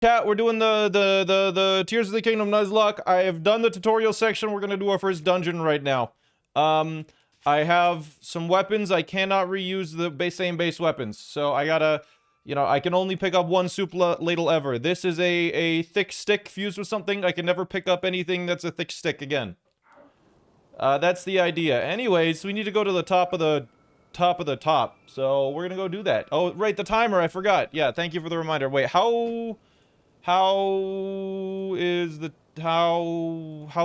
Chat, we're doing the Tears of the Kingdom Nuzlocke. I have done the tutorial section. We're gonna do our first dungeon right now. I have some weapons. I cannot reuse the same base weapons, so I gotta, you know, I can only pick up one soup ladle ever. This is a thick stick fused with something. I can never pick up anything that's a thick stick again. That's the idea. Anyways, we need to go to the top of the top. So we're gonna go do that. Oh, right, the timer. I forgot. Yeah, thank you for the reminder. Wait, how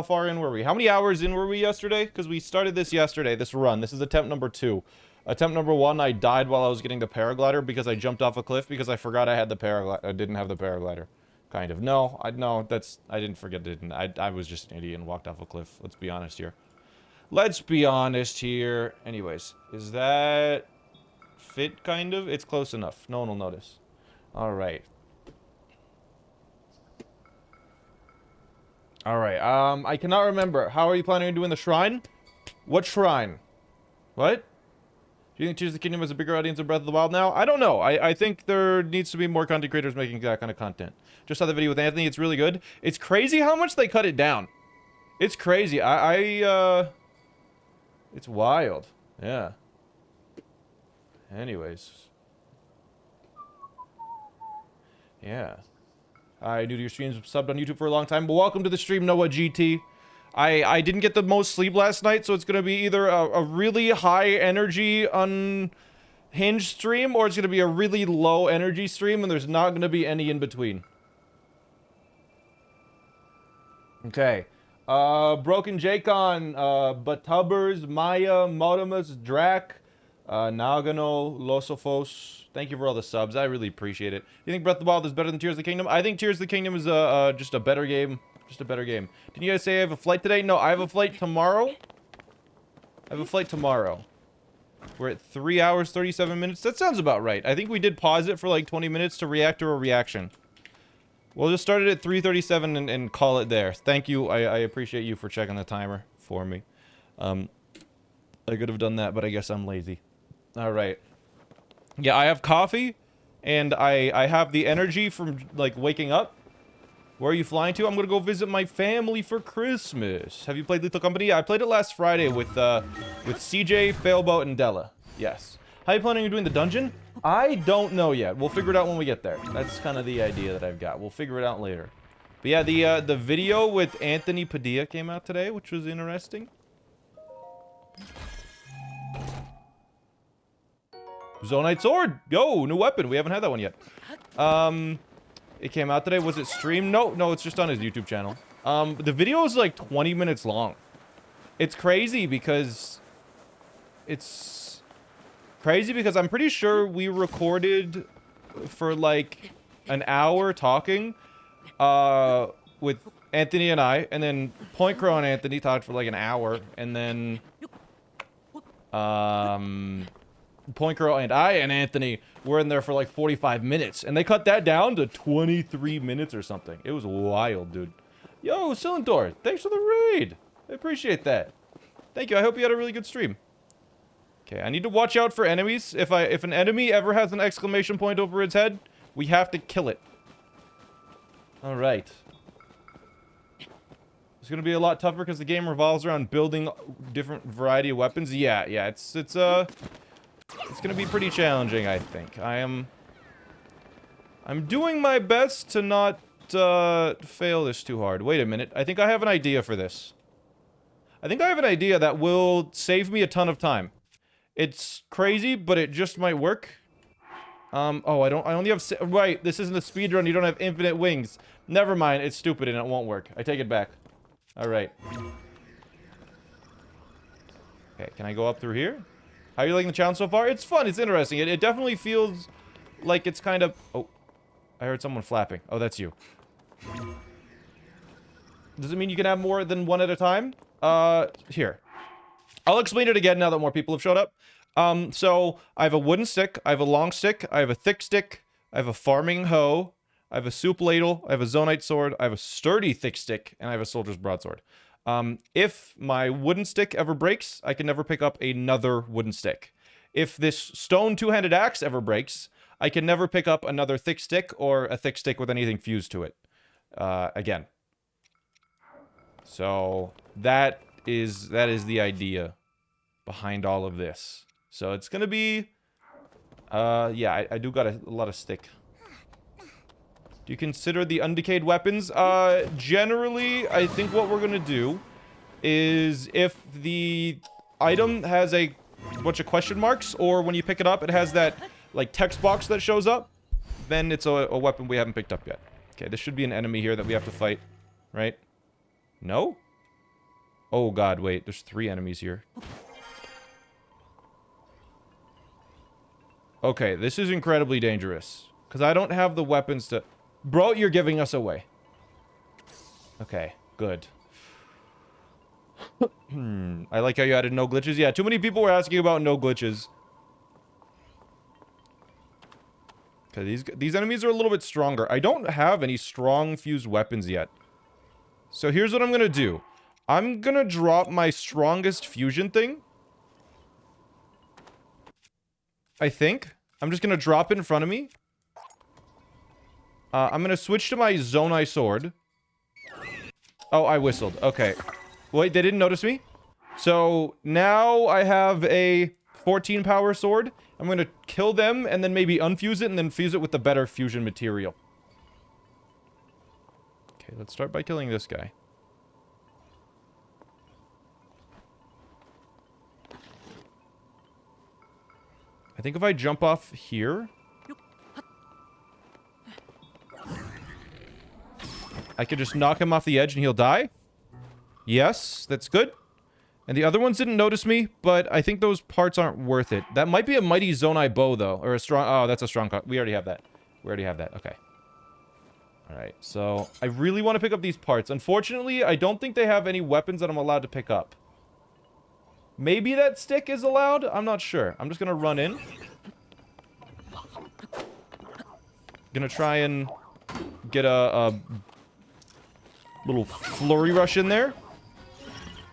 far in were we? How many hours in were we yesterday? Because we started this yesterday, this run. This is attempt number 2. Attempt number 1, I died while I was getting the paraglider because I jumped off a cliff because I forgot I had the paraglider. I didn't have the paraglider. Kind of. No, I didn't forget it. I was just an idiot and walked off a cliff. Let's be honest here. Let's be honest here. Anyways, is that fit kind of? It's close enough. No one will notice. All right. Alright, I cannot remember. How are you planning on doing the shrine? What shrine? What? Do you think Tears of the Kingdom has a bigger audience than Breath of the Wild now? I don't know. I think there needs to be more content creators making that kind of content. Just saw the video with Anthony. It's really good. It's crazy how much they cut it down. It's crazy. It's wild. Yeah. Anyways. Yeah. I knew to your streams, subbed on YouTube for a long time, but welcome to the stream, Noah GT. I didn't get the most sleep last night, so it's going to be either a really high energy unhinged stream, or it's going to be a really low energy stream, and there's not going to be any in between. Okay. Broken Jacon, Batubbers, Maya, Motimus, Drac, Nagano, Losofos. Thank you for all the subs. I really appreciate it. You think Breath of the Wild is better than Tears of the Kingdom? I think Tears of the Kingdom is just a better game. Just a better game. Didn't you guys say I have a flight today? No, I have a flight tomorrow. I have a flight tomorrow. We're at 3 hours, 37 minutes. That sounds about right. I think we did pause it for like 20 minutes to react to a reaction. We'll just start it at 3:37 and call it there. Thank you. I appreciate you for checking the timer for me. I could have done that, but I guess I'm lazy. All right. Yeah, I have coffee, and I have the energy from, like, waking up. Where are you flying to? I'm gonna go visit my family for Christmas. Have you played Lethal Company? I played it last Friday with CJ, Failboat, and Della. Yes. How are you planning on doing the dungeon? I don't know yet. We'll figure it out when we get there. That's kind of the idea that I've got. We'll figure it out later. But yeah, the video with Anthony Padilla came out today, which was interesting. Zonite Sword! Yo, new weapon. We haven't had that one yet. It came out today. Was it streamed? No, it's just on his YouTube channel. The video is like 20 minutes long. It's crazy because... I'm pretty sure we recorded for like an hour talking with Anthony and I, and then Point Crow and Anthony talked for like an hour, and then Point Crow and I and Anthony were in there for like 45 minutes, and they cut that down to 23 minutes or something. It was wild, dude. Yo, Cylintor, thanks for the raid. I appreciate that. Thank you. I hope you had a really good stream. Okay, I need to watch out for enemies. If an enemy ever has an exclamation point over its head, we have to kill it. All right. It's gonna be a lot tougher because the game revolves around building different variety of weapons. Yeah, it's gonna be pretty challenging, I think. I'm doing my best to not fail this too hard. Wait a minute. I think I have an idea for this. I think I have an idea that will save me a ton of time. It's crazy, but it just might work. Oh, I only have... Right, this isn't a speedrun. You don't have infinite wings. Never mind. It's stupid and it won't work. I take it back. All right. Okay, can I go up through here? How are you liking the challenge so far? It's fun. It's interesting. It definitely feels like it's kind of... Oh, I heard someone flapping. Oh, that's you. Does it mean you can have more than one at a time? Here. I'll explain it again now that more people have showed up. So I have a wooden stick, I have a long stick, I have a thick stick, I have a farming hoe, I have a soup ladle, I have a zonite sword, I have a sturdy thick stick, and I have a soldier's broadsword. If my wooden stick ever breaks, I can never pick up another wooden stick. If this stone two-handed axe ever breaks, I can never pick up another thick stick or a thick stick with anything fused to it. Again. So, that is the idea behind all of this. So, it's gonna be... yeah, I do got a lot of stick. Do you consider the undecayed weapons? Generally, I think what we're gonna do is if the item has a bunch of question marks, or when you pick it up, it has that, like, text box that shows up, then it's a weapon we haven't picked up yet. Okay, this should be an enemy here that we have to fight, right? No? Oh god, wait, there's 3 enemies here. Okay, this is incredibly dangerous. Because I don't have the weapons to... Bro, you're giving us away. Okay, good. I like how you added no glitches. Yeah, too many people were asking about no glitches. Okay, these enemies are a little bit stronger. I don't have any strong fused weapons yet. So here's what I'm gonna do. I'm gonna drop my strongest fusion thing. I think. I'm just gonna drop it in front of me. I'm gonna switch to my Zonai sword. Oh, I whistled. Okay. Wait, they didn't notice me? So, now I have a 14 power sword. I'm gonna kill them, and then maybe unfuse it, and then fuse it with the better fusion material. Okay, let's start by killing this guy. I think if I jump off here... I could just knock him off the edge and he'll die. Yes, that's good. And the other ones didn't notice me, but I think those parts aren't worth it. That might be a mighty Zonai bow, though. Or a strong... Oh, that's a strong... We already have that. We already have that. Okay. Alright, so... I really want to pick up these parts. Unfortunately, I don't think they have any weapons that I'm allowed to pick up. Maybe that stick is allowed? I'm not sure. I'm just gonna run in. Gonna try and get a little flurry rush in there.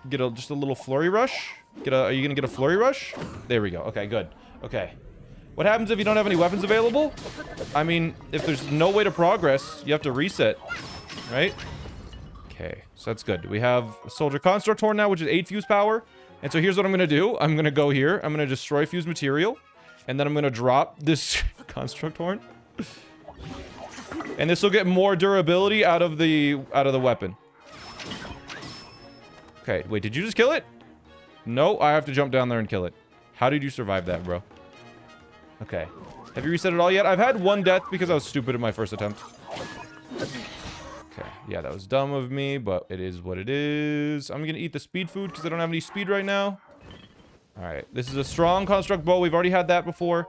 Get just a little flurry rush. Are you gonna get a flurry rush? There we go. Okay, good. Okay. What happens if you don't have any weapons available? I mean, if there's no way to progress, you have to reset, right? Okay, so that's good. We have a Soldier Construct Horn now, which is 8 fuse power. And so here's what I'm gonna do. I'm gonna go here. I'm gonna destroy fuse material. And then I'm gonna drop this Construct Horn. And this will get more durability out of the weapon. Okay, wait, did you just kill it? No, I have to jump down there and kill it. How did you survive that, bro? Okay. Have you reset it all yet? I've had 1 death because I was stupid in my first attempt. Okay, yeah, that was dumb of me, but it is what it is. I'm gonna eat the speed food because I don't have any speed right now. Alright, this is a strong construct bow. We've already had that before.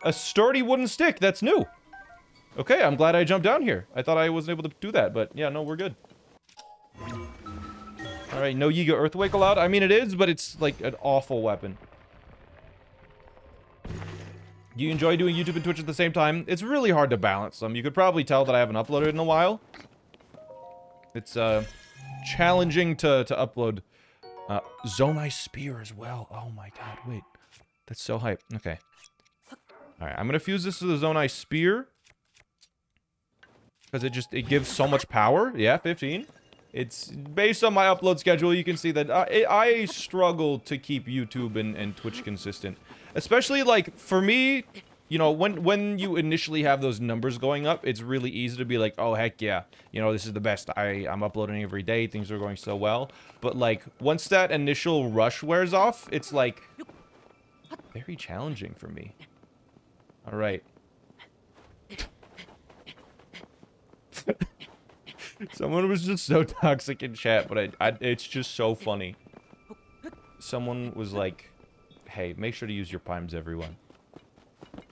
A sturdy wooden stick. That's new. Okay, I'm glad I jumped down here. I thought I wasn't able to do that, but yeah, no, we're good. Alright, no Yiga Earthquake allowed. I mean, it is, but it's like an awful weapon. Do you enjoy doing YouTube and Twitch at the same time? It's really hard to balance them. You could probably tell that I haven't uploaded in a while. It's challenging to upload. Zonai Spear as well. Oh my god, wait. That's so hype. Okay. Alright, I'm gonna fuse this to the Zonai Spear. Because it gives so much power. Yeah, 15. It's based on my upload schedule. You can see that I struggle to keep YouTube and Twitch consistent. Especially, like, for me, you know, when you initially have those numbers going up, it's really easy to be like, oh, heck yeah. You know, this is the best. I'm uploading every day. Things are going so well. But, like, once that initial rush wears off, it's, like, very challenging for me. Alright. Someone was just so toxic in chat, but it's just so funny. Someone was like, hey, make sure to use your primes, everyone.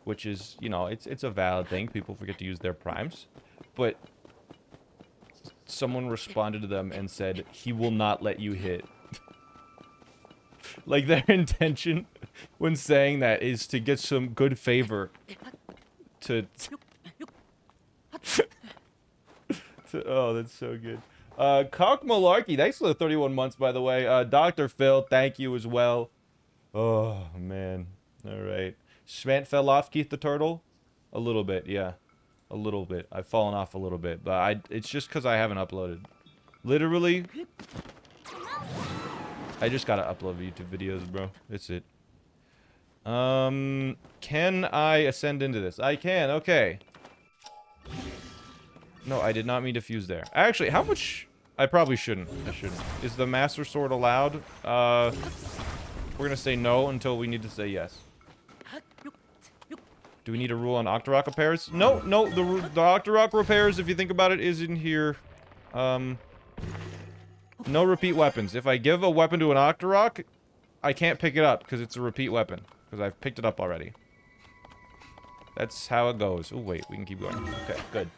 Which is, you know, it's a valid thing. People forget to use their primes. But someone responded to them and said, he will not let you hit. Like, their intention when saying that is to get some good favor. Oh, that's so good. Cock Malarkey, thanks for the 31 months, by the way. Dr. Phil, thank you as well. Oh, man. Alright. Schmant fell off, Keith the Turtle. A little bit, yeah. A little bit. I've fallen off a little bit, but it's just because I haven't uploaded. Literally, I just gotta upload YouTube videos, bro. It's it. Can I ascend into this? I can, okay. No, I did not mean to fuse there. Actually, how much... I probably shouldn't. I shouldn't. Is the Master Sword allowed? We're gonna say no until we need to say yes. Do we need a rule on Octorok repairs? No, no, the Octorok repairs, if you think about it, is in here. No repeat weapons. If I give a weapon to an Octorok, I can't pick it up because it's a repeat weapon. Because I've picked it up already. That's how it goes. Oh, wait, we can keep going. Okay, good.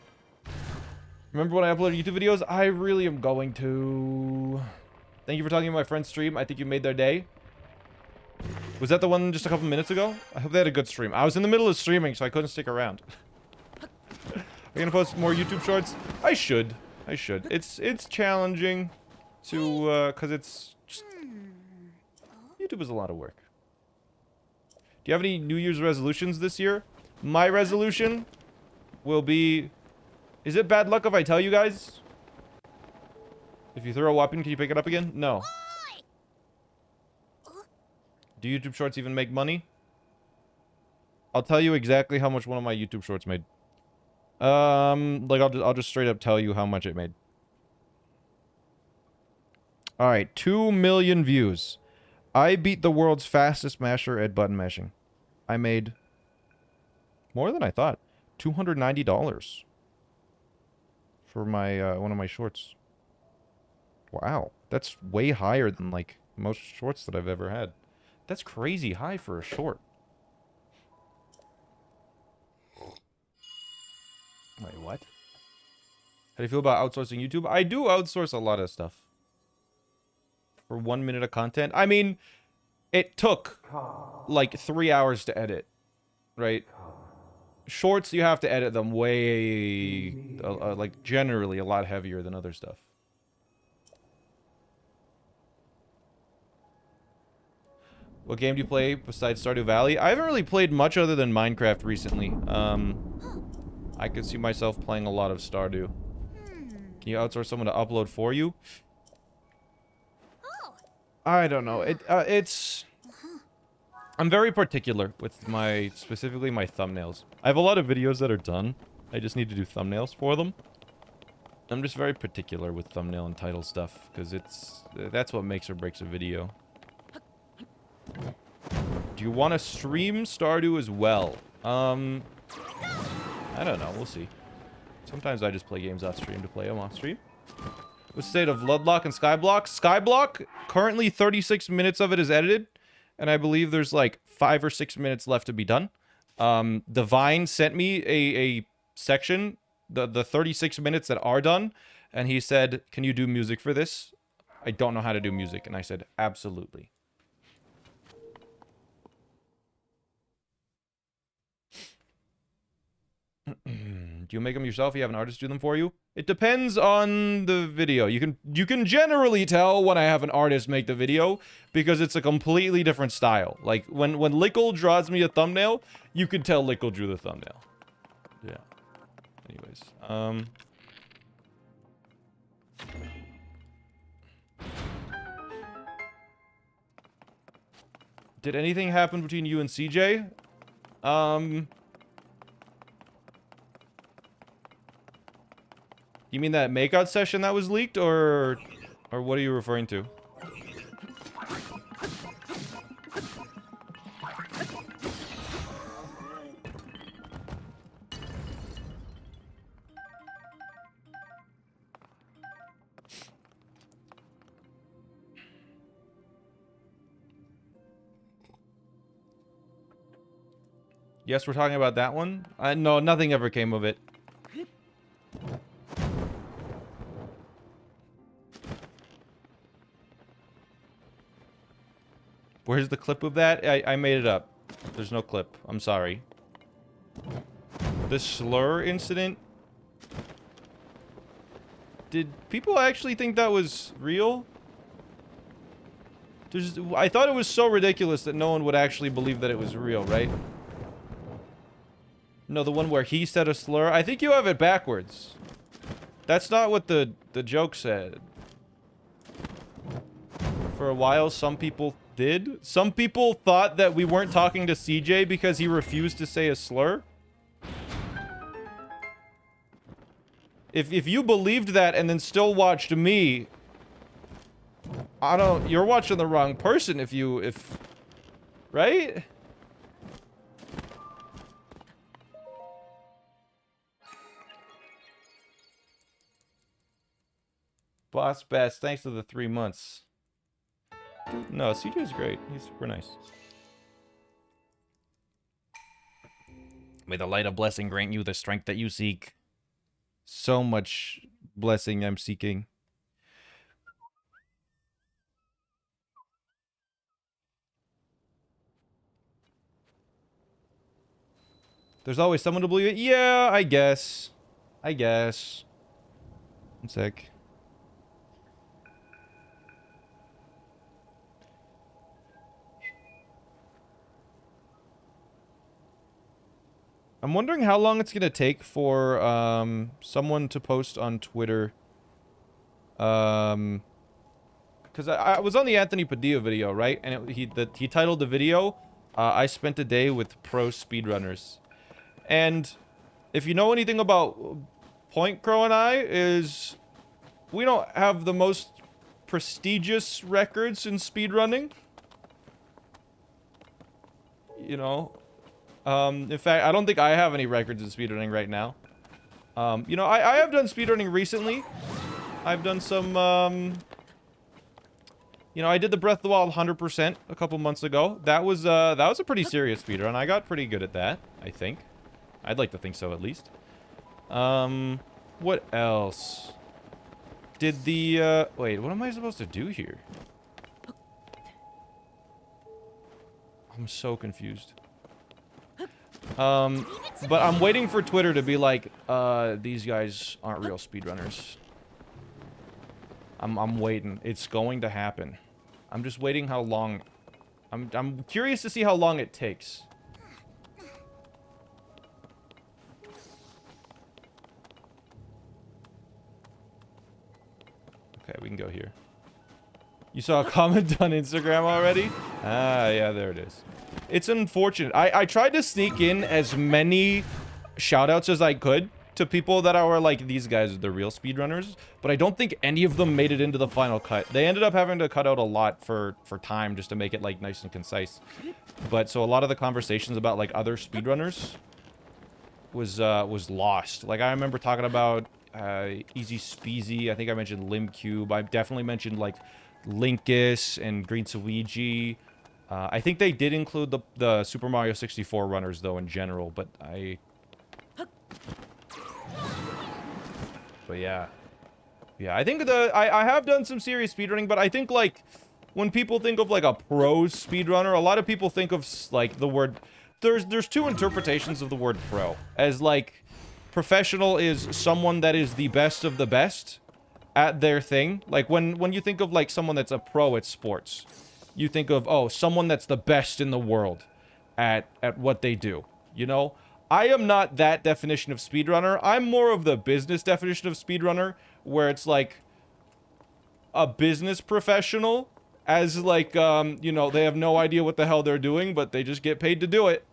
Remember when I uploaded YouTube videos? I really am going to... Thank you for talking to my friend's stream. I think you made their day. Was that the one just a couple minutes ago? I hope they had a good stream. I was in the middle of streaming, so I couldn't stick around. Are you gonna post more YouTube shorts? I should. I should. It's challenging to, cause it's just... YouTube is a lot of work. Do you have any New Year's resolutions this year? My resolution will be... Is it bad luck if I tell you guys? If you throw a weapon, can you pick it up again? No. Do YouTube shorts even make money? I'll tell you exactly how much one of my YouTube shorts made. Like I'll just straight up tell you how much it made. All right, 2 million views. I beat the world's fastest masher at button mashing. I made more than I thought. $290 for my one of my shorts. Wow, that's way higher than like most shorts that I've ever had. That's crazy high for a short. Wait, what? How do you feel about outsourcing YouTube? I do outsource a lot of stuff. For 1 minute of content. I mean, it took like 3 hours to edit, right? Shorts, you have to edit them way, like generally a lot heavier than other stuff. What game do you play besides Stardew Valley? I haven't really played much other than Minecraft recently. I could see myself playing a lot of Stardew. Can you outsource someone to upload for you? I don't know. It's... I'm very particular with specifically my thumbnails. I have a lot of videos that are done. I just need to do thumbnails for them. I'm just very particular with thumbnail and title stuff, because that's what makes or breaks a video. Do you want to stream Stardew as well? I don't know. We'll see. Sometimes I just play games off stream to play them off stream. What's the state of Ludlock and Skyblock? Skyblock, currently 36 minutes of it is edited. And I believe there's like 5 or 6 minutes left to be done. Divine sent me a section, the 36 minutes that are done. And he said, can you do music for this? I don't know how to do music. And I said, absolutely. Do you make them yourself? You have an artist do them for you? It depends on the video. You can generally tell when I have an artist make the video because it's a completely different style. Like when Lickle draws me a thumbnail, you can tell Lickle drew the thumbnail. Yeah. Anyways, did anything happen between you and CJ? You mean that makeout session that was leaked, or what are you referring to? Yes, we're talking about that one? No, nothing ever came of it. Where's the clip of that? I made it up. There's no clip. I'm sorry. The slur incident? Did people actually think that was real? I thought it was so ridiculous that no one would actually believe that it was real, right? No, the one where he said a slur. I think you have it backwards. That's not what the joke said. For a while, some people did. Some people thought that we weren't talking to CJ because he refused to say a slur. If you believed that and then still watched me, you're watching the wrong person right? Boss Bass, thanks to the 3 months. Dude, no, CJ's great. He's super nice. May the light of blessing grant you the strength that you seek. So much blessing I'm seeking. There's always someone to believe it. Yeah, I guess. I guess. One sec. I'm wondering how long it's gonna take for someone to post on Twitter. Because I was on the Anthony Padilla video, right? And he titled the video, "I spent a day with pro speedrunners." And if you know anything about Point Crow and I, is we don't have the most prestigious records in speedrunning. You know. In fact, I don't think I have any records in speedrunning right now. You know, I have done speedrunning recently. I've done some, you know, I did the Breath of the Wild 100% a couple months ago. That was a pretty serious speedrun. I got pretty good at that, I think. I'd like to think so, at least. What else? Did the, wait, what am I supposed to do here? I'm so confused. But I'm waiting for Twitter to be like, these guys aren't real speedrunners. I'm waiting. It's going to happen. I'm just waiting how long. I'm curious to see how long it takes. Okay, we can go here. You saw a comment on Instagram already? Ah, yeah, there it is. It's unfortunate. I tried to sneak in as many shoutouts as I could to people that are like, these guys are the real speedrunners, but I don't think any of them made it into the final cut. They ended up having to cut out a lot for time just to make it like nice and concise. But so a lot of the conversations about like other speedrunners was lost. Like I remember talking about Easy Speezy. I think I mentioned Limcube. I definitely mentioned like Linkus and Green Suigi. I think they did include the Super Mario 64 runners, though, in general, but yeah. Yeah, I think I have done some serious speedrunning, but I think, like, when people think of, like, a pro speedrunner, a lot of people think of, like, the word... There's two interpretations of the word pro. As, like, professional is someone that is the best of the best at their thing. Like, when you think of, like, someone that's a pro at sports, you think of, oh, someone that's the best in the world at what they do, you know? I am not that definition of speedrunner. I'm more of the business definition of speedrunner, where it's like a business professional, as like, you know, they have no idea what the hell they're doing, but they just get paid to do it.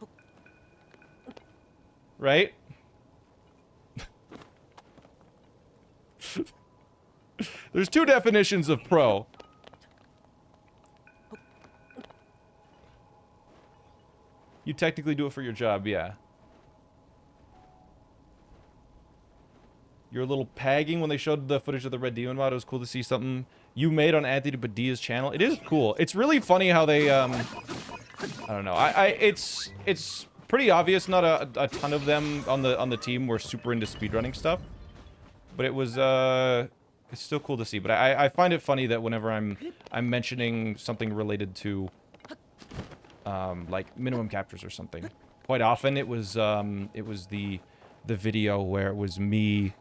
Right? There's two definitions of pro. You technically do it for your job, yeah. You're a little pagging when they showed the footage of the Red Demon mod. It was cool to see something you made on Anthony Padilla's channel. It is cool. It's really funny how they, I don't know. It's pretty obvious not a ton of them on the team were super into speedrunning stuff. But it was, it's still cool to see. But I find it funny that whenever I'm mentioning something related to, like minimum captures or something, quite often it was the video where it was me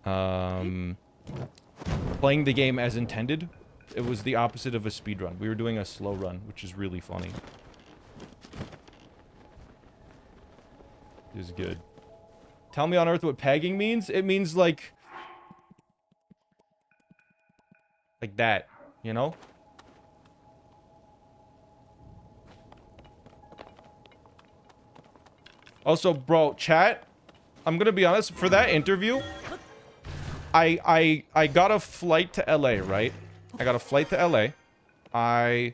playing the game as intended. It was the opposite of a speed run. We were doing a slow run, which is really funny. is good. Tell me on Earth what pegging means. It means like that, you know? Also, bro, chat, I'm gonna be honest, for that interview, I got a flight to LA, right? I got a flight to LA. I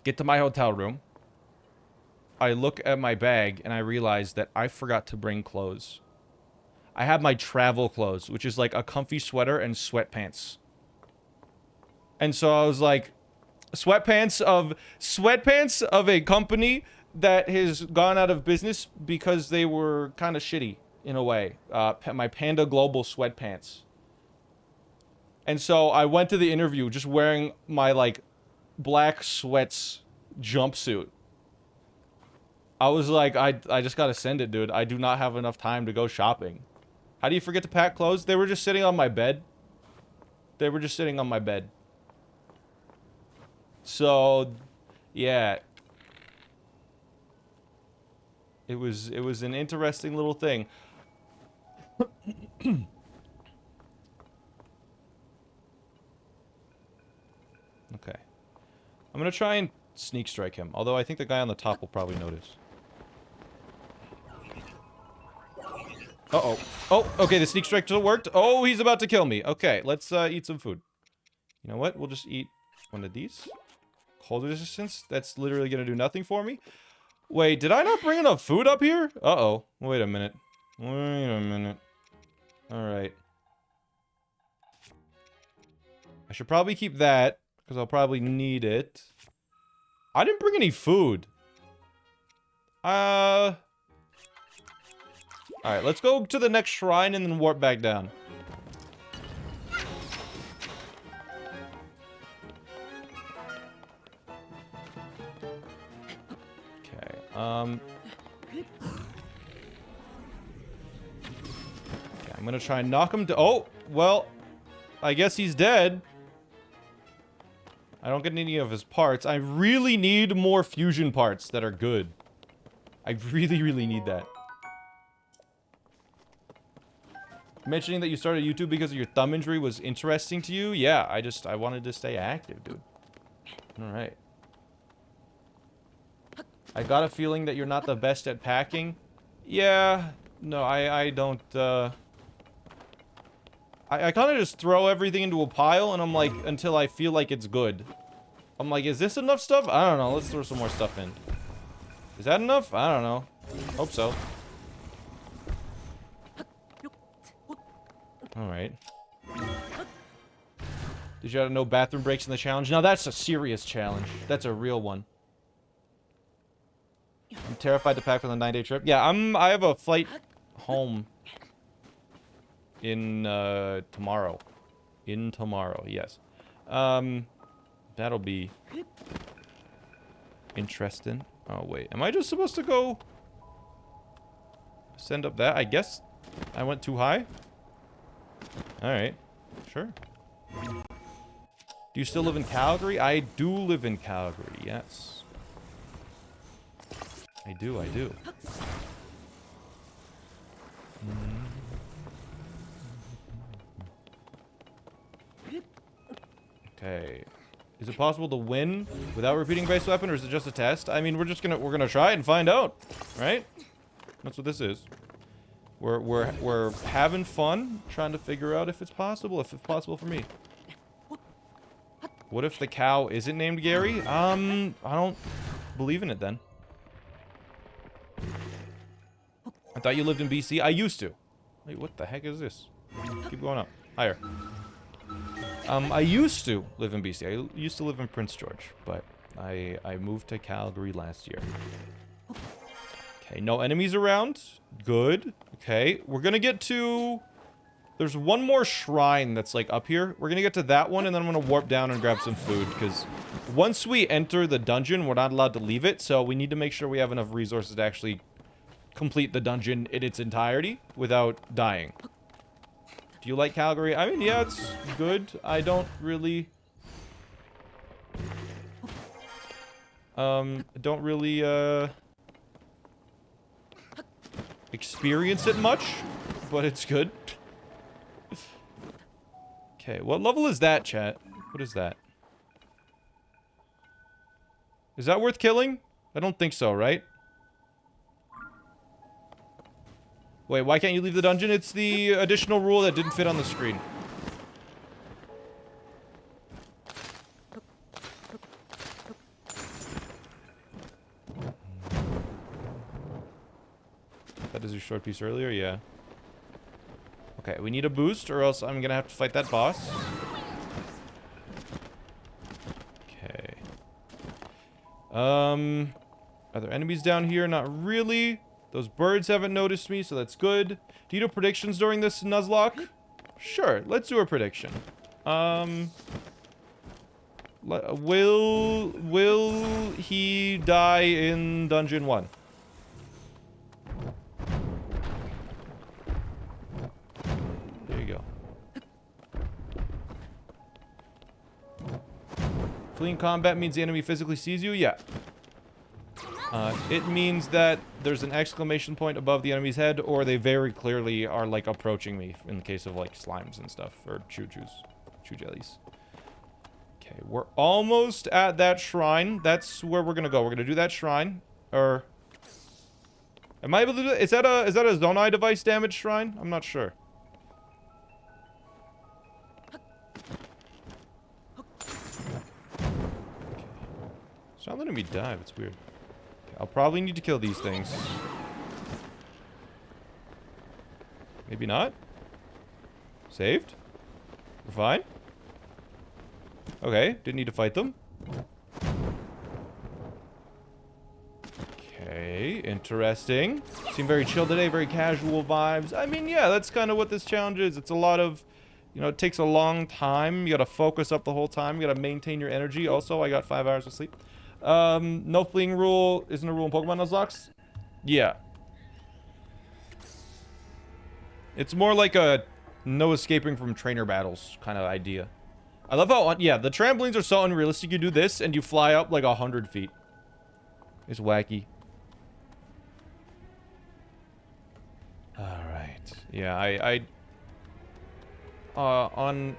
get to my hotel room. I look at my bag and I realize that I forgot to bring clothes. I have my travel clothes, which is like a comfy sweater and sweatpants. And so I was like, sweatpants of a company that has gone out of business because they were kind of shitty in a way. My Panda Global sweatpants. And so I went to the interview just wearing my like black sweats jumpsuit. I was like, I just gotta send it, dude. I do not have enough time to go shopping. How do you forget to pack clothes? They were just sitting on my bed. They were just sitting on my bed. So, yeah. It was an interesting little thing. Okay. I'm gonna try and sneak strike him, although I think the guy on the top will probably notice. Uh-oh. Oh, okay, the sneak strike still worked. Oh, he's about to kill me. Okay, let's eat some food. You know what? We'll just eat one of these. Cold resistance? That's literally gonna do nothing for me. Wait, did I not bring enough food up here? Uh-oh. Wait a minute. Wait a minute. Alright. I should probably keep that, because I'll probably need it. I didn't bring any food. Alright, let's go to the next shrine and then warp back down. Okay, okay, I'm gonna try and knock him down. Oh, well, I guess he's dead. I don't get any of his parts. I really need more fusion parts that are good. I really, really need that. Mentioning that you started YouTube because of your thumb injury was interesting to you? Yeah, I wanted to stay active, dude. Alright. I got a feeling that you're not the best at packing. Yeah, no, I don't, I kind of just throw everything into a pile, and I'm like, until I feel like it's good. I'm like, is this enough stuff? I don't know, let's throw some more stuff in. Is that enough? I don't know. Hope so. Alright. Did you have no bathroom breaks in the challenge? Now that's a serious challenge. That's a real one. I'm terrified to pack for the 9-day trip. Yeah, I have a flight home in tomorrow. In tomorrow, yes. That'll be interesting. Oh wait, am I just supposed to go send up that? I guess I went too high. Alright, sure. Do you still live in Calgary? I do live in Calgary, yes. I do. Okay. Is it possible to win without repeating base weapon, or is it just a test? I mean, we're gonna try it and find out, right? That's what this is. We're having fun, trying to figure out if it's possible for me. What if the cow isn't named Gary? I don't believe in it then. I thought you lived in BC. I used to. Wait, what the heck is this? Keep going up. Higher. I used to live in BC. I used to live in Prince George, but I moved to Calgary last year. Okay, no enemies around. Good. Okay, we're gonna get to... There's one more shrine that's, like, up here. We're gonna get to that one, and then I'm gonna warp down and grab some food, because once we enter the dungeon, we're not allowed to leave it, so we need to make sure we have enough resources to actually complete the dungeon in its entirety without dying. Do you like Calgary? I mean, yeah, it's good. I don't really... experience it much, but it's good. Okay, what level is that, chat? What is that? Is that worth killing? I don't think so, right? Wait, why can't you leave the dungeon? It's the additional rule that didn't fit on the screen. That is your short piece earlier? Yeah. Okay, we need a boost or else I'm gonna have to fight that boss. Okay. Are there enemies down here? Not really. Those birds haven't noticed me, so that's good. Do you do predictions during this Nuzlocke? Sure, let's do a prediction. Will he die in Dungeon 1? There you go. Fleeing combat means the enemy physically sees you? Yeah. It means that there's an exclamation point above the enemy's head, or they very clearly are, like, approaching me, in the case of, like, slimes and stuff, or chew jellies. Okay, we're almost at that shrine. That's where we're gonna go. We're gonna do that shrine, or... Am I able to do that? Is that a Zonai device damage shrine? I'm not sure. Okay. It's not letting me dive. It's weird. I'll probably need to kill these things. Maybe not. Saved? We're fine? Okay, didn't need to fight them. Okay, interesting. Seem very chill today, very casual vibes. I mean, yeah, that's kind of what this challenge is. It's a lot of, you know, it takes a long time. You gotta focus up the whole time. You gotta maintain your energy. Also, I got 5 hours of sleep. No fleeing rule isn't a rule in Pokemon Nuzlocke? Yeah. It's more like a no escaping from trainer battles kind of idea. I love how, yeah, the trampolines are so unrealistic. You do this and you fly up like 100 feet. It's wacky. Alright. Yeah,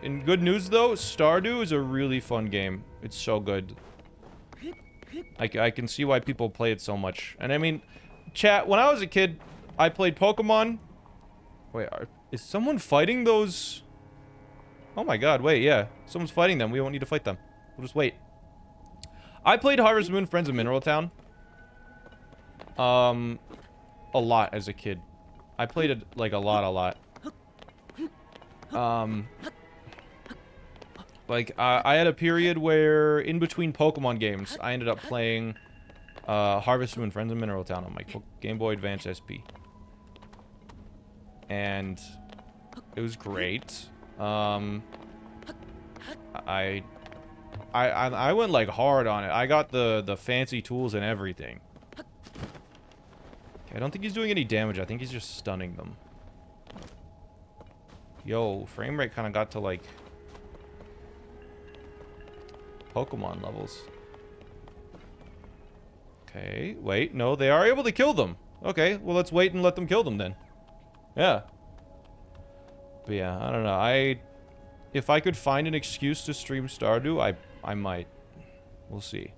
in good news though, Stardew is a really fun game. It's so good. I can see why people play it so much. And I mean, chat, when I was a kid, I played Pokemon. Wait, is someone fighting those? Oh my god, wait, yeah. Someone's fighting them. We won't need to fight them. We'll just wait. I played Harvest Moon Friends of Mineral Town. A lot as a kid. I played it, like, a lot. Like, I had a period where, in between Pokemon games, I ended up playing Harvest Moon Friends of Mineral Town on my Game Boy Advance SP. And it was great. I went, like, hard on it. I got the fancy tools and everything. Okay, I don't think he's doing any damage. I think he's just stunning them. Yo, frame rate kind of got to, like... Pokemon levels. Okay, wait, no, they are able to kill them. Okay, well, let's wait and let them kill them then. Yeah. But yeah, I don't know. If I could find an excuse to stream Stardew, I might. We'll see.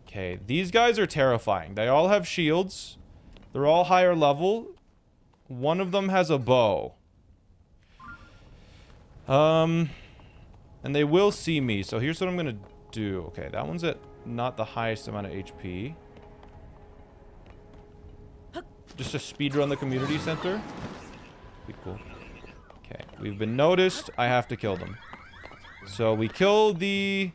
Okay, these guys are terrifying. They all have shields. They're all higher level. One of them has a bow. And they will see me, so here's what I'm gonna do. Okay, that one's at not the highest amount of HP. Just to speedrun the community center. Be cool. Okay, we've been noticed. I have to kill them. So we kill the...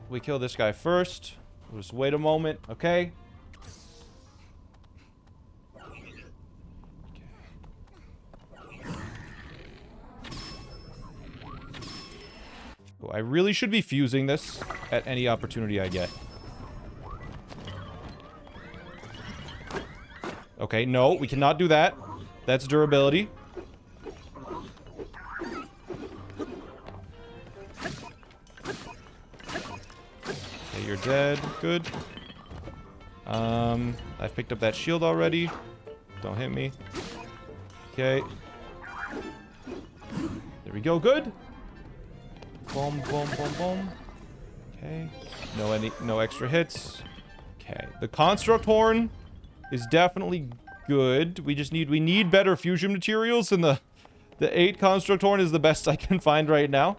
we kill this guy first. We'll just wait a moment, okay? I really should be fusing this at any opportunity I get. Okay, no, we cannot do that. That's durability. Okay, you're dead. Good. I've picked up that shield already. Don't hit me. Okay. There we go. Good. Boom, boom, boom, boom. Okay. No extra hits. Okay. The construct horn is definitely good. We need better fusion materials, and the 8 construct horn is the best I can find right now.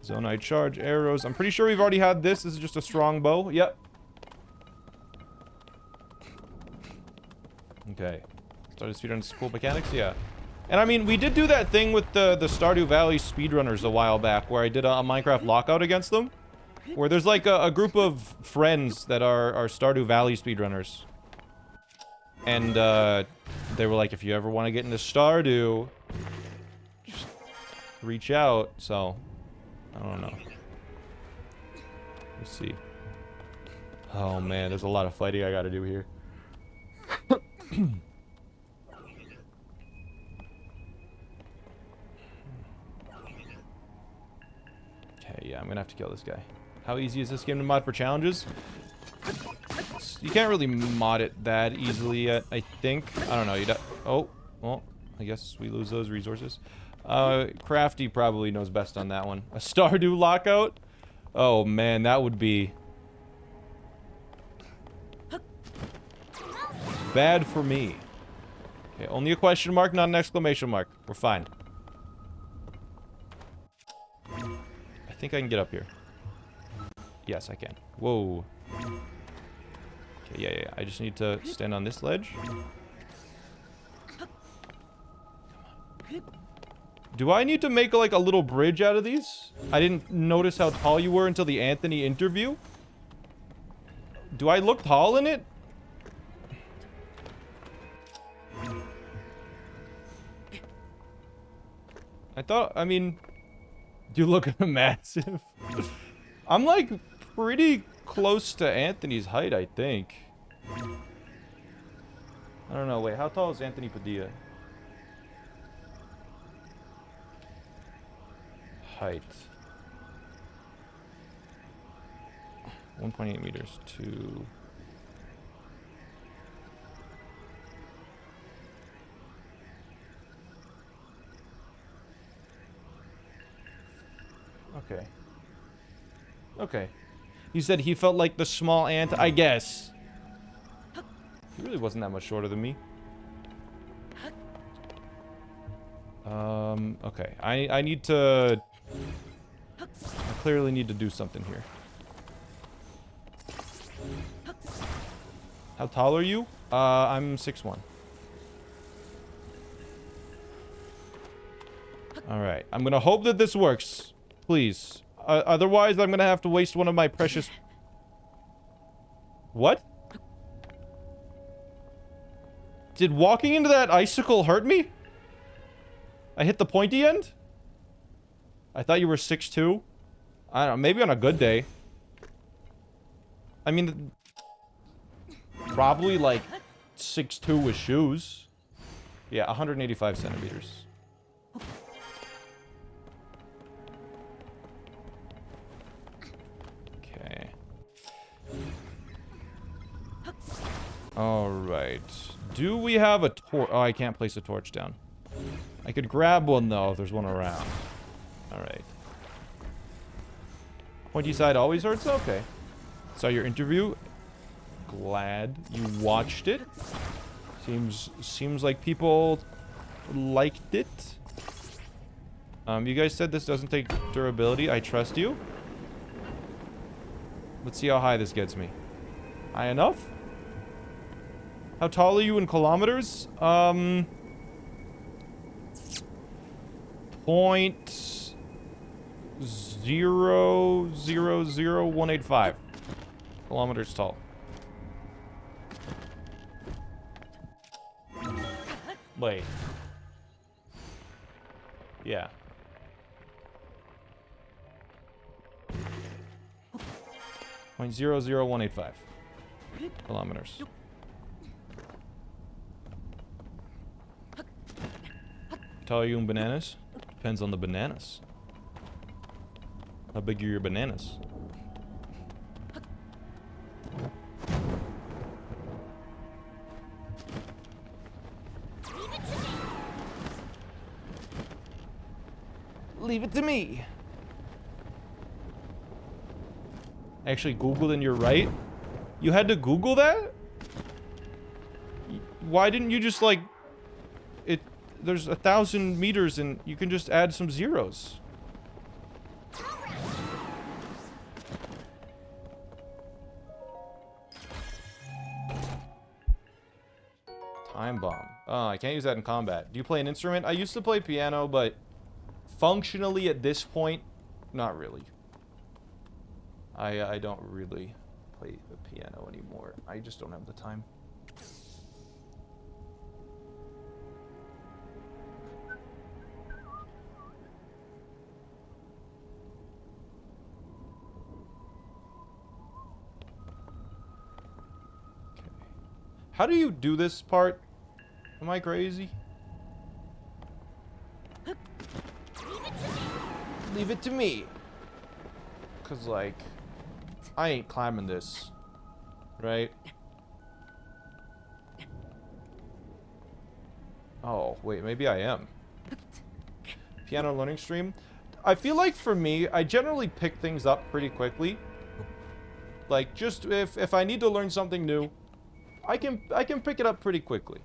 Zonite charge, arrows. I'm pretty sure we've already had this. This is just a strong bow. Yep. Okay. Started speedrunning cool mechanics? Yeah. And I mean, we did do that thing with the Stardew Valley speedrunners a while back, where I did a Minecraft lockout against them. Where there's like a group of friends that are Stardew Valley speedrunners. And they were like, if you ever want to get into Stardew, just reach out. So, I don't know. Let's see. Oh man, there's a lot of fighting I gotta do here. Okay, yeah, I'm gonna have to kill this guy. How easy is this game to mod for challenges? You can't really mod it that easily yet, I think. I don't know. Oh, well, I guess we lose those resources. Crafty probably knows best on that one. A Stardew lockout? Oh man, that would be bad for me. Okay, only a question mark, not an exclamation mark. We're fine. I think I can get up here. Yes, I can. Whoa. Okay, yeah. I just need to stand on this ledge. Do I need to make like a little bridge out of these? I didn't notice how tall you were until the Anthony interview. Do I look tall in it? I mean, you look massive. I'm like pretty close to Anthony's height, I think. I don't know. Wait, how tall is Anthony Padilla? Height. 1.8 meters to... Okay. Okay. He said he felt like the small ant, I guess. He really wasn't that much shorter than me. Okay. I need to... I clearly need to do something here. How tall are you? I'm 6'1". Alright. I'm gonna hope that this works. Please. Otherwise, I'm gonna have to waste one of my precious... What? Did walking into that icicle hurt me? I hit the pointy end? I thought you were 6'2". I don't know, maybe on a good day. I mean, probably like 6'2" with shoes. Yeah, 185 centimeters. Okay. Alright. Do we have a torch? Oh, I can't place a torch down. I could grab one, though, if there's one around. Alright. Pointy side always hurts? Okay. Saw your interview. Glad you watched it. Seems like people liked it. You guys said this doesn't take durability. I trust you. Let's see how high this gets me. High enough? How tall are you in kilometers? .000185 kilometers tall. Wait. Yeah. .00185 kilometers. Tall are you in bananas? Depends on the bananas. How big are your bananas? Leave it to me. Actually Googled and you're right. You had to Google that? Why didn't you just like it? There's 1,000 meters and you can just add some zeros. Time bomb. Oh, I can't use that in combat. Do you play an instrument? I used to play piano, but functionally at this point, not really. I don't really play the piano anymore. I just don't have the time. Okay. How do you do this part? Am I crazy? Leave it to me. Cause like, I ain't climbing this, right? Oh, wait, maybe I am. Piano learning stream. I feel like for me, I generally pick things up pretty quickly. Like, just if I need to learn something new, I can pick it up pretty quickly.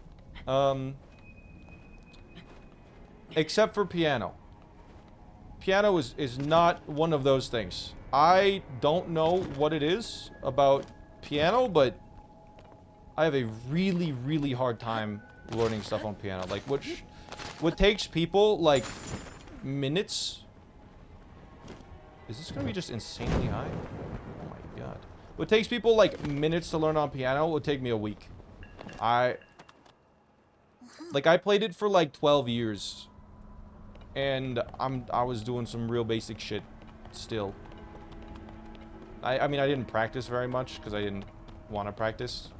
Except for piano. Piano is not one of those things. I don't know what it is about piano, but I have a really, really hard time learning stuff on piano. Like, what takes people, like, minutes... Is this gonna be just insanely high? Oh my god. What takes people, like, minutes to learn on piano would take me a week. I played it for, like, 12 years. And I was doing some real basic shit still. I mean, I didn't practice very much because I didn't want to practice,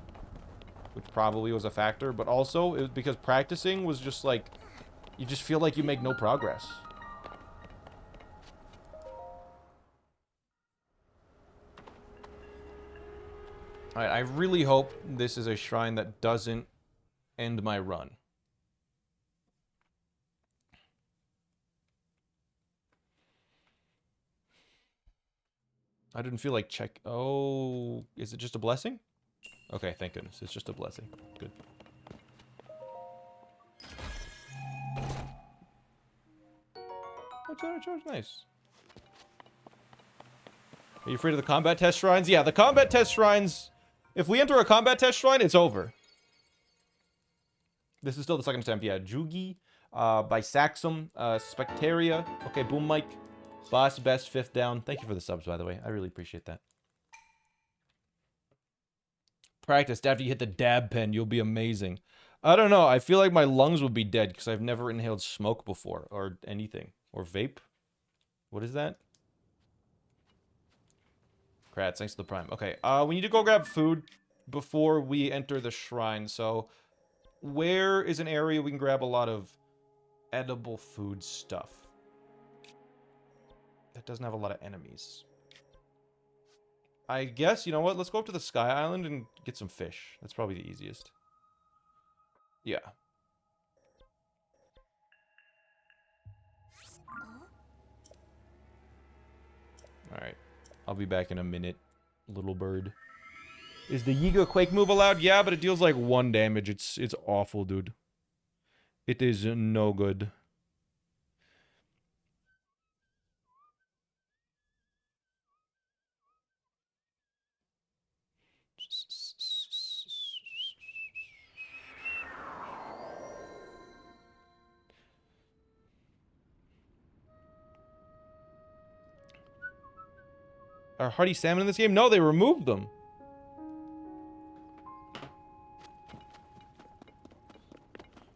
which probably was a factor, but also it was because practicing was just like, you just feel like you make no progress. Alright, I really hope this is a shrine that doesn't end my run. I didn't feel like check. Oh, is it just a blessing? Okay, thank goodness. It's just a blessing. Good. What's that charge? Nice. Are you afraid of the combat test shrines? Yeah, the combat test shrines. If we enter a combat test shrine, it's over. This is still the second attempt. Yeah, Jugi, by Saxum, Spectaria. Okay, Boom Mike. Boss Best, 5th down. Thank you for the subs, by the way. I really appreciate that. Practice. After you hit the dab pen, you'll be amazing. I don't know. I feel like my lungs would be dead because I've never inhaled smoke before. Or anything. Or vape. What is that? Kratz, thanks to the prime. Okay, we need to go grab food before we enter the shrine. So, where is an area we can grab a lot of edible food stuff? That doesn't have a lot of enemies. I guess, you know what? Let's go up to the Sky Island and get some fish. That's probably the easiest. Yeah. Alright. I'll be back in a minute, little bird. Is the Yiga Quake move allowed? Yeah, but it deals like 1 damage. It's awful, dude. It is no good. Are hardy salmon in this game? No, they removed them.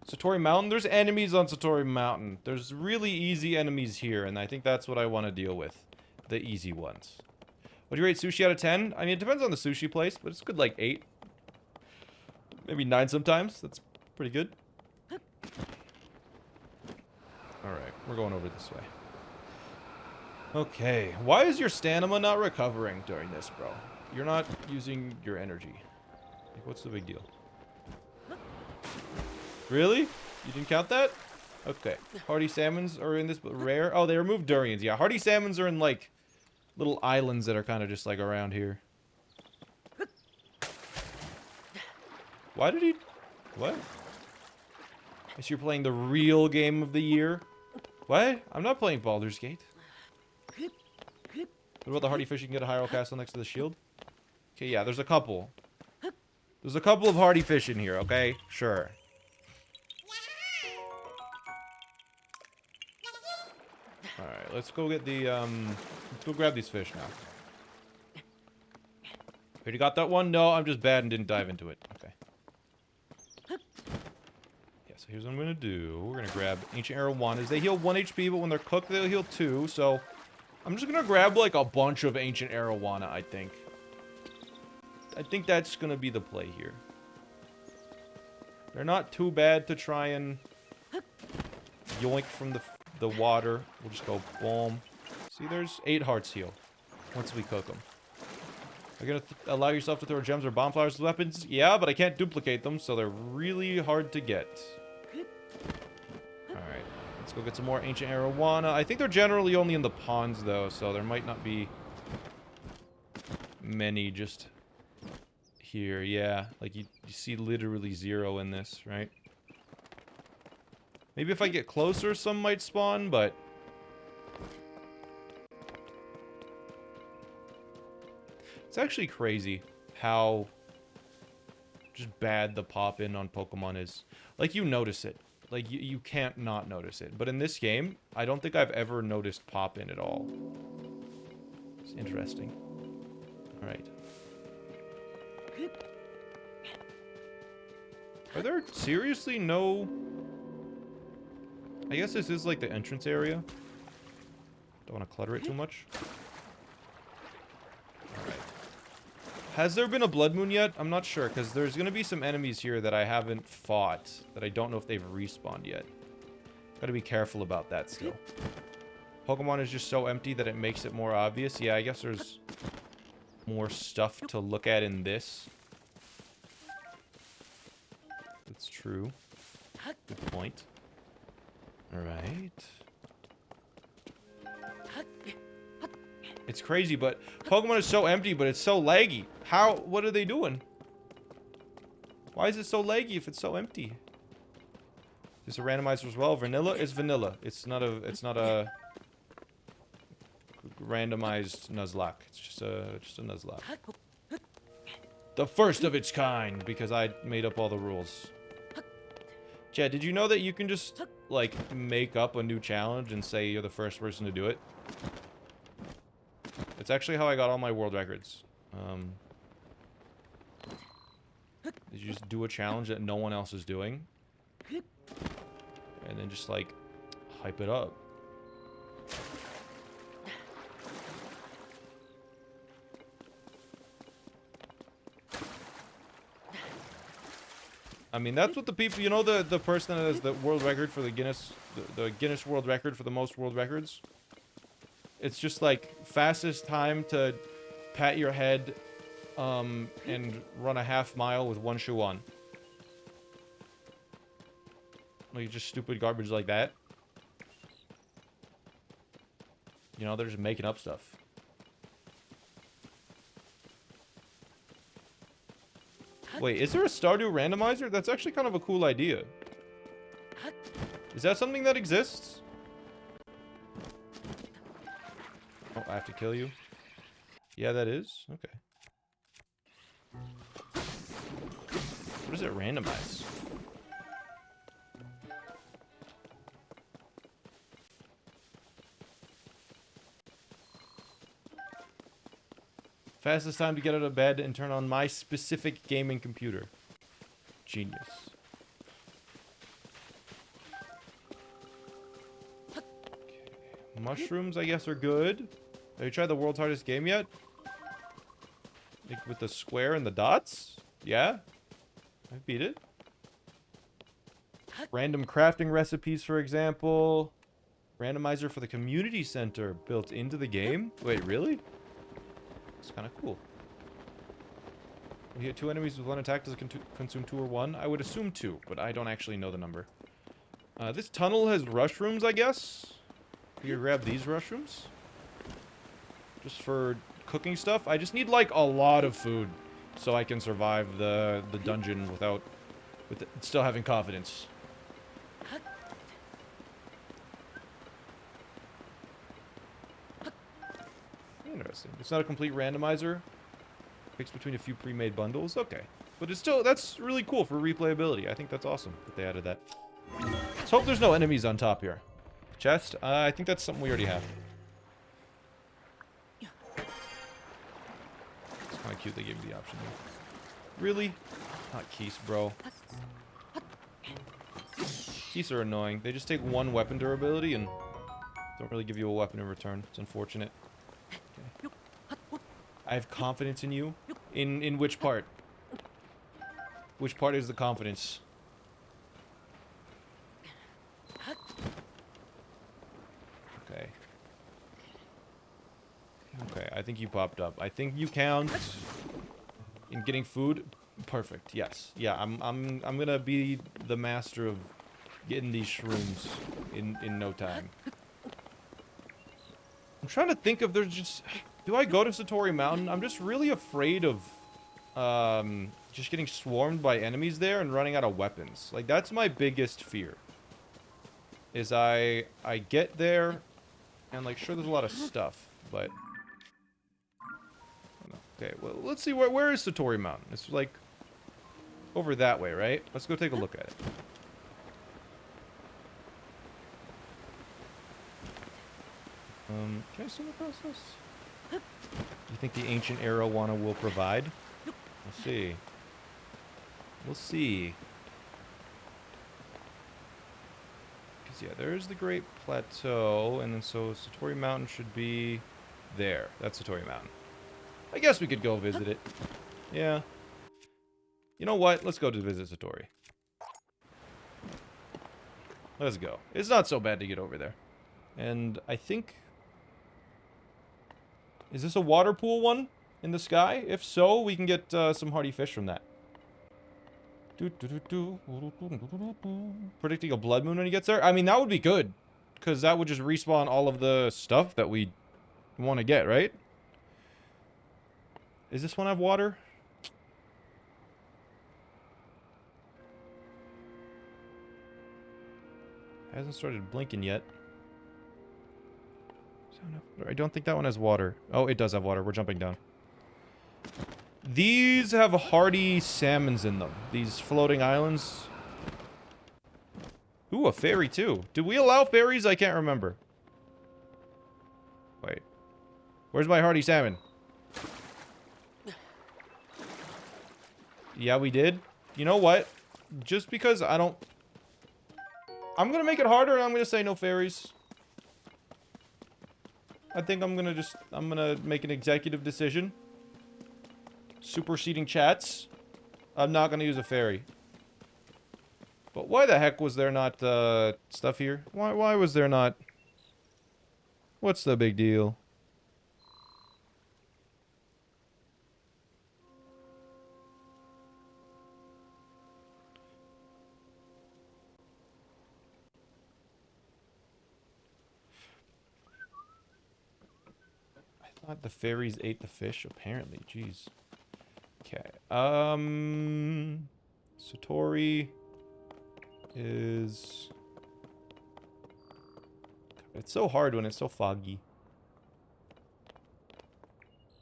Satori Mountain? There's enemies on Satori Mountain. There's really easy enemies here, and I think that's what I want to deal with. The easy ones. Would you rate sushi out of 10? I mean, it depends on the sushi place, but it's good like 8. Maybe 9 sometimes. That's pretty good. Alright, we're going over this way. Okay, why is your stamina not recovering during this, bro? You're not using your energy. Like, what's the big deal? Really? You didn't count that? Okay. Hardy salmons are in this, but rare. Oh, they removed durians. Yeah, hardy salmons are in, like, little islands that are kind of just, like, around here. Why did he... What? Guess you're playing the real game of the year? What? I'm not playing Baldur's Gate. What about the hardy fish you can get a high roll castle next to the shield? Okay, yeah, there's a couple. There's a couple of hardy fish in here, okay? Sure. Alright, let's go get the, let's go grab these fish now. Already got that one? No, I'm just bad and didn't dive into it. Okay. Yeah, so here's what I'm gonna do. We're gonna grab Ancient Arowanas. They heal 1 HP, but when they're cooked, they'll heal 2, so... I'm just gonna grab, like, a bunch of Ancient Arowana, I think. I think that's gonna be the play here. They're not too bad to try and yoink from the water. We'll just go boom. See, there's 8 hearts heal once we cook them. You're gonna allow yourself to throw gems or bomb flowers as weapons? Yeah, but I can't duplicate them, so they're really hard to get. Alright, let's go get some more Ancient Arowana. I think they're generally only in the ponds, though, so there might not be many just here. Yeah, like you see literally 0 in this, right? Maybe if I get closer, some might spawn, but... It's actually crazy how just bad the pop-in on Pokemon is. Like, you notice it. Like, you can't not notice it. But in this game, I don't think I've ever noticed pop-in at all. It's interesting. Alright. Are there seriously no... I guess this is like the entrance area. Don't want to clutter it too much. Alright. Has there been a blood moon yet? I'm not sure, because there's going to be some enemies here that I haven't fought, that I don't know if they've respawned yet. Gotta be careful about that still. Pokemon is just so empty that it makes it more obvious. Yeah, I guess there's more stuff to look at in this. That's true. Good point. Alright. It's crazy, but Pokemon is so empty, but it's so laggy. How? What are they doing? Why is it so laggy if it's so empty? Is this a randomizer as well? Vanilla is vanilla. It's not a randomized Nuzlocke. It's just a Nuzlocke. The first of its kind, because I made up all the rules. Chad, did you know that you can just, like, make up a new challenge and say you're the first person to do it? It's actually how I got all my world records. You just do a challenge that no one else is doing. And then just, like, hype it up. I mean, that's what the people, you know, the person that has the world record for the Guinness World Record for the most world records? It's just like fastest time to pat your head and run a half mile with one shoe on. Like, just stupid garbage like that. You know, they're just making up stuff. Wait, is there a Stardew randomizer? That's actually kind of a cool idea. Is that something that exists? Oh, I have to kill you? Yeah, that is? Okay. What does it randomize? Fastest time to get out of bed and turn on my specific gaming computer. Genius. Okay. Mushrooms, I guess, are good. Have you tried the world's hardest game yet? Like with the square and the dots? Yeah? I beat it. Random crafting recipes, for example. Randomizer for the community center built into the game? Wait, really? It's kind of cool. We hit 2 enemies with 1 attack. Does it consume 2 or 1? I would assume 2, but I don't actually know the number. This tunnel has rushrooms, I guess. We could grab these rushrooms. Just for cooking stuff. I just need, like, a lot of food. So I can survive the dungeon with still having confidence. Interesting. It's not a complete randomizer. Picks between a few pre-made bundles. Okay. But it's still, that's really cool for replayability. I think that's awesome that they added that. Let's hope there's no enemies on top here. Chest? I think that's something we already have. It's kind of cute they gave me the option there. Really? Not keys, bro. Keys are annoying. They just take one weapon durability and don't really give you a weapon in return. It's unfortunate. Okay. I have confidence in you. In which part? Which part is the confidence? Okay. Okay, I think you popped up. I think you count in getting food. Perfect. Yes. Yeah, I'm gonna be the master of getting these shrooms in no time. I'm trying to think if there's just... Do I go to Satori Mountain? I'm just really afraid of just getting swarmed by enemies there and running out of weapons. Like, that's my biggest fear. Is I get there and, like, sure, there's a lot of stuff, but... Okay, well, let's see, where is Satori Mountain? It's, like, over that way, right? Let's go take a look at it. Can I swim across this? You think the ancient arowana will provide? We'll see. We'll see. Because, yeah, there's the Great Plateau, and then so Satori Mountain should be there. That's Satori Mountain. I guess we could go visit it. Yeah. You know what? Let's go to visit Satori. Let's go. It's not so bad to get over there. And I think... Is this a water pool one in the sky? If so, we can get some hardy fish from that. Predicting a blood moon when he gets there? I mean, that would be good. Because that would just respawn all of the stuff that we want to get, right? Does this one have water? Hasn't started blinking yet. I don't think that one has water. Oh, it does have water. We're jumping down. These have hardy salmons in them. These floating islands. Ooh, a ferry too. Do we allow ferries? I can't remember. Wait. Where's my hardy salmon? Yeah, we did. You know what? Just because I don't... I'm gonna make it harder and I'm gonna say no ferries. I think I'm gonna make an executive decision. Superseding chats. I'm not gonna use a ferry. But why the heck was there not, stuff here? Why was there not... What's the big deal? I thought the fairies ate the fish, apparently. Jeez. Okay. Satori is... It's so hard when it's so foggy.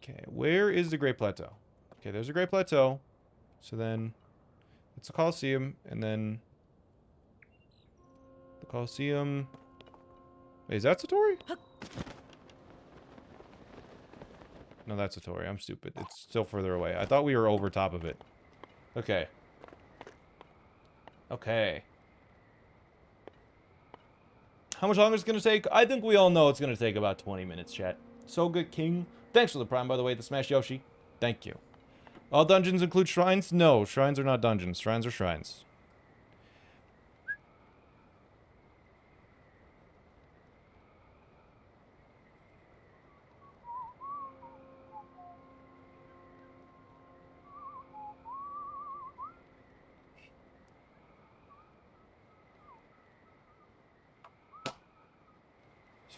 Okay, where is the Great Plateau? Okay, there's a Great Plateau. So then... It's a Colosseum, and then... The Colosseum... Wait, is that Satori? No, that's Satori. I'm stupid. It's still further away. I thought we were over top of it. Okay. Okay. How much longer is it going to take? I think we all know it's going to take about 20 minutes, chat. So good, King. Thanks for the prime, by the way, the Smash Yoshi. Thank you. All dungeons include shrines? No, shrines are not dungeons. Shrines are shrines.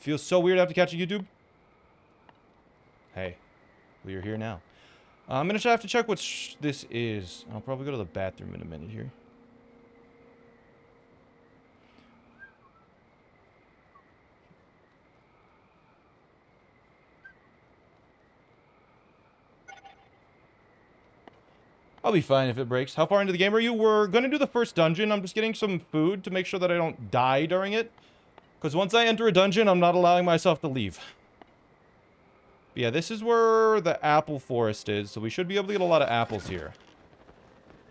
Feels so weird after catching YouTube. Hey, we are here now. I'm gonna have to check what this is. I'll probably go to the bathroom in a minute here. I'll be fine if it breaks. How far into the game are you? We're gonna do the first dungeon. I'm just getting some food to make sure that I don't die during it. Because once I enter a dungeon, I'm not allowing myself to leave. But yeah, this is where the apple forest is, so we should be able to get a lot of apples here.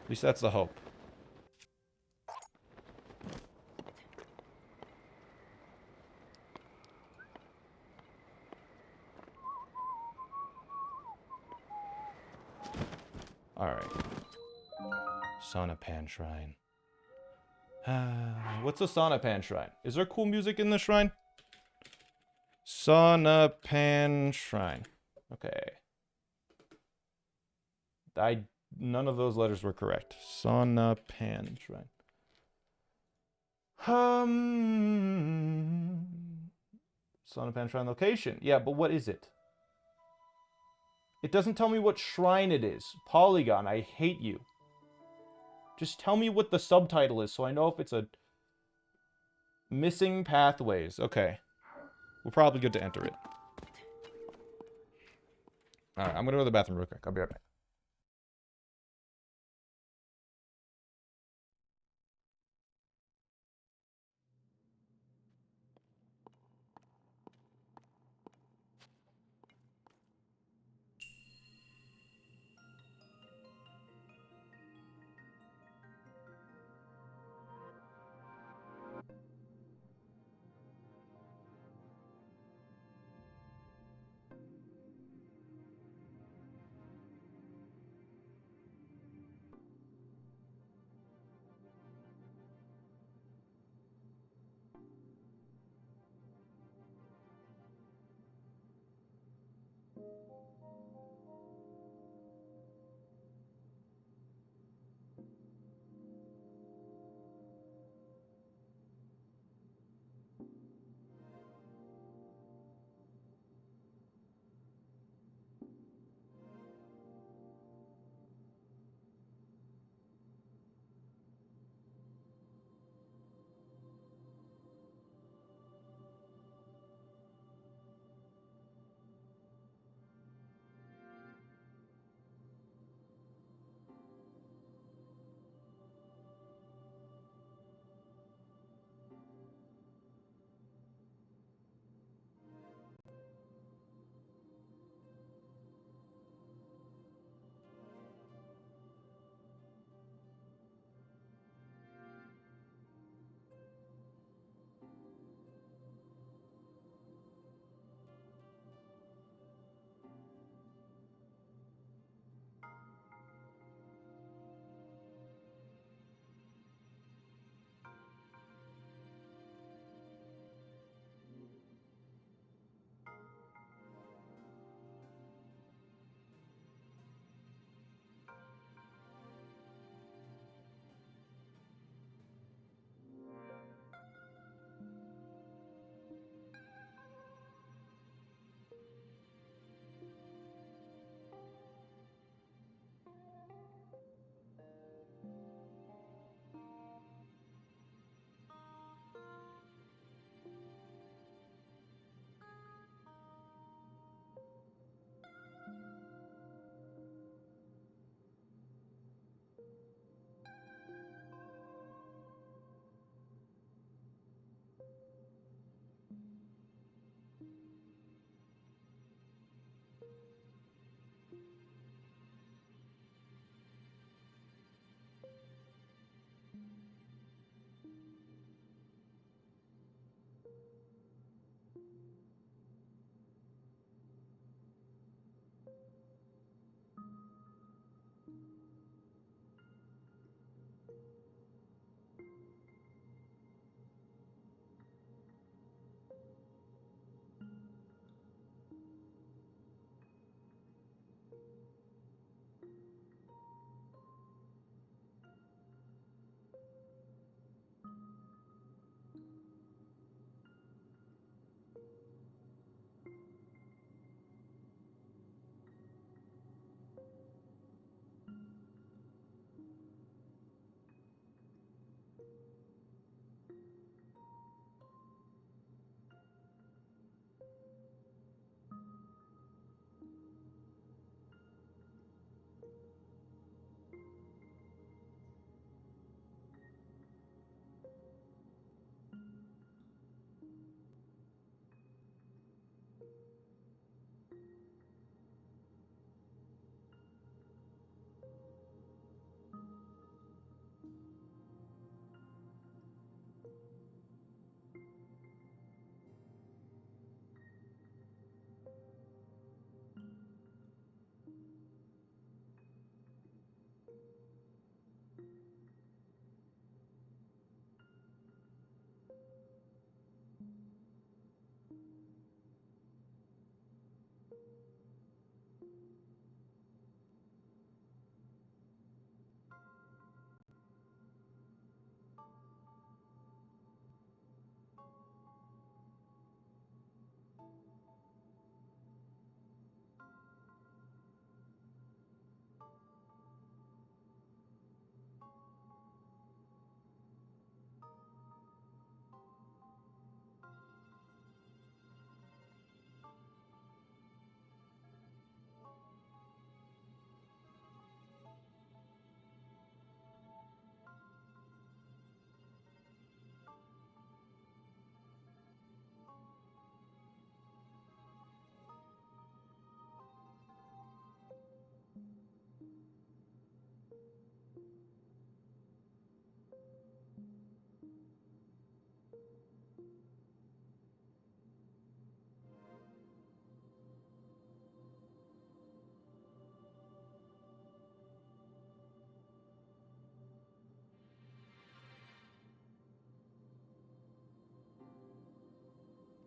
At least that's the hope. Alright. Saunapan Shrine. What's a Saunapan Shrine? Is there cool music in the shrine? Saunapan Shrine. Okay. None of those letters were correct. Saunapan Shrine. Saunapan Shrine location. Yeah, but what is it? It doesn't tell me what shrine it is. Polygon, I hate you. Just tell me what the subtitle is so I know if it's a... Missing pathways. Okay. We're probably good to enter it. Alright, I'm gonna go to the bathroom real quick. I'll be right back.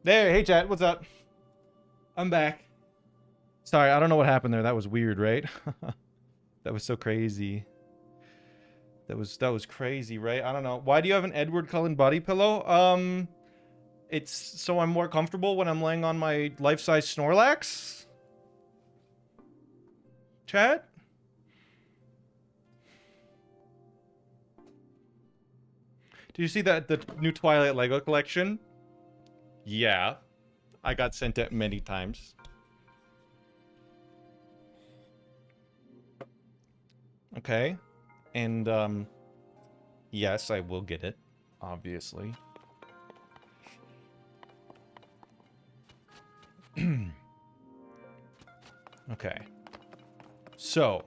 There, hey chat, what's up? I'm back. Sorry, I don't know what happened there. That was weird, right? That was so crazy. That was crazy, right? I don't know. Why do you have an Edward Cullen body pillow? It's so I'm more comfortable when I'm laying on my life-size Snorlax. Chat? Did you see that the new Twilight Lego collection? Yeah. I got sent it many times. Okay. And yes, I will get it, obviously. Okay. So,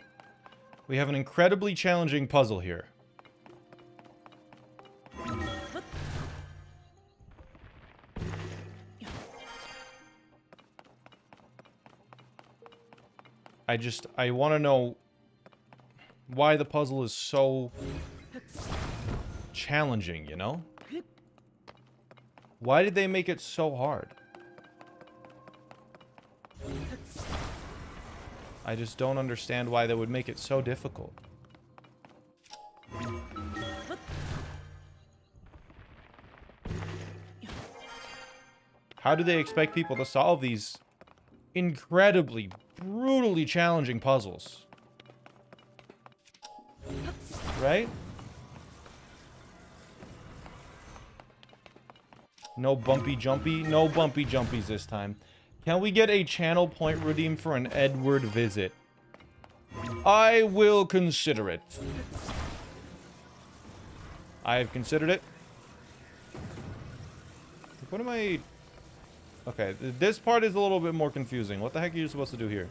we have an incredibly challenging puzzle here. I want to know why the puzzle is so challenging, you know? Why did they make it so hard? I just don't understand why they would make it so difficult. How do they expect people to solve these incredibly, brutally challenging puzzles? Right? No bumpy jumpy? No bumpy jumpies this time. Can we get a channel point redeem for an Edward visit? I will consider it. I have considered it. What am I... Okay, this part is a little bit more confusing. What the heck are you supposed to do here?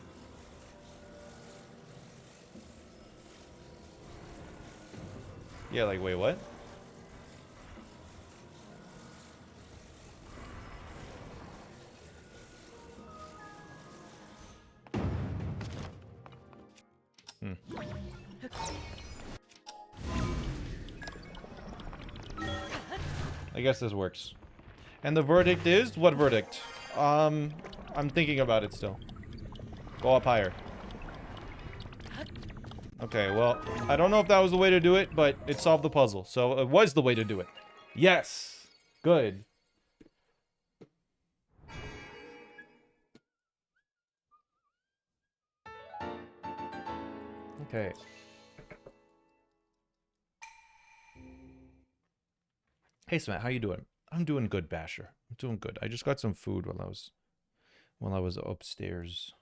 Yeah, like, wait, what? I guess this works. And the verdict is? What verdict? I'm thinking about it still. Go up higher. Okay, well, I don't know if that was the way to do it, but it solved the puzzle. So it was the way to do it. Yes! Good. Okay. Hey, Smatt, how you doing? I'm doing good, Basher. I'm doing good. I just got some food while I was upstairs.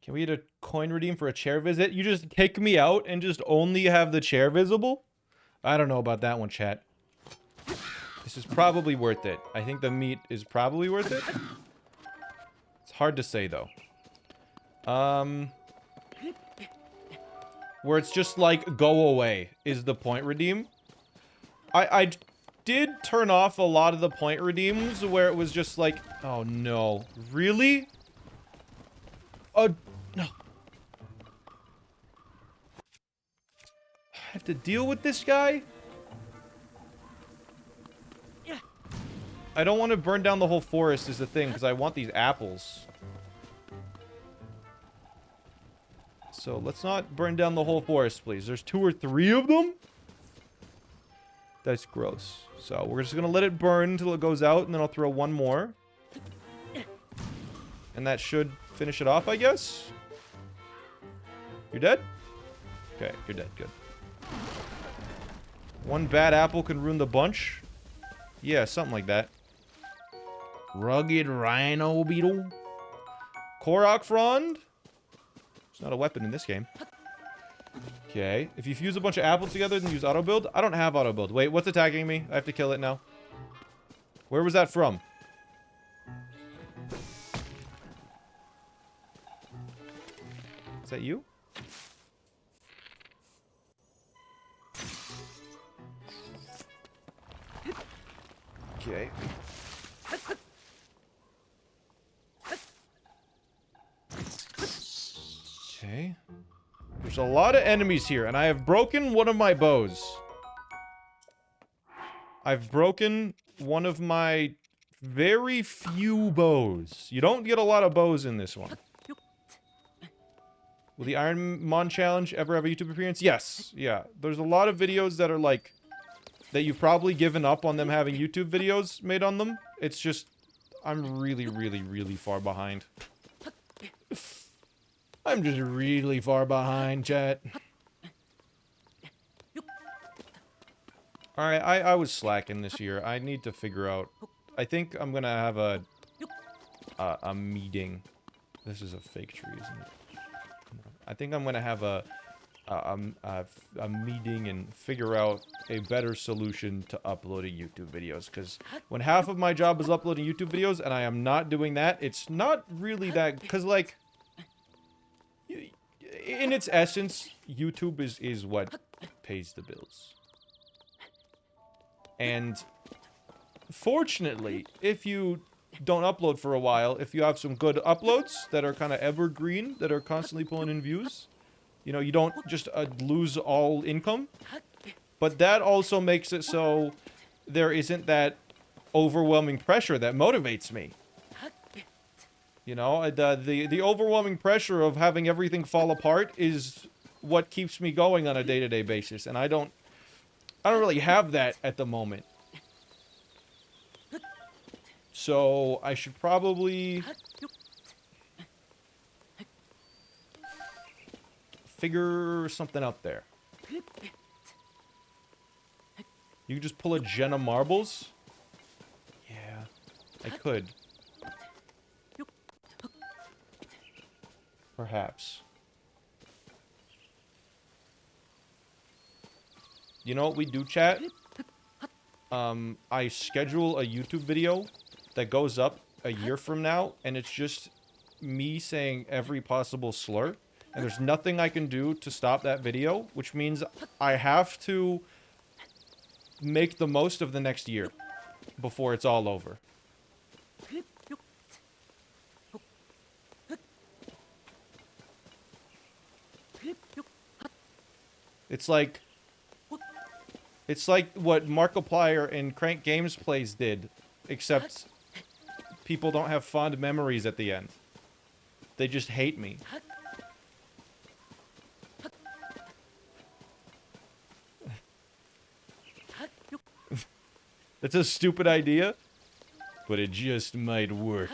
Can we get a coin redeem for a chair visit? You just kick me out and just only have the chair visible? I don't know about that one, chat. This is probably worth it. I think the meat is probably worth it. It's hard to say, though. Where it's just like, go away is the point redeem. I did turn off a lot of the point redeems where it was just like, oh no, really? Oh, no. I have to deal with this guy? I don't want to burn down the whole forest is the thing, because I want these apples. So let's not burn down the whole forest, please. There's 2 or 3 of them? That's gross. So we're just going to let it burn until it goes out, and then I'll throw 1 more. And that should finish it off, I guess. You're dead? Okay, you're dead. Good. 1 bad apple can ruin the bunch. Yeah, something like that. Rugged rhino beetle. Korok frond. It's not a weapon in this game. Okay. If you fuse a bunch of apples together, then use auto build. I don't have auto build. Wait, what's attacking me? I have to kill it now. Where was that from? Is that you? Okay. Okay. There's a lot of enemies here, and I have broken one of my bows. I've broken one of my very few bows. You don't get a lot of bows in this one. Will the Iron Mon challenge ever have a YouTube appearance? Yes. Yeah. There's a lot of videos that are like... that you've probably given up on them having YouTube videos made on them. It's just... I'm really, really, really far behind. I'm just really far behind, chat. Alright, I was slacking this year. I need to figure out... I think I'm gonna have a meeting. This is a fake tree, isn't it? I think I'm gonna have a meeting and figure out a better solution to uploading YouTube videos, because when half of my job is uploading YouTube videos and I am not doing that, it's not really that, because like in its essence, YouTube is what pays the bills. And fortunately, if you don't upload for a while, if you have some good uploads that are kind of evergreen, that are constantly pulling in views, you know, you don't just lose all income. But that also makes it so there isn't that overwhelming pressure that motivates me. You know, the overwhelming pressure of having everything fall apart is what keeps me going on a day-to-day basis, and I don't really have that at the moment. So I should probably figure something out there. You can just pull a gen of marbles? Yeah, I could. Perhaps. You know what we do, chat? I schedule a YouTube video that goes up a year from now, and it's just me saying every possible slur. And there's nothing I can do to stop that video, which means I have to make the most of the next year before it's all over. It's like what Markiplier and Crank Games Plays did, except people don't have fond memories at the end. They just hate me. That's a stupid idea, but it just might work.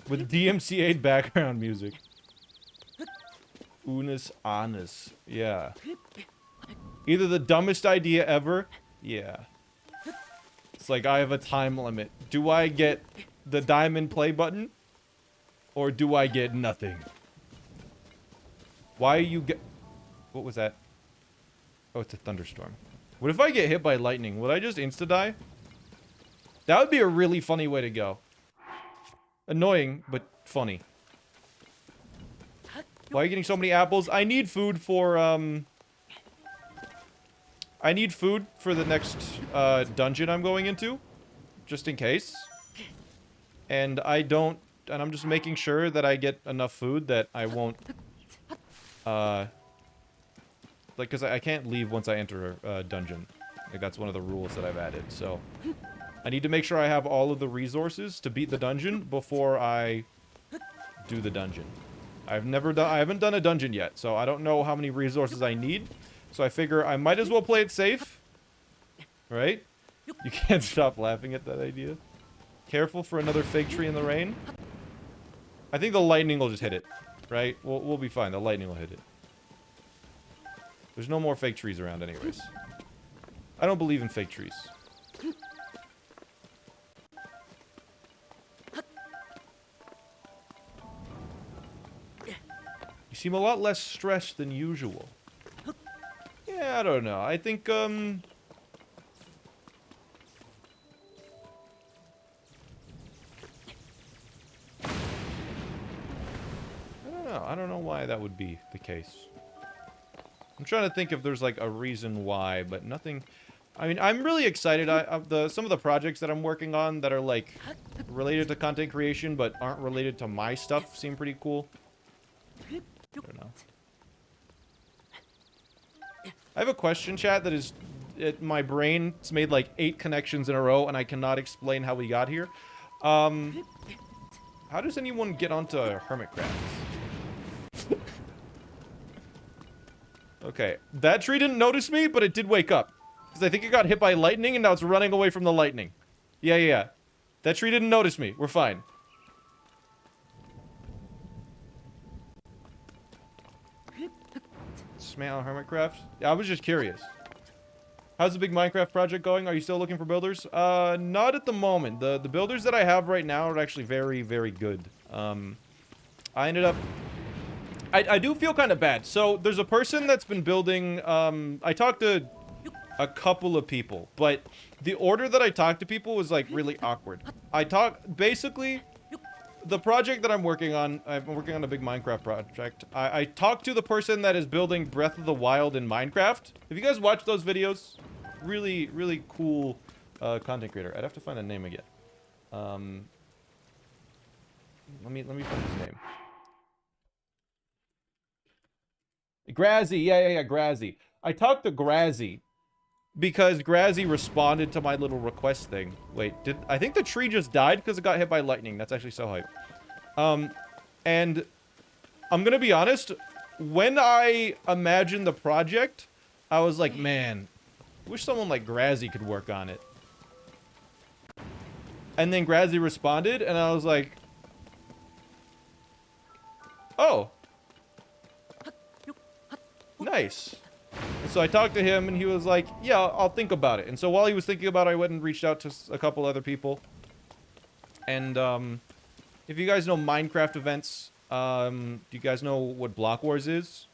With DMCA background music. Unis Anus. Yeah. Either the dumbest idea ever. Yeah. It's like I have a time limit. Do I get the diamond play button? Or do I get nothing? Why are you get... What was that? Oh, it's a thunderstorm. What if I get hit by lightning? Would I just insta-die? That would be a really funny way to go. Annoying, but funny. Why are you getting so many apples? I need food for, I need food for the next, dungeon I'm going into. Just in case. And I don't and I'm just making sure that I get enough food that I won't, like, because I can't leave once I enter a dungeon. Like, that's one of the rules that I've added, so I need to make sure I have all of the resources to beat the dungeon before I do the dungeon. I haven't done a dungeon yet, so I don't know how many resources I need. So I figure I might as well play it safe. Right? You can't stop laughing at that idea. Careful for another fig tree in the rain. I think the lightning will just hit it. Right? We'll be fine. The lightning will hit it. There's no more fake trees around anyways. I don't believe in fake trees. You seem a lot less stressed than usual. Yeah, I don't know. I think, I don't know. I don't know why that would be the case. I'm trying to think if there's, like, a reason why, but nothing... I mean, I'm really excited. Some of the projects that I'm working on that are, like, related to content creation, but aren't related to my stuff seem pretty cool. I don't know. I have a question, chat, that is... my brain's made, like, 8 connections in a row, and I cannot explain how we got here. How does anyone get onto Hermitcraft? Okay. That tree didn't notice me, but it did wake up. Because I think it got hit by lightning, and now it's running away from the lightning. Yeah. That tree didn't notice me. We're fine. Smell Hermitcraft? Yeah, I was just curious. How's the big Minecraft project going? Are you still looking for builders? Not at the moment. The builders that I have right now are actually very, very good. I ended up... I do feel kind of bad. So, there's a person that's been building... I talked to a couple of people, but the order that I talked to people was, like, really awkward. Basically... The project that I'm working on a big Minecraft project. I talked to the person that is building Breath of the Wild in Minecraft. Have you guys watched those videos? Really, really cool content creator. I'd have to find a name again. Let me find his name. Grazzy, yeah, Grazzy. I talked to Grazzy because Grazzy responded to my little request thing. Wait, I think the tree just died because it got hit by lightning. That's actually so hype. And I'm gonna be honest, when I imagined the project, I was like, man, I wish someone like Grazzy could work on it. And then Grazzy responded, and I was like, oh. Nice. And so I talked to him, and he was like, yeah, I'll think about it. And so while he was thinking about it, I went and reached out to a couple other people. And, if you guys know Minecraft events, do you guys know what Block Wars is?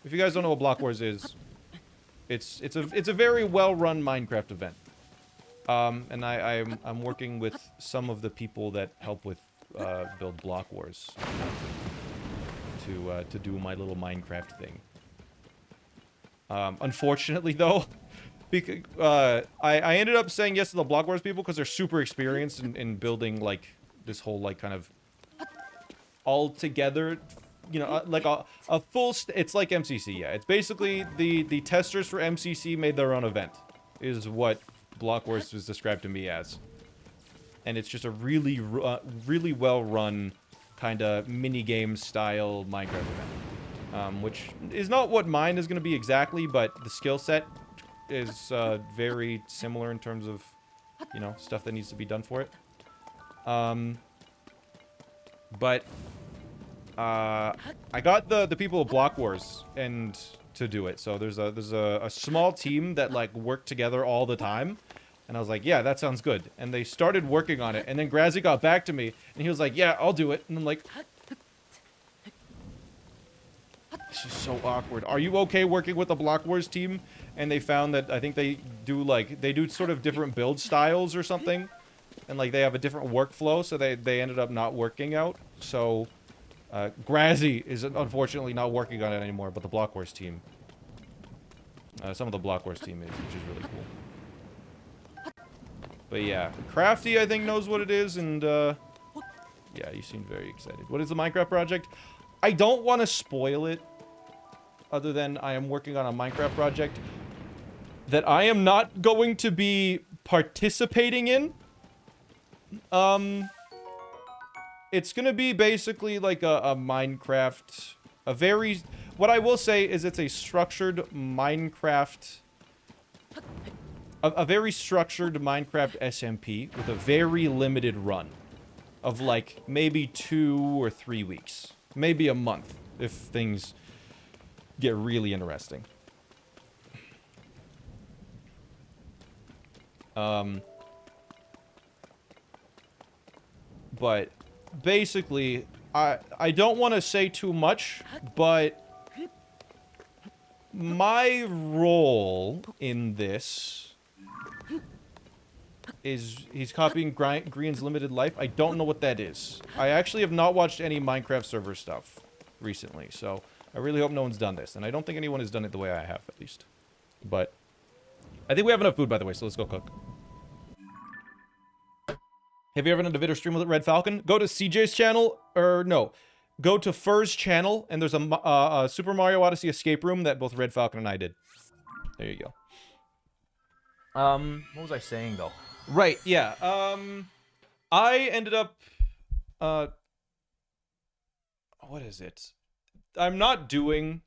If you guys don't know what Block Wars is, it's a very well-run Minecraft event. And I'm working with some of the people that help with, build Block Wars. To do my little Minecraft thing. Unfortunately, though, because, I ended up saying yes to the Block Wars people because they're super experienced in building, like, this whole, like, kind of all together, you know, like a full, it's like MCC, yeah. It's basically the testers for MCC made their own event, is what Block Wars was described to me as. And it's just a really, really well-run kind of mini-game style Minecraft event. Which is not what mine is going to be exactly, but the skill set is very similar in terms of, you know, stuff that needs to be done for it. But I got the people of Block Wars and to do it. So there's a small team that like work together all the time. And I was like, yeah, that sounds good. And they started working on it. And then Grazzy got back to me and he was like, yeah, I'll do it. And I'm like, this is so awkward. Are you okay working with the Block Wars team? And they found that I think they do sort of different build styles or something. And like they have a different workflow, so they ended up not working out. So Grazzy is unfortunately not working on it anymore, but the Block Wars team. Some of the Block Wars team is, which is really cool. But yeah, Crafty I think knows what it is, and Yeah, you seem very excited. What is the Minecraft project? I don't want to spoil it, other than I am working on a Minecraft project that I am not going to be participating in. It's gonna be basically like a Minecraft, what I will say is it's a structured Minecraft, a very structured Minecraft SMP with a very limited run of like maybe 2 or 3 weeks, maybe a month if things get really interesting. But basically, I don't want to say too much, but my role in this is he's copying Green's limited life. I don't know what that is. I actually have not watched any Minecraft server stuff recently, so I really hope no one's done this, and I don't think anyone has done it the way I have, at least. But I think we have enough food, by the way, so let's go cook. Have you ever done a video stream with Red Falcon? Go to CJ's channel, or no, go to Fur's channel, and there's a Super Mario Odyssey escape room that both Red Falcon and I did. There you go. What was I saying, though? Right, yeah, I ended up, what is it? I'm not doing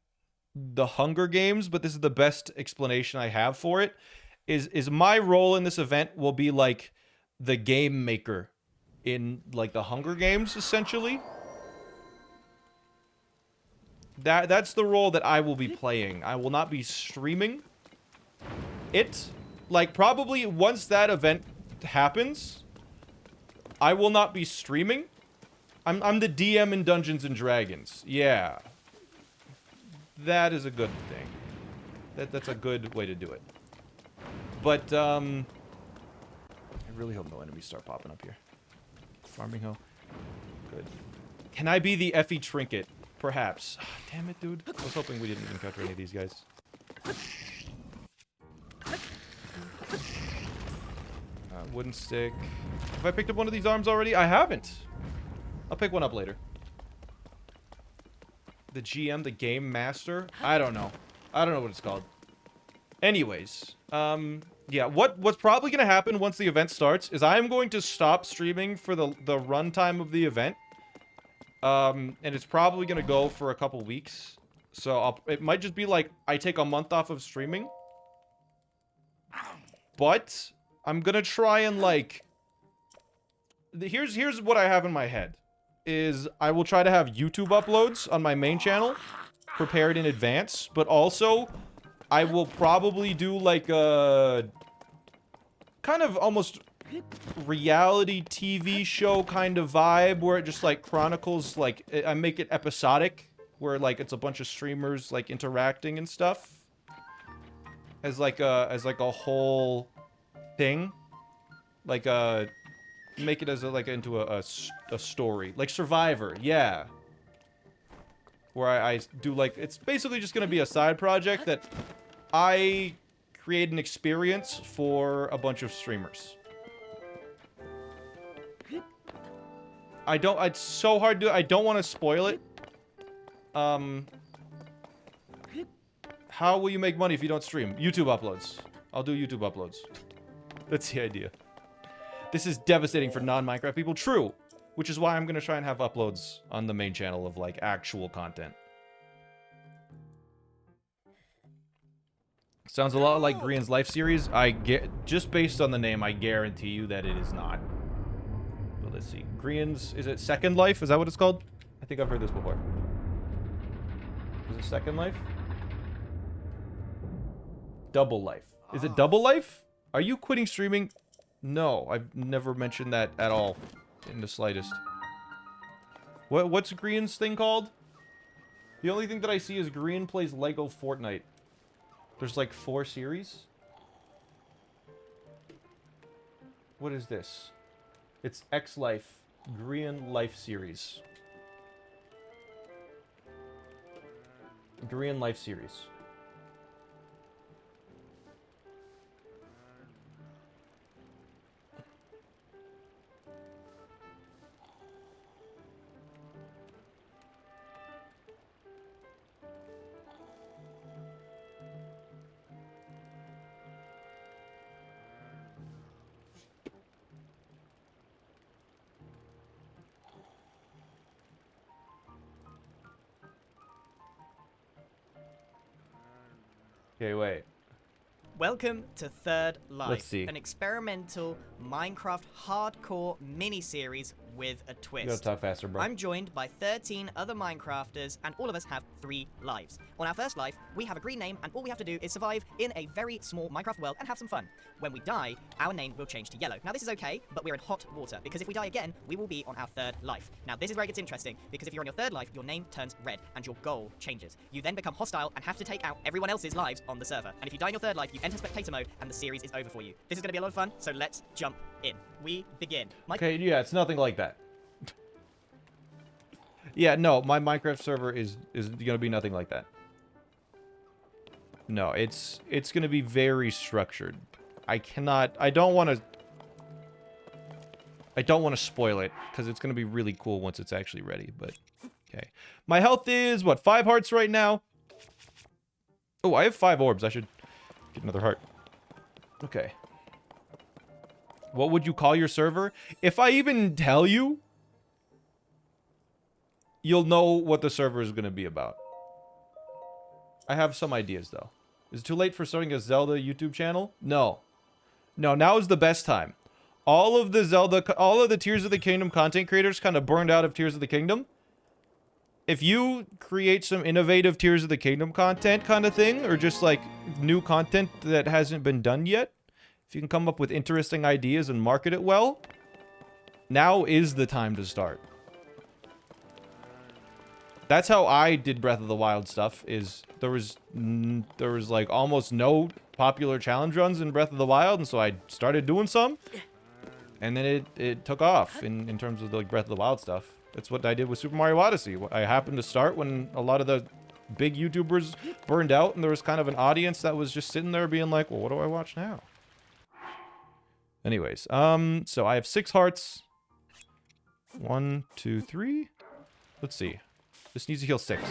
the Hunger Games, but this is the best explanation I have for it, is my role in this event will be, like, the game maker in, like, the Hunger Games, essentially. That's the role that I will be playing. I will not be streaming it. Like, probably once that event happens, I will not be streaming. I'm the DM in Dungeons and Dragons. Yeah. That is a good thing. That's a good way to do it. But, I really hope no enemies start popping up here. Farming hoe. Good. Can I be the Effie Trinket? Perhaps. Damn it, dude. I was hoping we didn't encounter any of these guys. Wooden stick. Have I picked up one of these arms already? I haven't. I'll pick one up later. The GM, the Game Master? I don't know. I don't know what it's called. Anyways, yeah, what's probably gonna happen once the event starts is I'm going to stop streaming for the runtime of the event. And it's probably gonna go for a couple weeks. So it might just be like, I take a month off of streaming. But I'm gonna try and, like, here's what I have in my head. Is I will try to have YouTube uploads on my main channel prepared in advance, but also I will probably do like a kind of almost reality TV show kind of vibe where it just like chronicles, like, I make it episodic where like it's a bunch of streamers like interacting and stuff as like a whole thing, like make it as a, like, into a story, like Survivor. Yeah, where I do, like, it's basically just gonna be a side project that I create an experience for a bunch of streamers. It's so hard to, I don't want to spoil it. How will you make money if you don't stream? YouTube uploads. I'll do YouTube uploads. That's the idea. This is devastating for non-Minecraft people. True. Which is why I'm going to try and have uploads on the main channel of, like, actual content. Sounds a lot like Grian's Life series. Just based on the name, I guarantee you that it is not. But let's see. Grian's, is it Second Life? Is that what it's called? I think I've heard this before. Is it Second Life? Double Life. Is it Double Life? Are you quitting streaming? No, I've never mentioned that at all, in the slightest. What's Grian's thing called? The only thing that I see is Grian plays Lego Fortnite. There's like 4 series. What is this? It's X Life, Grian Life series. Grian Life series. Okay, wait. Welcome to Third Life, Let's see. an experimental Minecraft hardcore mini-series with a twist. You gotta talk faster, bro. I'm joined by 13 other Minecrafters, and all of us have 3 lives. On our first life, we have a green name, and all we have to do is survive in a very small Minecraft world and have some fun. When we die, our name will change to yellow. Now this is okay, but we're in hot water, because if we die again, we will be on our 3rd life. Now this is where it gets interesting, because if you're on your 3rd life, your name turns red, and your goal changes. You then become hostile and have to take out everyone else's lives on the server. And if you die in your 3rd life, you enter spectator mode, and the series is over for you. This is going to be a lot of fun, so let's jump in. We begin. Okay, yeah, it's nothing like that. Yeah, no, my Minecraft server is gonna be nothing like that. No, it's gonna be very structured. I don't want to spoil it, because it's gonna be really cool once it's actually ready, but okay. My health is, what, 5 hearts right now? Oh, I have 5 orbs. I should get another heart. Okay. What would you call your server? If I even tell you, you'll know what the server is going to be about. I have some ideas, though. Is it too late for starting a Zelda YouTube channel? No. No, now is the best time. All of the Tears of the Kingdom content creators kind of burned out of Tears of the Kingdom. If you create some innovative Tears of the Kingdom content kind of thing, or just like new content that hasn't been done yet, if you can come up with interesting ideas and market it well, now is the time to start. That's how I did Breath of the Wild stuff, is there was like almost no popular challenge runs in Breath of the Wild, and so I started doing some, and then it took off in terms of the like, Breath of the Wild stuff. That's what I did with Super Mario Odyssey. I happened to start when a lot of the big YouTubers burned out, and there was kind of an audience that was just sitting there being like, well, what do I watch now? Anyways, so I have 6 hearts. 1, 2, 3. Let's see. This needs to heal 6.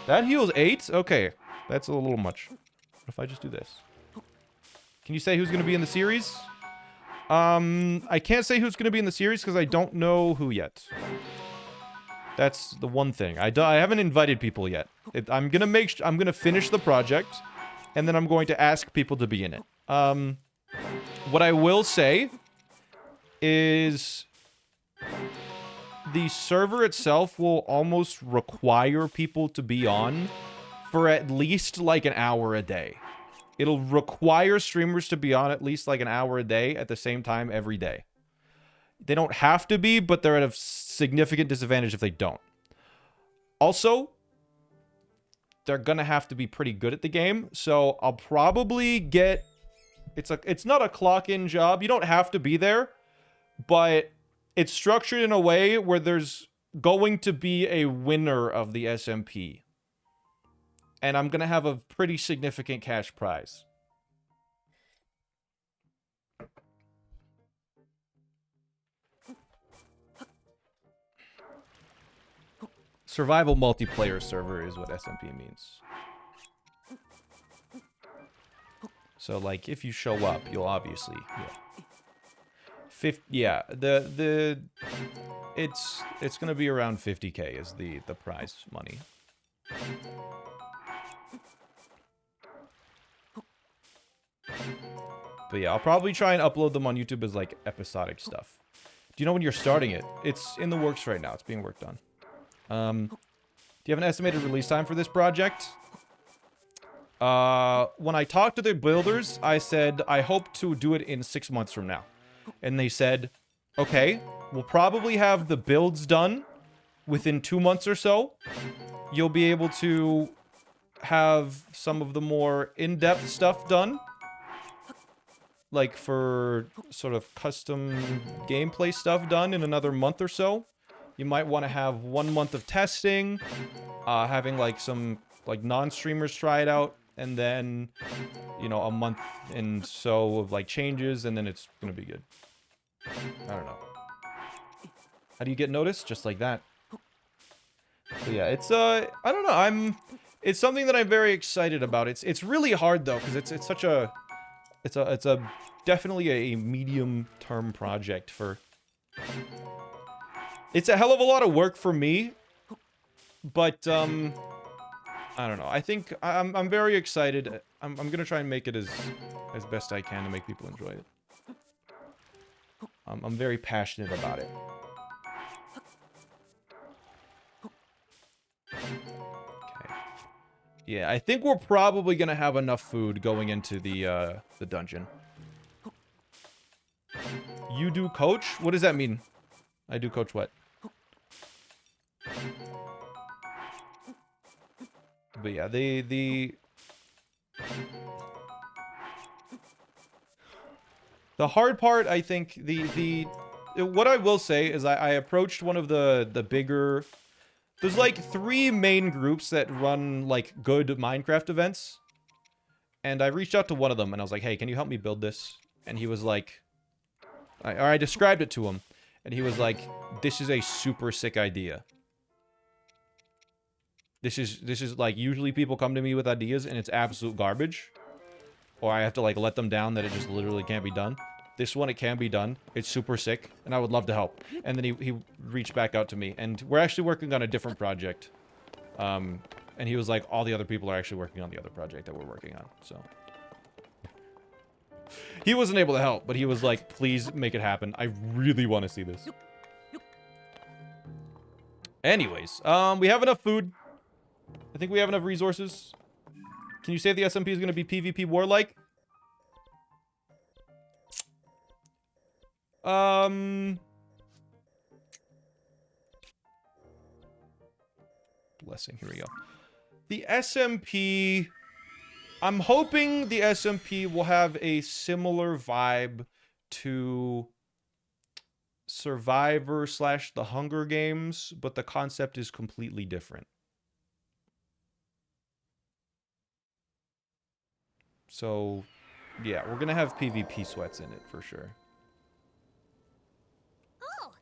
That heals 8? Okay. That's a little much. What if I just do this? Can you say who's going to be in the series? I can't say who's going to be in the series because I don't know who yet. That's the one thing. I haven't invited people yet. I'm gonna finish the project, and then I'm going to ask people to be in it. What I will say is the server itself will almost require people to be on for at least like an hour a day. It'll require streamers to be on at least like an hour a day at the same time every day. They don't have to be, but they're at a significant disadvantage if they don't. Also, they're gonna have to be pretty good at the game, so I'll probably get... It's not a clock-in job. You don't have to be there, but it's structured in a way where there's going to be a winner of the SMP. And I'm gonna have a pretty significant cash prize. Survival multiplayer server is what SMP means. So, like, if you show up, you'll obviously... Yeah. It's gonna be around 50k is the prize money. But yeah, I'll probably try and upload them on YouTube as, like, episodic stuff. Do you know when you're starting it? It's in the works right now. It's being worked on. Do you have an estimated release time for this project? When I talked to the builders, I said, I hope to do it in 6 months from now. And they said, okay, we'll probably have the builds done within 2 months or so. You'll be able to have some of the more in-depth stuff done. Like for sort of custom gameplay stuff done in another month or so. You might want to have 1 month of testing, having like some like non-streamers try it out, and then, you know, a month and so of like changes, and then it's gonna be good. I don't know. How do you get noticed? Just like that. But yeah, it's I don't know. It's something that I'm very excited about. It's really hard though, because it's such a it's a definitely a medium-term project for. It's a hell of a lot of work for me, but I don't know. I think I'm very excited. I'm gonna try and make it as best I can to make people enjoy it. I'm very passionate about it. Okay. Yeah, I think we're probably gonna have enough food going into the dungeon. You do coach? What does that mean? I do coach what? But yeah, the hard part, I think, what I will say is I approached one of the bigger... There's like 3 main groups that run like good Minecraft events. And I reached out to one of them and I was like, hey, can you help me build this? And he was like... I described it to him. And he was like, this is a super sick idea. This is like, usually people come to me with ideas and it's absolute garbage. Or I have to like let them down that it just literally can't be done. This one, it can be done. It's super sick, and I would love to help. And then he reached back out to me, and we're actually working on a different project. And he was like, all the other people are actually working on the other project that we're working on, so. He wasn't able to help, but he was like, please make it happen. I really want to see this. Anyways, we have enough food. I think we have enough resources. Can you say the SMP is going to be PvP warlike? Blessing, here we go. The SMP... I'm hoping the SMP will have a similar vibe to Survivor / The Hunger Games, but the concept is completely different. So, yeah, we're gonna have PvP sweats in it, for sure. Oh.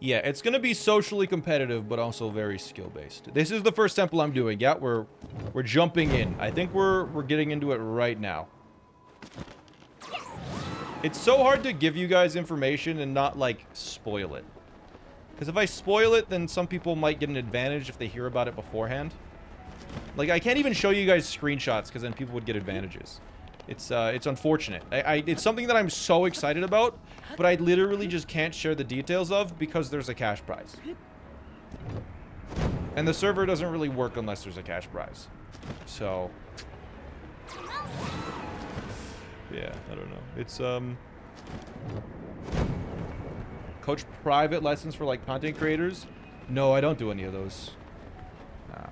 Yeah, it's gonna be socially competitive, but also very skill-based. This is the first temple I'm doing. Yeah, we're jumping in. I think we're getting into it right now. It's so hard to give you guys information and not, like, spoil it. Because if I spoil it, then some people might get an advantage if they hear about it beforehand. Like, I can't even show you guys screenshots, because then people would get advantages. It's unfortunate. It's something that I'm so excited about, but I literally just can't share the details of because there's a cash prize. And the server doesn't really work unless there's a cash prize. So... yeah, I don't know. It's, coach private lessons for, like, content creators? No, I don't do any of those. Nah.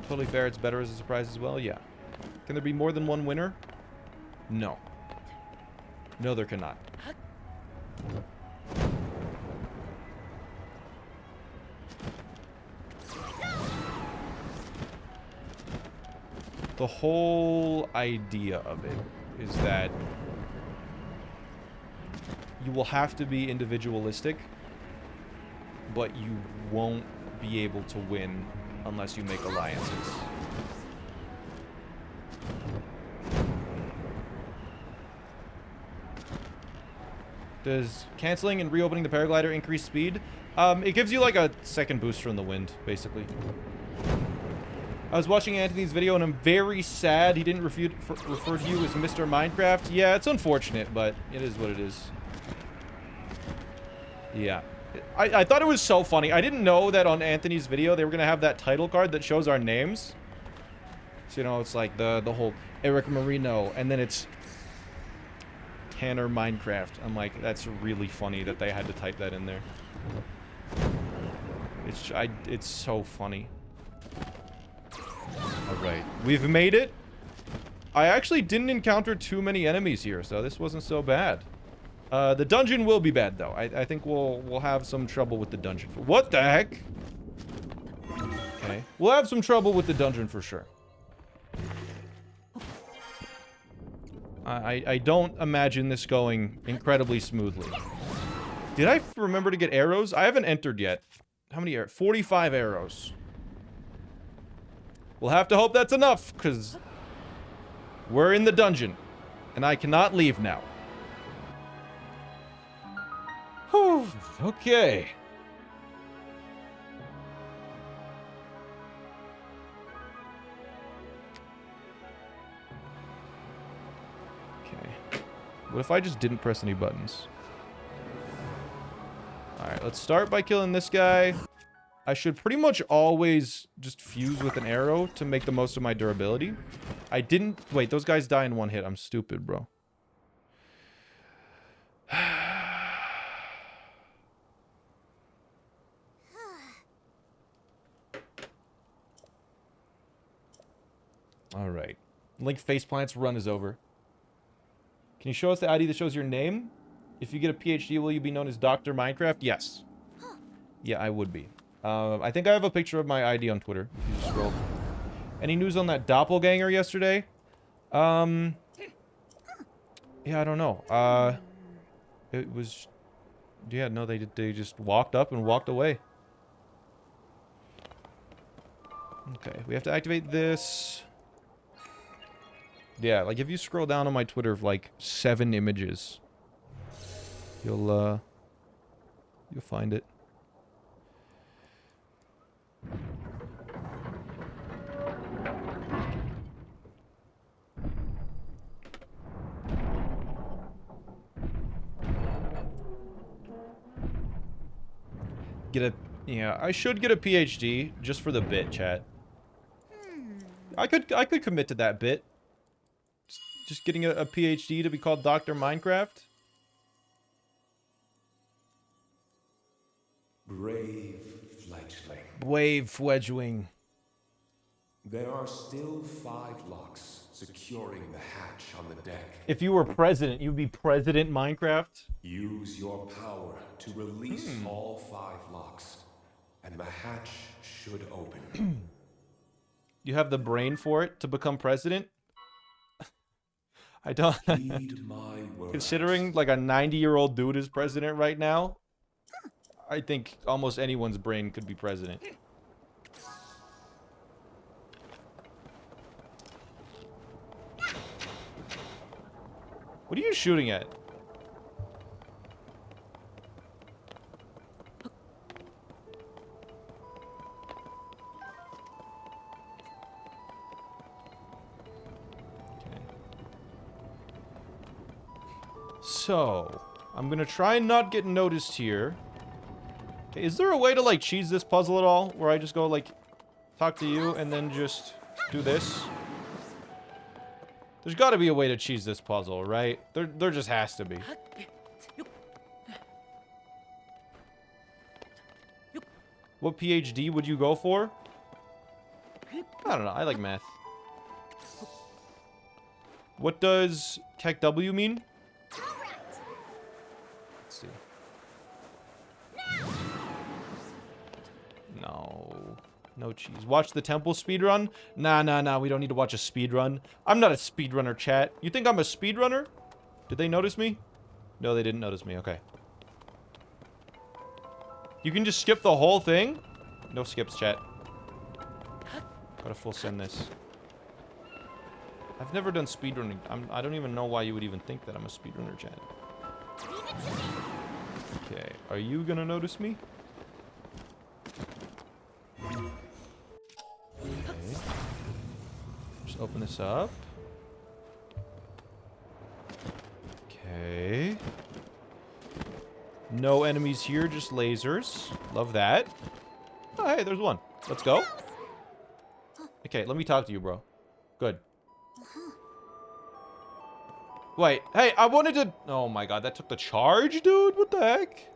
Totally fair, it's better as a surprise as well? Yeah. Can there be more than one winner? No. No, there cannot. The whole idea of it is that you will have to be individualistic, but you won't be able to win unless you make alliances. Does canceling and reopening the paraglider increase speed? It gives you like a second boost from the wind, basically. I was watching Anthony's video and I'm very sad he didn't refer to you as Mr. Minecraft. Yeah, it's unfortunate, but it is what it is. Yeah. I thought it was so funny. I didn't know that on Anthony's video they were going to have that title card that shows our names. So, you know, it's like the whole Eric Marino, and then it's Tanner Minecraft. I'm like, that's really funny that they had to type that in there. It's so funny. Alright, we've made it. I actually didn't encounter too many enemies here, so this wasn't so bad. The dungeon will be bad, though. I think we'll have some trouble with the dungeon. What the heck? Okay. We'll have some trouble with the dungeon for sure. I don't imagine this going incredibly smoothly. Did I remember to get arrows? I haven't entered yet. How many arrows? 45 arrows. We'll have to hope that's enough, because we're in the dungeon, and I cannot leave now. Whew, okay. Okay. What if I just didn't press any buttons? Alright, let's start by killing this guy. I should pretty much always just fuse with an arrow to make the most of my durability. I didn't... Wait, those guys die in one hit. I'm stupid, bro. Alright. Link faceplants run is over. Can you show us the ID that shows your name? If you get a PhD, will you be known as Dr. Minecraft? Yes. Yeah, I would be. I think I have a picture of my ID on Twitter. If you just scroll. Any news on that doppelganger yesterday? Yeah, I don't know. It was... Yeah, no, they just walked up and walked away. Okay, we have to activate this. Yeah, like if you scroll down on my Twitter of like 7 images, you'll find it. Yeah, I should get a PhD just for the bit, chat. I could commit to that bit. Just getting a PhD to be called Dr. Minecraft. Brave fledgling. Brave fledgling. There are still 5 locks securing the hatch on the deck. If you were president, you'd be President Minecraft. Use your power to release all 5 locks, and the hatch should open. You have the brain for it to become president? I don't... Heed my words. Considering like a 90-year-old dude is president right now, I think almost anyone's brain could be president. What are you shooting at? So, I'm gonna try and not get noticed here. Okay, is there a way to, like, cheese this puzzle at all? Where I just go, like, talk to you and then just do this? There's gotta be a way to cheese this puzzle, right? There just has to be. What PhD would you go for? I don't know, I like math. What does Tech W mean? Let's see. No cheese. Watch the temple speedrun? Nah, we don't need to watch a speedrun. I'm not a speedrunner, chat. You think I'm a speedrunner? Did they notice me? No, they didn't notice me. Okay. You can just skip the whole thing? No skips, chat. Gotta full send this. I've never done speedrunning. I don't even know why you would even think that I'm a speedrunner, chat. Okay, are you gonna notice me? Okay. Just open this up. Okay. No enemies here, just lasers. Love that. Oh, hey, there's one. Let's go. Okay, let me talk to you, bro. Good. Wait, hey, I wanted to... Oh my god, that took the charge, dude? What the heck?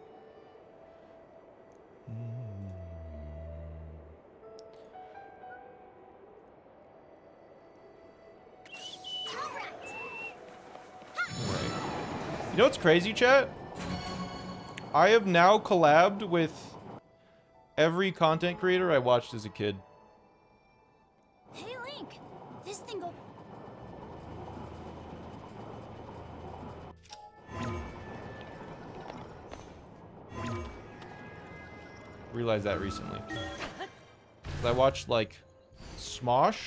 Right. You know what's crazy, chat? I have now collabed with every content creator I watched as a kid. Hey, Link! This thing go... Realized that recently. I watched like Smosh.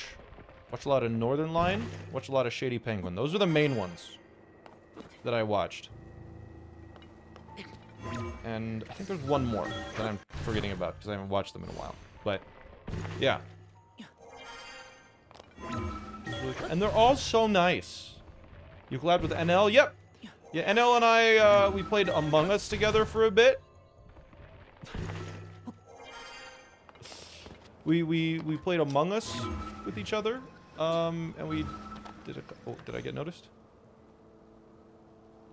Watched a lot of Northern Lion. Watched a lot of Shady Penguin. Those are the main ones that I watched. And I think there's one more that I'm forgetting about because I haven't watched them in a while. But, yeah. And they're all so nice. You collabed with NL? Yep. Yeah, NL and I, we played Among Us together for a bit. we played Among Us with each other. And we did oh, did I get noticed?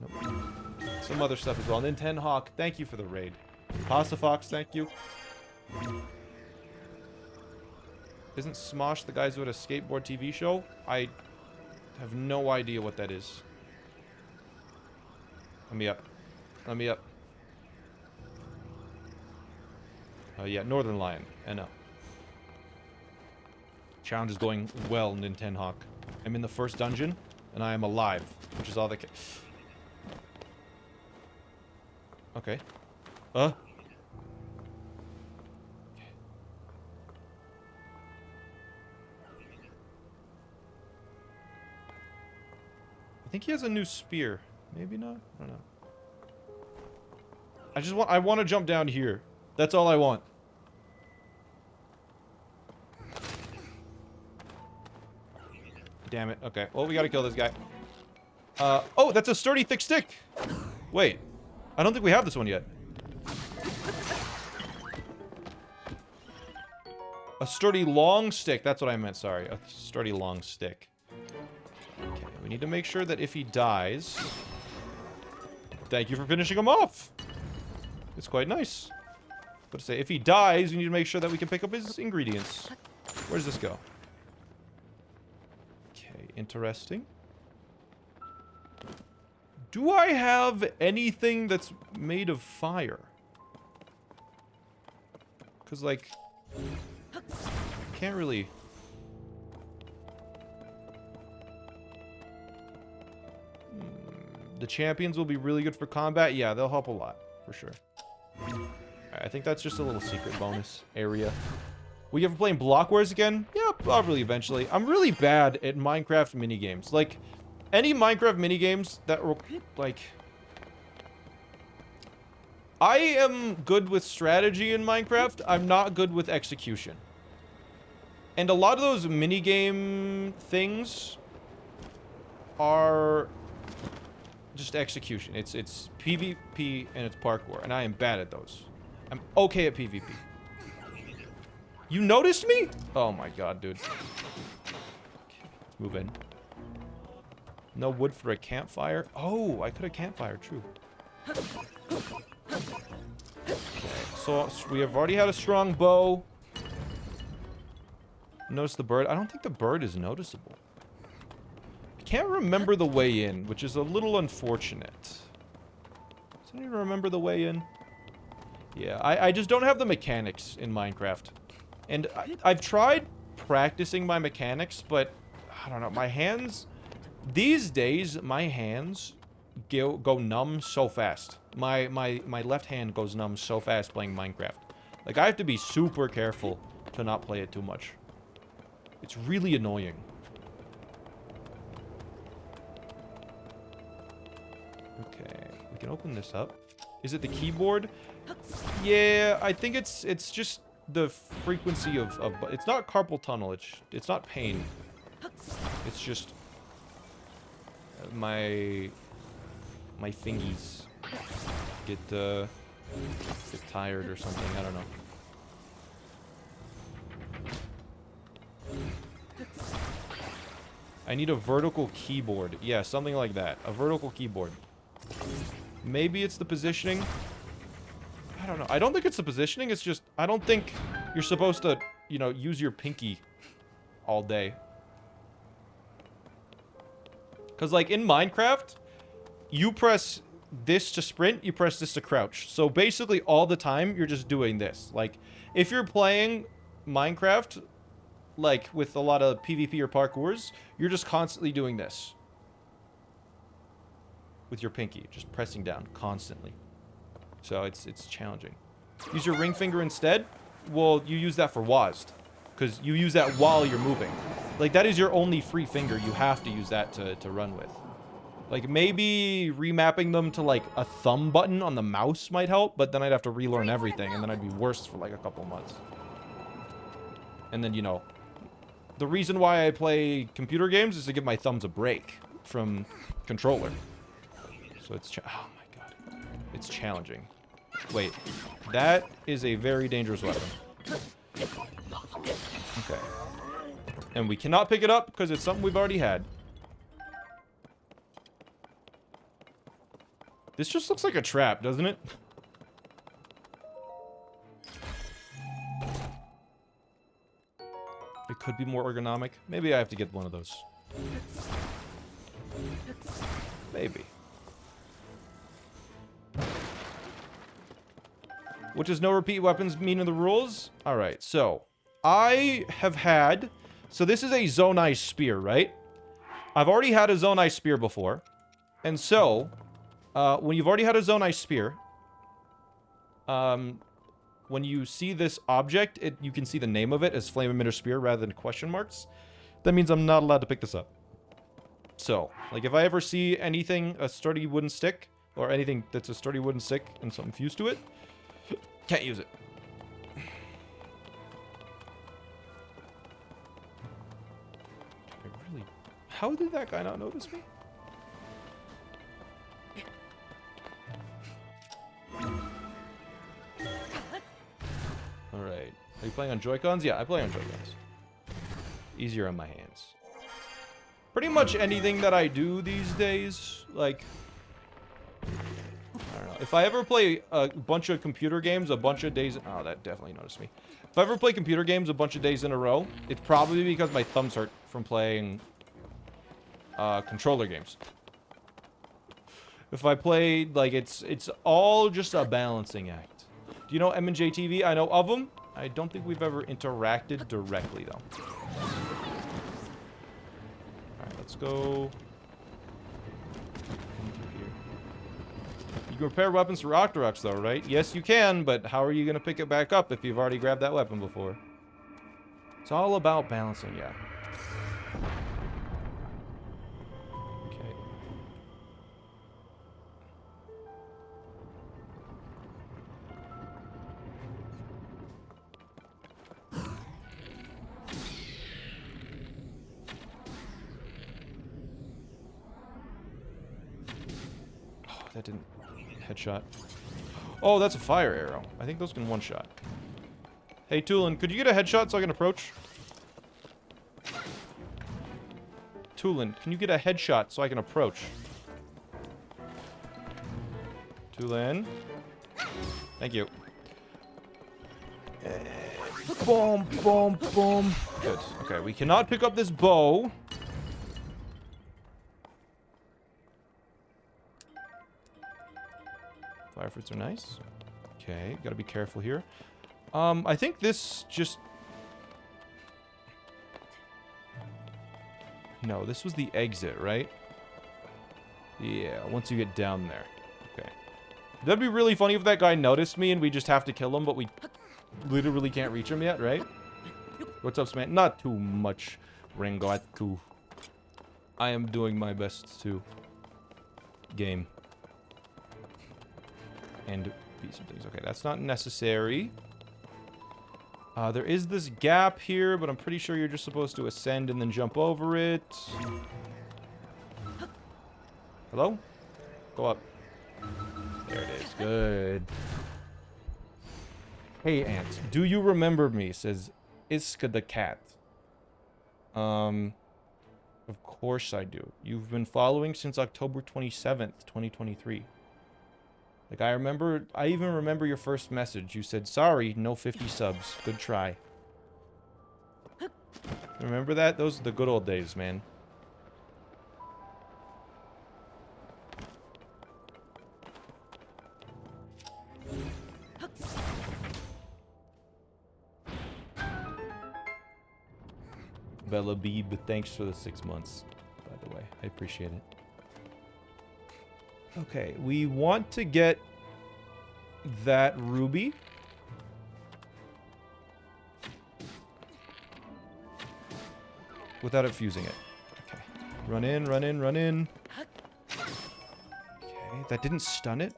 Nope. Some other stuff as well. Nintendo Hawk, thank you for the raid. Pasta Fox, thank you. Isn't Smosh the guys who had a skateboard TV show? I have no idea what that is. Let me up. Let me up. Yeah, Northern Lion. NL. Challenge is going well, Nintendo Hawk. I'm in the first dungeon, and I am alive, which is all that okay. I think he has a new spear. Maybe not? I don't know. I want to jump down here. That's all I want. Damn it. Okay. Well, we gotta kill this guy. Oh, that's a sturdy, thick stick. Wait. I don't think we have this one yet. A sturdy long stick. That's what I meant, sorry. A sturdy long stick. Okay, we need to make sure that if he dies... Thank you for finishing him off. It's quite nice. But to say, if he dies, we need to make sure that we can pick up his ingredients. Where does this go? Okay, interesting. Do I have anything that's made of fire? Because, like... Can't really... The champions will be really good for combat. Yeah, they'll help a lot, for sure. Alright, I think that's just a little secret bonus area. We ever playing Block Wars again? Yeah, probably eventually. I'm really bad at Minecraft minigames. Like, any Minecraft minigames that were, like... I am good with strategy in Minecraft. I'm not good with execution. And a lot of those minigame things are just execution. It's PvP and it's parkour, and I am bad at those. I'm okay at PvP. You noticed me? Oh my god, dude. Okay, let's move in. No wood for a campfire? Oh, I could have campfire, true. Okay, so we have already had a strong bow. Notice the bird. I don't think the bird is noticeable. I can't remember the way in, which is a little unfortunate. Does anyone remember the way in? Yeah, I just don't have the mechanics in Minecraft. And I've tried practicing my mechanics, but I don't know, my hands... These days, my hands go numb so fast. My left hand goes numb so fast playing Minecraft. Like, I have to be super careful to not play it too much. It's really annoying. Okay, we can open this up. Is it the keyboard? Yeah, I think it's just the frequency of it's not carpal tunnel. It's not pain. It's just my fingies get tired or something. I don't know. I need a vertical keyboard. Yeah, something like that. A vertical keyboard. Maybe it's the positioning. I don't know. I don't think it's the positioning. It's just, I don't think you're supposed to, you know, use your pinky all day. Because, like, in Minecraft, you press this to sprint, you press this to crouch. So, basically, all the time, you're just doing this. Like, if you're playing Minecraft, like, with a lot of PvP or parkours, you're just constantly doing this. With your pinky, just pressing down constantly. So, it's challenging. Use your ring finger instead? Well, you use that for WASD. because you use that while you're moving. Like, that is your only free finger. You have to use that to run with. Like, maybe remapping them to, like, a thumb button on the mouse might help, but then I'd have to relearn everything, and then I'd be worse for, like, a couple months. And then, you know, the reason why I play computer games is to give my thumbs a break from controller. So it's... oh, my God. It's challenging. Wait. That is a very dangerous weapon. Okay. And we cannot pick it up because it's something we've already had. This just looks like a trap, doesn't it? It could be more ergonomic. Maybe I have to get one of those. Maybe. What does no repeat weapons mean in the rules? Alright, so I have had... so this is a Zonai Spear, right? I've already had a Zonai Spear before. And so... when you've already had a Zonai Spear, when you see this object, you can see the name of it as Flame Emitter Spear rather than question marks. That means I'm not allowed to pick this up. So, like, if I ever see anything, a sturdy wooden stick, or anything that's a sturdy wooden stick and something fused to it, can't use it. Really? How did that guy not notice me? Alright. Are you playing on Joy-Cons? Yeah, I play on Joy-Cons. Easier on my hands. Pretty much anything that I do these days, like... I don't know. If I ever play a bunch of computer games a bunch of days... oh, that definitely noticed me. If I ever play computer games a bunch of days in a row, it's probably because my thumbs hurt from playing controller games. If I played, like, it's all just a balancing act. Do you know M&J TV? I know of them. I don't think we've ever interacted directly, though. Alright, let's go... You can repair weapons through Octoroks, though, right? Yes, you can, but how are you going to pick it back up if you've already grabbed that weapon before? It's all about balancing, yeah. Okay. Oh, that didn't... headshot. Oh, that's a fire arrow. I think those can one-shot. Hey, Tulin, could you get a headshot so I can approach? Tulin, can you get a headshot so I can approach? Tulin. Thank you. Boom, boom, boom. Good. Okay, we cannot pick up this bow. Fire fruits are nice. Okay, gotta be careful here. I think this just... no, this was the exit, right? Yeah, once you get down there. Okay. That'd be really funny if that guy noticed me and we just have to kill him, but we literally can't reach him yet, right? What's up, man? Not too much, Rengoku. I am doing my best to game. And beat some things. Okay, that's not necessary. There is this gap here, but I'm pretty sure you're just supposed to ascend and then jump over it. Hello? Go up. There it is. Good. Hey, Ant. Do you remember me? Says Iska the cat. Of course I do. You've been following since October 27th, 2023. Like, I even remember your first message. You said, sorry, no 50 subs. Good try. Remember that? Those are the good old days, man. Bella Beeb, thanks for the 6 months, by the way. I appreciate it. Okay, we want to get that ruby. without it fusing it. Okay. Run in, run in, run in. Okay, that didn't stun it.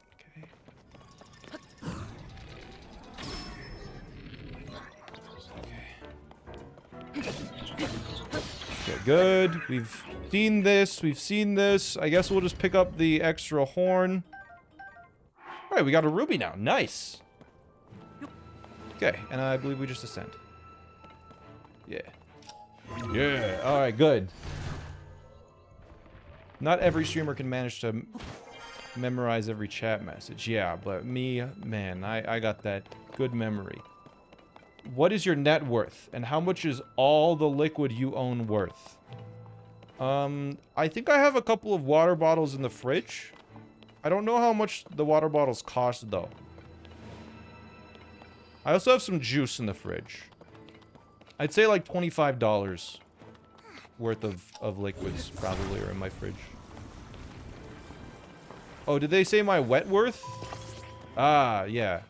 Okay, good. We've seen this. We've seen this. I guess we'll just pick up the extra horn. All right, we got a ruby now. Nice. Okay, and I believe we just ascend. Yeah. Yeah. All right, good. Not every streamer can manage to memorize every chat message. Yeah, but me, man, I got that good memory. What is your net worth? And how much is all the liquid you own worth? I think I have a couple of water bottles in the fridge. I don't know how much the water bottles cost, though. I also have some juice in the fridge. I'd say like $25 worth of liquids probably are in my fridge. Oh, did they say my wet worth? Ah, yeah.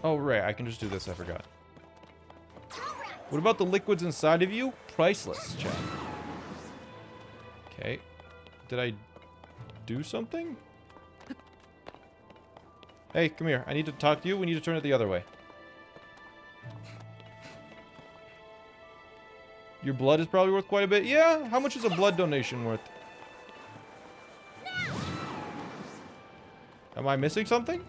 Oh, right. I can just do this. I forgot. What about the liquids inside of you? Priceless, chat. Okay. Did I do something? Hey, come here. I need to talk to you. We need to turn it the other way. Your blood is probably worth quite a bit. Yeah? How much is a blood donation worth? Am I missing something?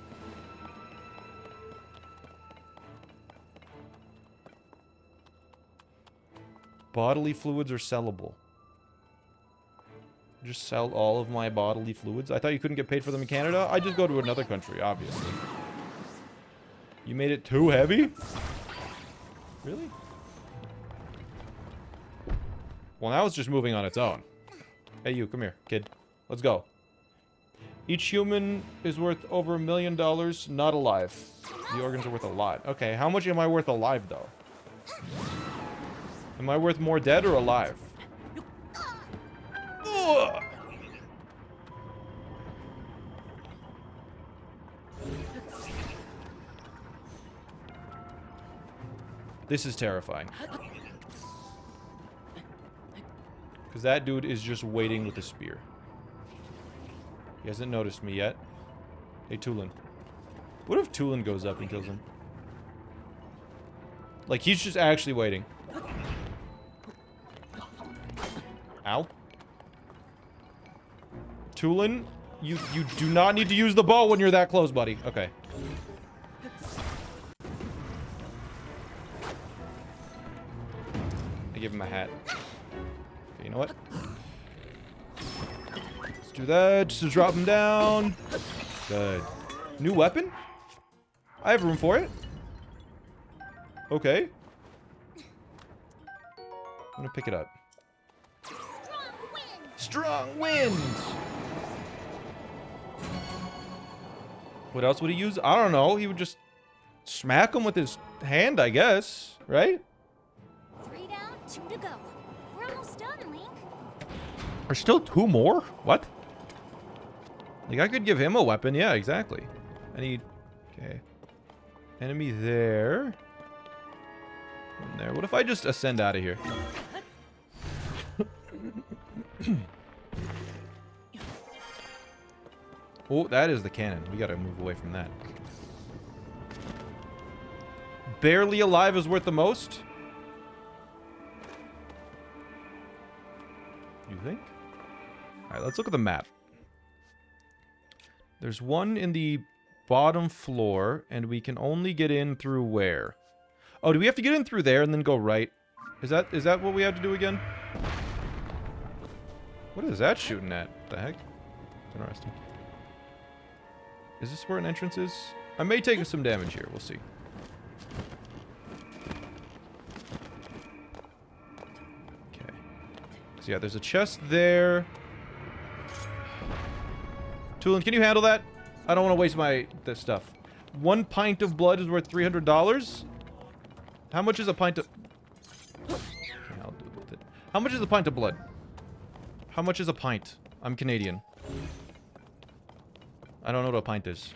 Bodily fluids are sellable. Just sell all of my bodily fluids? I thought you couldn't get paid for them in Canada? I just go to another country, obviously. You made it too heavy? Really? Well, now it's just moving on its own. Hey, you, come here, kid. Let's go. Each human is worth over $1 million, not alive. The organs are worth a lot. Okay, how much am I worth alive, though? Am I worth more dead or alive? Ugh. This is terrifying. Because that dude is just waiting with a spear. He hasn't noticed me yet. Hey, Tulin. What if Tulin goes up and kills him? Like, he's just actually waiting. Ow. Tulin, you do not need to use the bow when you're that close, buddy. Okay. I give him a hat. Okay, you know what? Let's do that just to drop him down. Good. New weapon? I have room for it. Okay. I'm gonna pick it up. Strong wind! What else would he use? I don't know. He would just smack him with his hand, I guess. Right? 3 down, 2 to go. We're almost done, Link. There's still 2 more? What? Like, I could give him a weapon. Yeah, exactly. I need... Okay. Enemy there. One there. What if I just ascend out of here? Oh, that is the cannon. We gotta move away from that. Barely alive is worth the most? You think? Alright, let's look at the map. There's one in the bottom floor, and we can only get in through where? Oh, do we have to get in through there and then go right? Is that what we have to do again? What is that shooting at? What the heck? It's interesting. Is this where an entrance is? I may take some damage here. We'll see. Okay. So yeah, there's a chest there. Tulin, can you handle that? I don't want to waste this stuff. 1 pint of blood is worth $300? How much is a pint of... Okay, I'll do it with it. How much is a pint of blood? How much is a pint? I'm Canadian. I don't know what a pint is.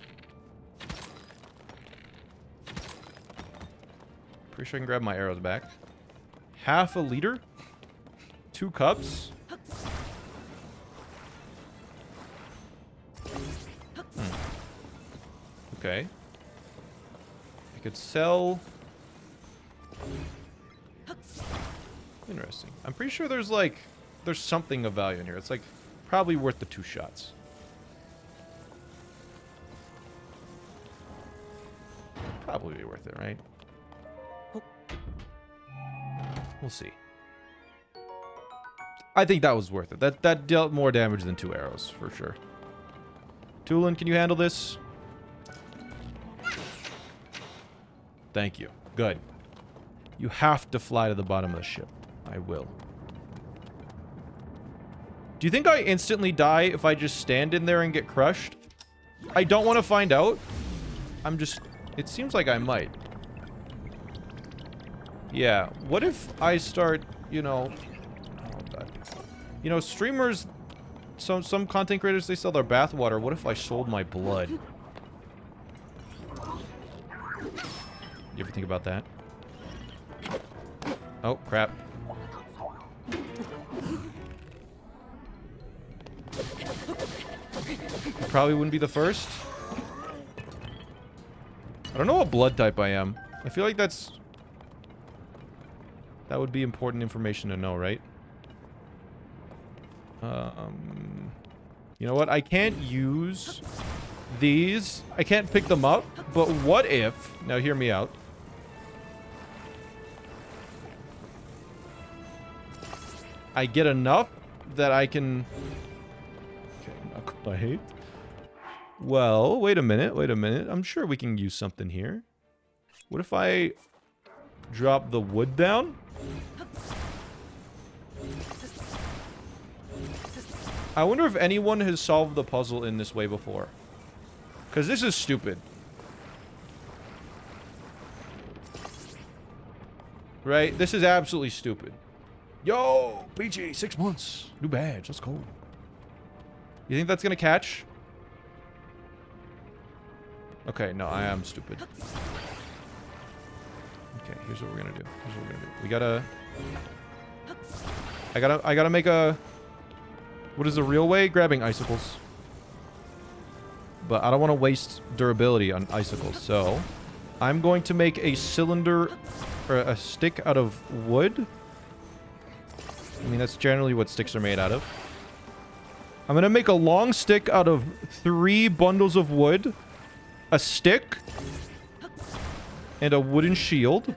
Pretty sure I can grab my arrows back. Half a liter? 2 cups? Okay. I could sell... Interesting. I'm pretty sure there's like... There's something of value in here. It's like probably worth the 2 shots. Probably be worth it, right? We'll see. I think that was worth it. That dealt more damage than 2 arrows, for sure. Tulin, can you handle this? Thank you. Good. You have to fly to the bottom of the ship. I will. Do you think I instantly die if I just stand in there and get crushed? I don't want to find out. I'm just... It seems like I might. Yeah. What if I start, you know... Oh, God. You know, streamers... Some content creators, they sell their bathwater. What if I sold my blood? You ever think about that? Oh, crap. Probably wouldn't be the first. I don't know what blood type I am. I feel like that would be important information to know, right? You know what? I can't use these. I can't pick them up. But what if... Now, hear me out. I get enough that I can... Okay, not quite. Well, wait a minute. Wait a minute. I'm sure we can use something here. What if I drop the wood down? I wonder if anyone has solved the puzzle in this way before. Because this is stupid. Right? This is absolutely stupid. Yo, PG, 6 months. New badge. Let's go. You think that's going to catch? Okay, no, I am stupid. Okay, here's what we're going to do. Here's what we're going to do. We gotta... I gotta make a... What is the real way? Grabbing icicles. But I don't want to waste durability on icicles, so... I'm going to make a cylinder... Or a stick out of wood. I mean, that's generally what sticks are made out of. I'm going to make a long stick out of 3 bundles of wood. A stick. And a wooden shield.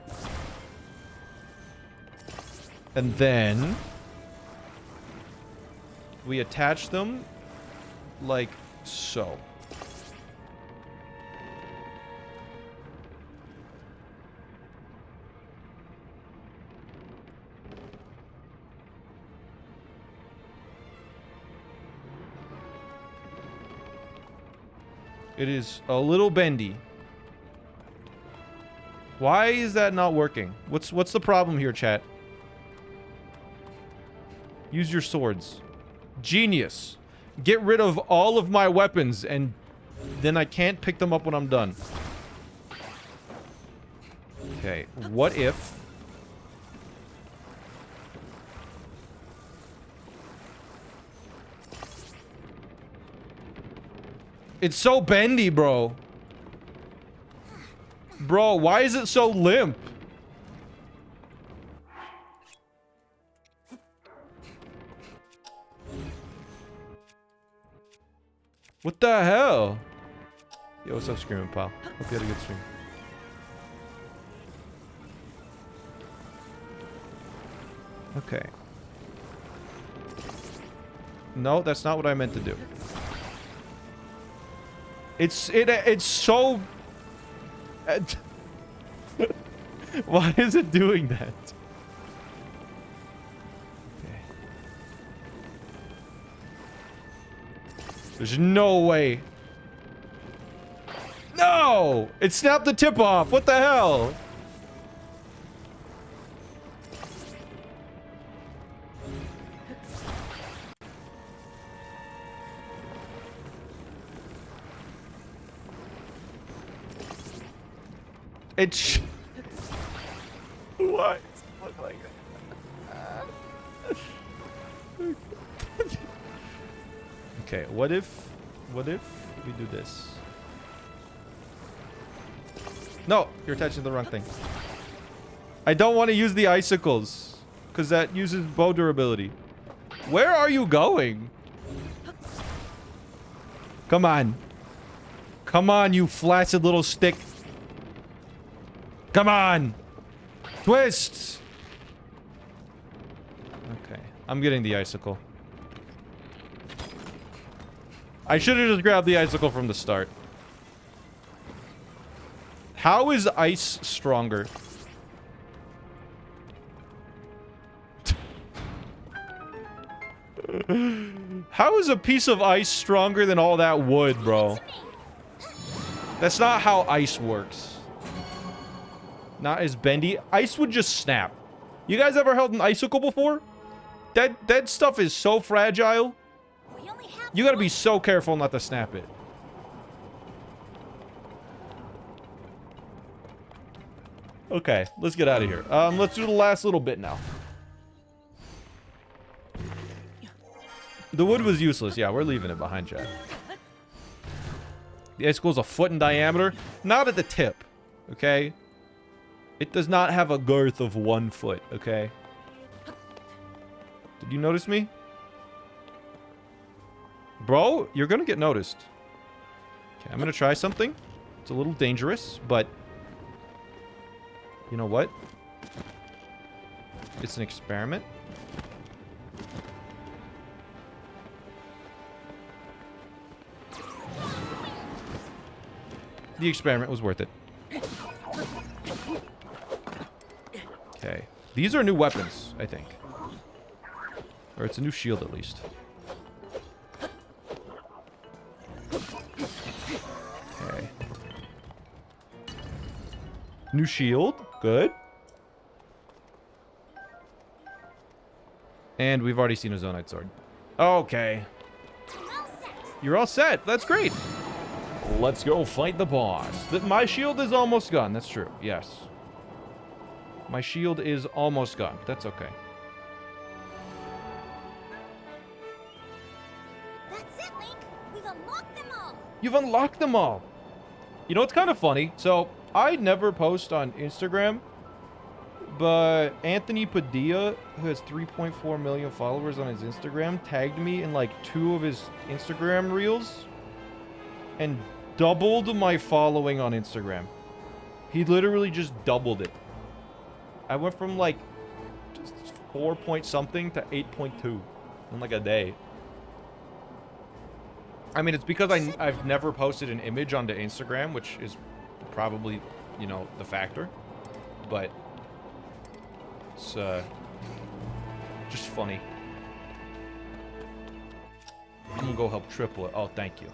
And then... we attach them like so. It is a little bendy. Why is that not working? What's the problem here, chat? Use your swords. Genius. Get rid of all of my weapons and then I can't pick them up when I'm done. Okay, what if... It's so bendy, bro. Bro, why is it so limp? What the hell? Yo, what's up, Screaming Pal? Hope you had a good stream. Okay. No, that's not what I meant to do. It's so... Why is it doing that? Okay. There's no way. No! It snapped the tip off. What the hell? It's why does it look like that? Okay, what if we do this? No, you're attaching the wrong thing. I don't want to use the icicles because that uses bow durability. Where are you going? Come on. Come on, you flaccid little stick. Come on. Twist. Okay, I'm getting the icicle. I should have just grabbed the icicle from the start. How is ice stronger? How is a piece of ice stronger than all that wood, bro? That's not how ice works. Not as bendy. Ice would just snap. You guys ever held an icicle before? That stuff is so fragile. You gotta be so careful not to snap it. Okay, let's get out of here. Let's do the last little bit now. The wood was useless. Yeah, we're leaving it behind, Chad. The icicle is a foot in diameter. Not at the tip, okay? It does not have a girth of 1 foot, okay? Did you notice me? Bro, you're gonna get noticed. Okay, I'm gonna try something. It's a little dangerous, but... you know what? It's an experiment. The experiment was worth it. Okay. These are new weapons, I think. Or it's a new shield, at least. Okay. New shield. Good. And we've already seen a Zonite sword. Okay. You're all set. That's great. Let's go fight the boss. My shield is almost gone. That's true. Yes. My shield is almost gone. That's okay. That's it, Link. We've unlocked them all. You've unlocked them all. You know, it's kind of funny. So, I never post on Instagram, but Anthony Padilla, who has 3.4 million followers on his Instagram, tagged me in like 2 of his Instagram reels and doubled my following on Instagram. He literally just doubled it. I went from like just 4 point something to 8.2 in like a day. I mean, it's because I've never posted an image onto Instagram, which is probably, you know, the factor. But it's just funny. I'm gonna go help triple it. Oh, thank you.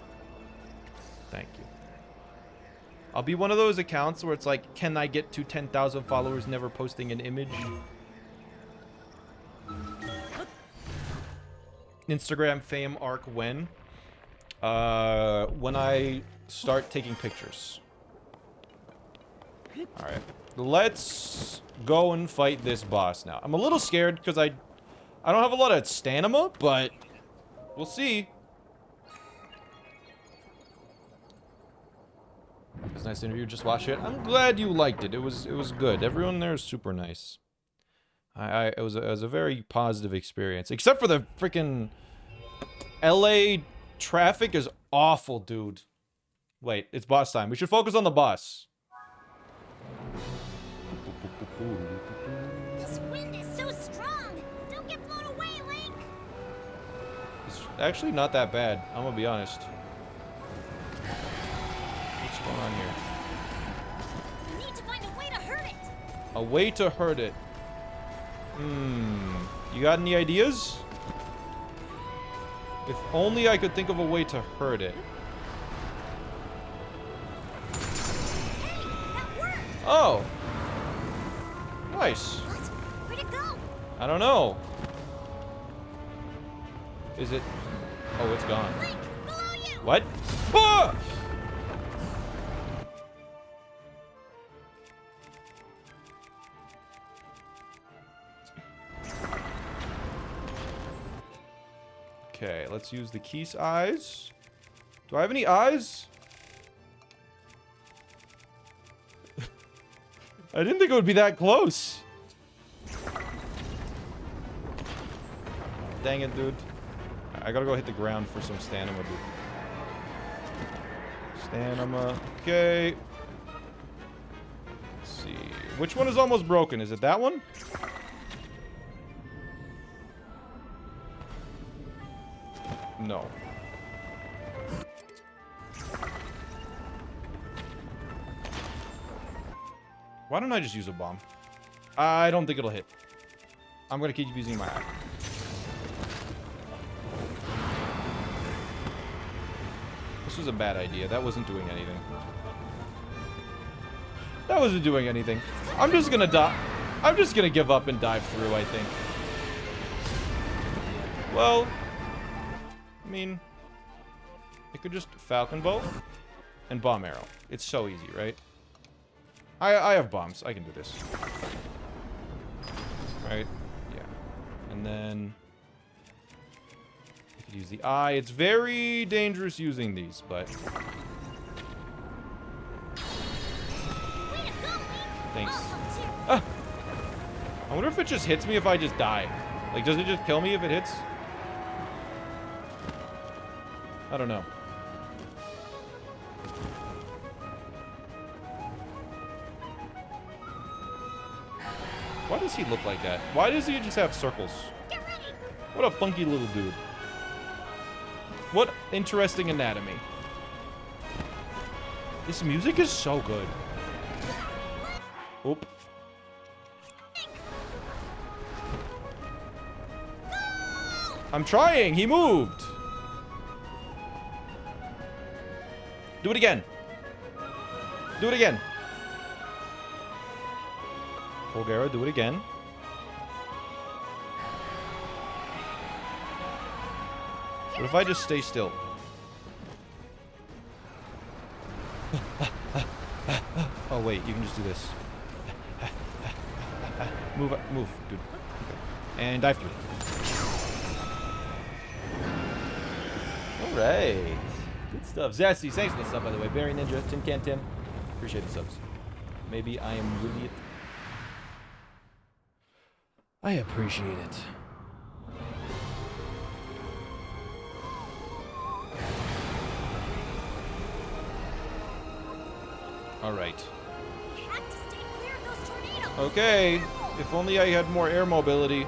Thank you. I'll be one of those accounts where it's like, can I get to 10,000 followers never posting an image? Instagram fame arc when? When I start taking pictures. Alright. Let's go and fight this boss now. I'm a little scared because I don't have a lot of stamina, but we'll see. It was a nice interview. Just watch it. I'm glad you liked it. It was good. Everyone there is super nice. It was a very positive experience. Except for the freaking LA traffic is awful, dude. Wait, it's boss time. We should focus on the boss. This wind is so strong. Don't get blown away, Link. It's actually not that bad. I'm gonna be honest. What's going on here? We need to find a way to hurt it. A way to hurt it. You got any ideas? If only I could think of a way to hurt it. Hey, that worked. Oh. Nice. What? Where'd it go? I don't know. Is it? Oh, it's gone. Link, below you. What? Ah! let's use the Keese eyes. Do I have any eyes? I didn't think it would be that close. Dang it, dude. I gotta go hit the ground for some stamina, dude. Stamina. Okay. Let's see. Which one is almost broken? Is it that one? No. Why don't I just use a bomb? I don't think it'll hit. I'm gonna keep using my eye. This was a bad idea. That wasn't doing anything. That wasn't doing anything. I'm just gonna die. I'm just gonna give up and dive through, I think. Well, I mean, it could just Falcon Bolt and Bomb Arrow. It's so easy, right? I have bombs. I can do this. Right? Yeah. And then I could use the eye. It's very dangerous using these, but thanks. Ah! I wonder if it just hits me if I just die. Like, does it just kill me if it hits? I don't know. Why does he look like that? Why does he just have circles? What a funky little dude. What interesting anatomy. This music is so good. Oop. I'm trying. He moved. Do it again. Do it again. Bulgara, do it again. What if I just stay still? Oh wait, you can just do this. Move, move, dude. Okay. And dive through. All right, good stuff. Zesty, thanks for the sub, by the way. Barry Ninja, Tin Can Tim, appreciate the subs. Maybe I am really. I appreciate it. All right. We have to stay clear of those tornadoes. Okay. If only I had more air mobility.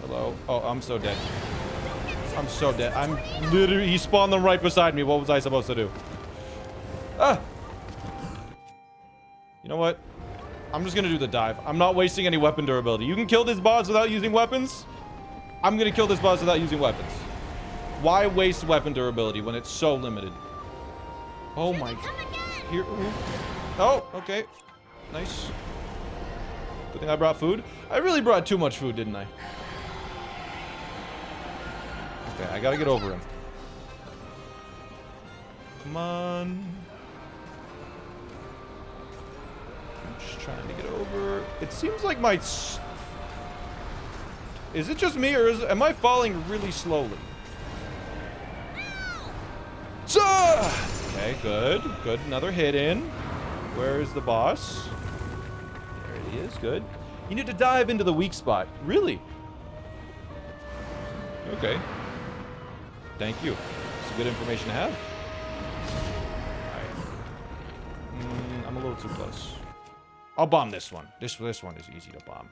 Hello. Oh, I'm so dead. I'm so dead. I'm literally. He spawned them right beside me. What was I supposed to do? Ah. You know what? I'm just gonna do the dive. I'm not wasting any weapon durability. You can kill this boss without using weapons. I'm gonna kill this boss without using weapons. Why waste weapon durability when it's so limited? Oh my. Here. Oh, okay. Nice. Good thing I brought food. I really brought too much food, didn't I? Okay, I gotta get over him. Come on. Just trying to get over. It seems like my. Is it just me, or am I falling really slowly? Okay, good. Good. Another hit in. Where is the boss? There he is. Good. You need to dive into the weak spot. Really? Okay. Thank you. It's good information to have. Alright. I'm a little too close. I'll bomb this one. This one is easy to bomb.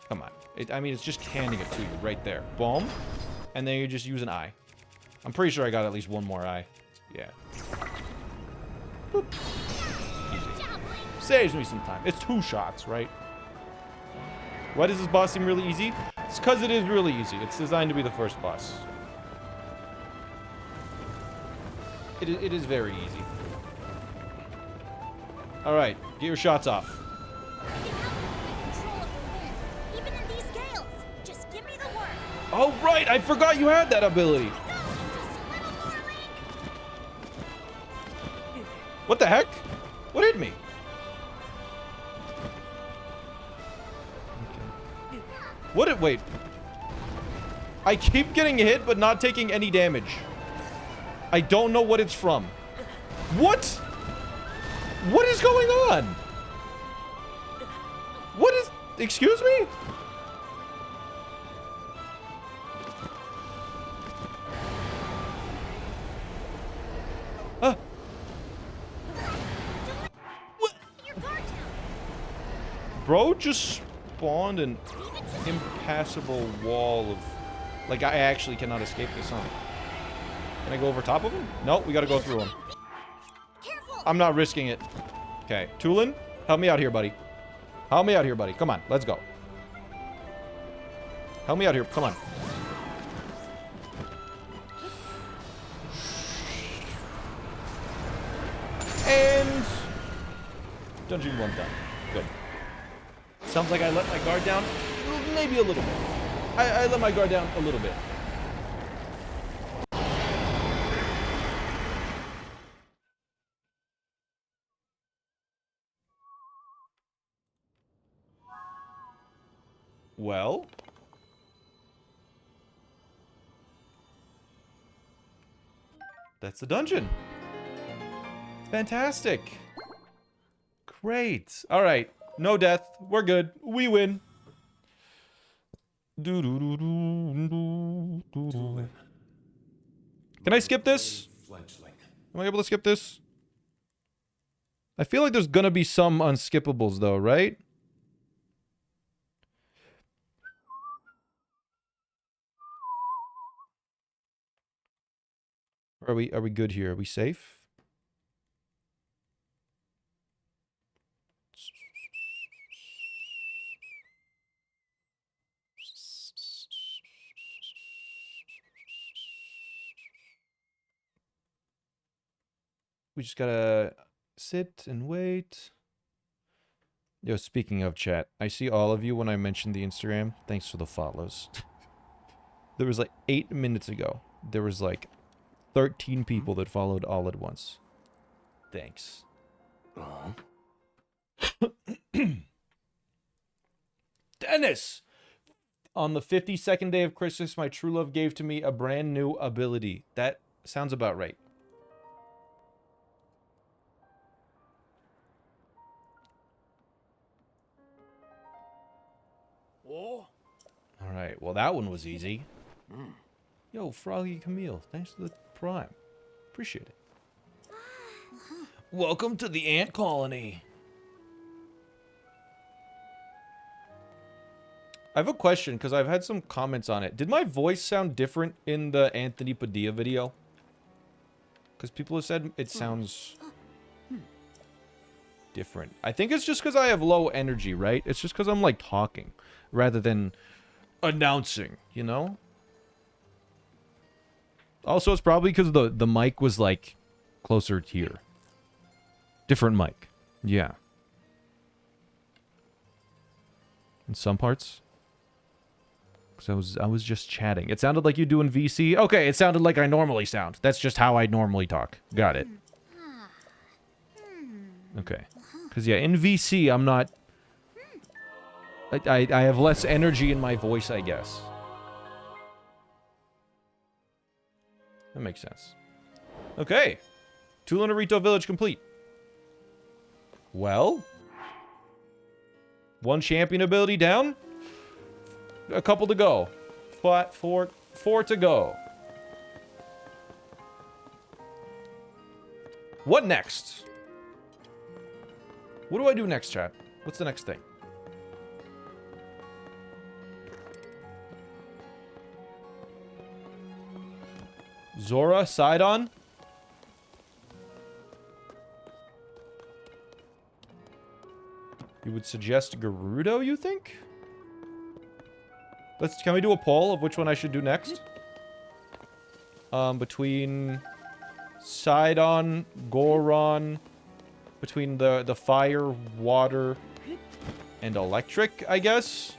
Come on. I mean, it's just handing it to you right there. Boom. And then you just use an eye. I'm pretty sure I got at least one more eye. Yeah. Boop. Easy. Saves me some time. It's 2 shots, right? Why does this boss seem really easy? It's because it is really easy. It's designed to be the first boss. It is very easy. Alright, get your shots off. Even in these gales, just give me the word. Oh, right! I forgot you had that ability. What the heck? What hit me? Okay. What it? Wait. I keep getting hit, but not taking any damage. I don't know what it's from. What? What is going on? What is... Excuse me? Your guard down. Bro just spawned an impassable wall of... Like, I actually cannot escape this, huh? Can I go over top of him? Nope, we gotta go through him. Careful. I'm not risking it. Okay, Tulin, help me out here, buddy. Help me out here, buddy. Come on, let's go. Help me out here, come on. And... Dungeon 1 done. Good. Sounds like I let my guard down. Maybe a little bit. I let my guard down a little bit. Well... That's the dungeon. Fantastic. Great. All right. No death. We're good. We win. Can I skip this? Fledgling. Am I able to skip this? I feel like there's gonna be some unskippables though, right? Are we good here? Are we safe? We just gotta sit and wait. Yo, speaking of chat, I see all of you when I mentioned the Instagram. Thanks for the follows. There was like 8 minutes ago. There was like 13 people that followed all at once. Thanks. Dennis! On the 52nd day of Christmas, my true love gave to me a brand new ability. That sounds about right. Alright, well that one was easy. Yo, Froggy Camille, thanks for the prime. Appreciate it. Welcome to the ant colony. I have a question, because I've had some comments on it. Did my voice sound different in the Anthony Padilla video? Because people have said it sounds different. I think it's just because I have low energy, right? It's just because I'm, like, talking rather than announcing, you know? Also, it's probably because the mic was, like, closer here. Different mic. Yeah. In some parts. Because I was just chatting. It sounded like you do in VC. Okay, it sounded like I normally sound. That's just how I normally talk. Got it. Okay. Because, yeah, in VC, I'm not... I have less energy in my voice, I guess. That makes sense. Okay. Tulanarito Village complete. Well. One champion ability down. A couple to go. Four to go. What next? What do I do next, chat? What's the next thing? Zora, Sidon. You would suggest Gerudo, you think? Can we do a poll of which one I should do next? Between Sidon, Goron, between the fire, water, and electric, I guess?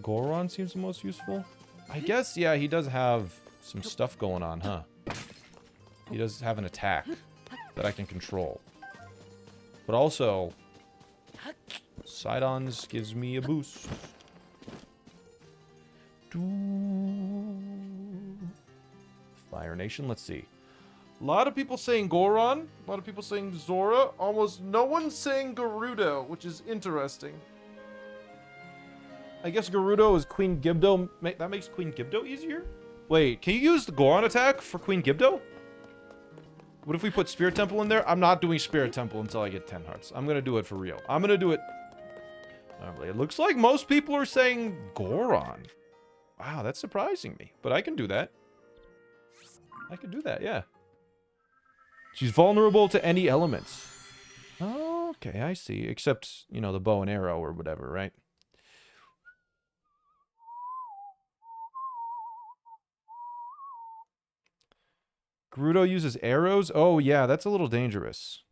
Goron seems the most useful. I guess, yeah, he does have some stuff going on, huh? He does have an attack. that I can control. But also, Sidons gives me a boost. Fire Nation, let's see. A lot of people saying Goron, a lot of people saying Zora, almost no one's saying Gerudo, which is interesting. I guess Gerudo is Queen Gibdo. That makes Queen Gibdo easier? Wait, can you use the Goron attack for Queen Gibdo? What if we put Spirit Temple in there? I'm not doing Spirit Temple until I get 10 hearts. I'm gonna do it for real. I'm gonna do it. It looks like most people are saying Goron. Wow, that's surprising me. But I can do that. I can do that, yeah. She's vulnerable to any elements. Oh, okay, I see. Except, you know, the bow and arrow or whatever, right? Gerudo uses arrows? Oh, yeah, that's a little dangerous.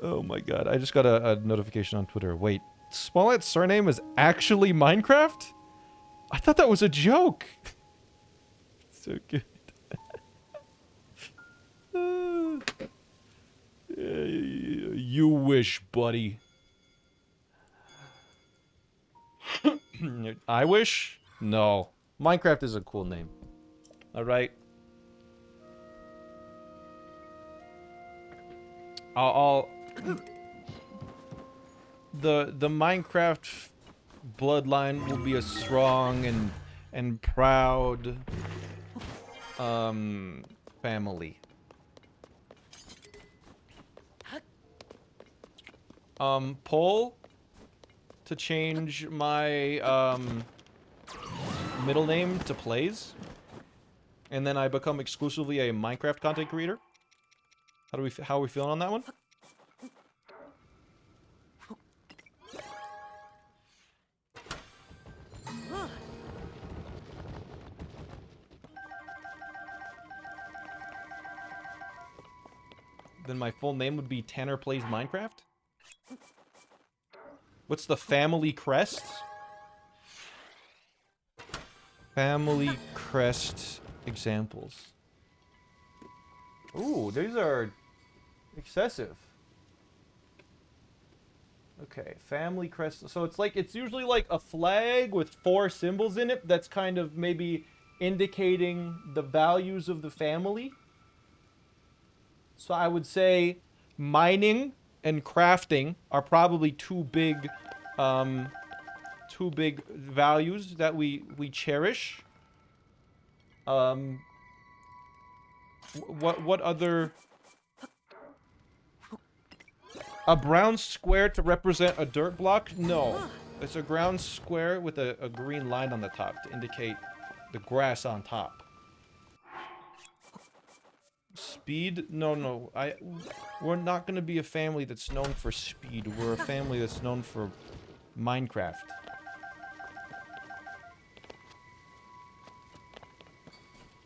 Oh my god, I just got a notification on Twitter. Wait, SmallAnt's surname is actually Minecraft? I thought that was a joke. So good. You wish, buddy. I wish? No. Minecraft is a cool name. Alright. The Minecraft bloodline will be a strong and proud family. Poll to change my middle name to Plays, and then I become exclusively a Minecraft content creator. How are we feeling on that one? Then my full name would be Tanner Plays Minecraft? What's the family crest? Family crest examples. Ooh, these are excessive. Okay, family crest. So it's usually like a flag with 4 symbols in it that's kind of maybe indicating the values of the family. So I would say mining and crafting are probably two big values that we cherish. What other? A brown square to represent a dirt block? No. It's a ground square with a green line on the top to indicate the grass on top. Speed? No. We're not gonna be a family that's known for speed. We're a family that's known for Minecraft.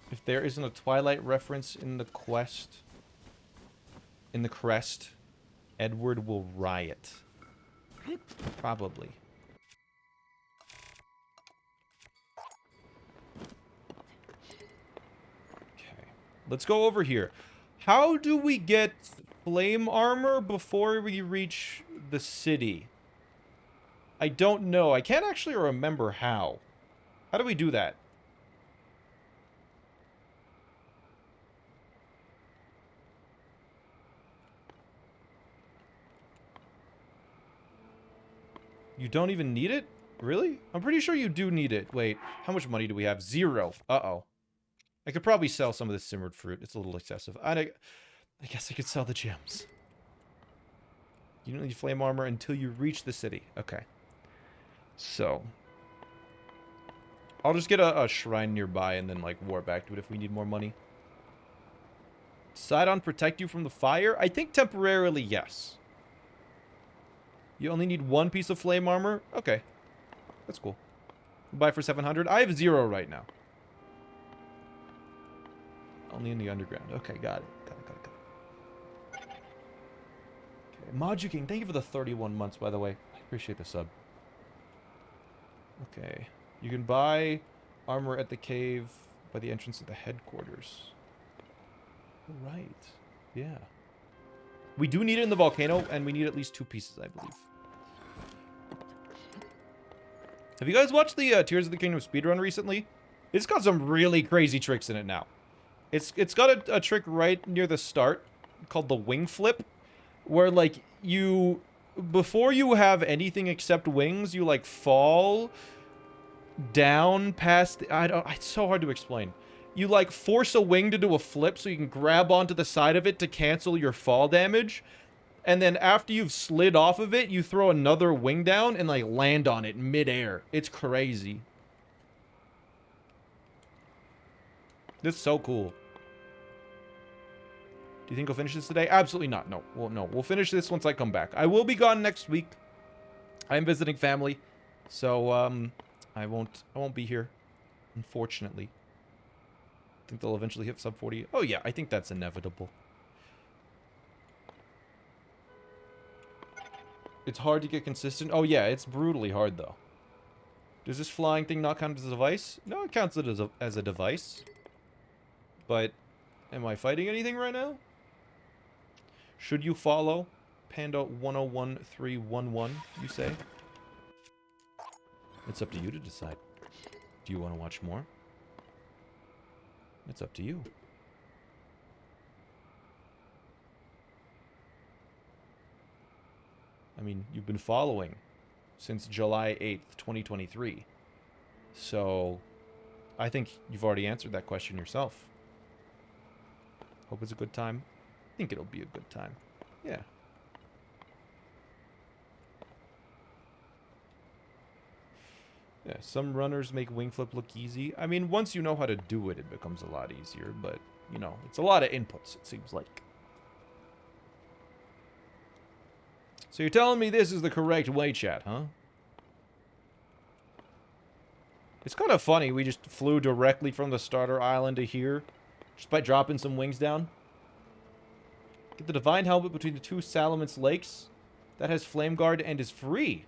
If there isn't a Twilight reference in the crest, Edward will riot. Probably. Okay. Let's go over here. How do we get flame armor before we reach the city? I don't know. I can't actually remember how. How do we do that? You don't even need it? Really? I'm pretty sure you do need it. Wait, how much money do we have? 0. Uh-oh. I could probably sell some of this simmered fruit. It's a little excessive. I guess I could sell the gems. You don't need flame armor until you reach the city. Okay. So. I'll just get a shrine nearby and then, like, warp back to it if we need more money. Sidon protect you from the fire? I think temporarily, yes. You only need 1 piece of flame armor? Okay. That's cool. Buy for 700. I have 0 right now. Only in the underground. Okay, got it. Got it. Okay, Moju King, thank you for the 31 months, by the way. Appreciate the sub. Okay. You can buy armor at the cave by the entrance of the headquarters. Right. Yeah. We do need it in the volcano, and we need at least 2 pieces, I believe. Have you guys watched the Tears of the Kingdom speedrun recently? It's got some really crazy tricks in it now. It's got a trick right near the start called the wing flip, where, like, you... Before you have anything except wings, you, like, fall down past... It's so hard to explain. You, like, force a wing to do a flip so you can grab onto the side of it to cancel your fall damage. And then after you've slid off of it, you throw another wing down and, like, land on it midair. It's crazy. This is so cool. Do you think we'll finish this today? Absolutely not. No. We'll finish this once I come back. I will be gone next week. I'm visiting family. So, I won't be here. Unfortunately. I think they'll eventually hit sub 40. Oh, yeah. I think that's inevitable. It's hard to get consistent. Oh, yeah. It's brutally hard, though. Does this flying thing not count as a device? No, it counts it as a device. But, am I fighting anything right now? Should you follow Panda 101311, you say? It's up to you to decide. Do you want to watch more? It's up to you. I mean, you've been following since July 8th, 2023. So, I think you've already answered that question yourself. Hope it's a good time. I think it'll be a good time. Yeah. Yeah, some runners make wing flip look easy. I mean, once you know how to do it, it becomes a lot easier. But, you know, it's a lot of inputs, it seems like. So you're telling me this is the correct way, chat, huh? It's kind of funny. We just flew directly from the starter island to here. Just by dropping some wings down. Get the divine helmet between the 2 Salamence lakes. That has flame guard and is free.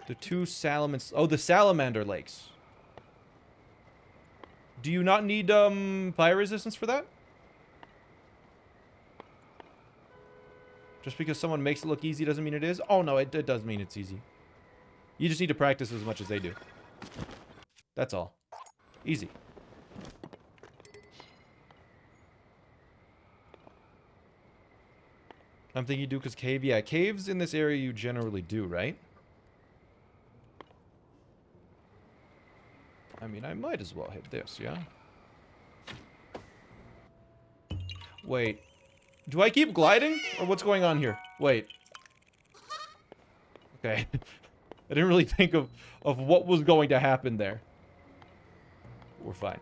The 2 Salamence... Oh, the Salamander lakes. Do you not need, fire resistance for that? Just because someone makes it look easy doesn't mean it is? Oh, no, it does mean it's easy. You just need to practice as much as they do. That's all. Easy. I'm thinking you do because cave. Yeah, caves in this area you generally do, right? I mean, I might as well hit this, yeah? Wait. Do I keep gliding? Or what's going on here? Wait. Okay. I didn't really think of what was going to happen there. We're fine.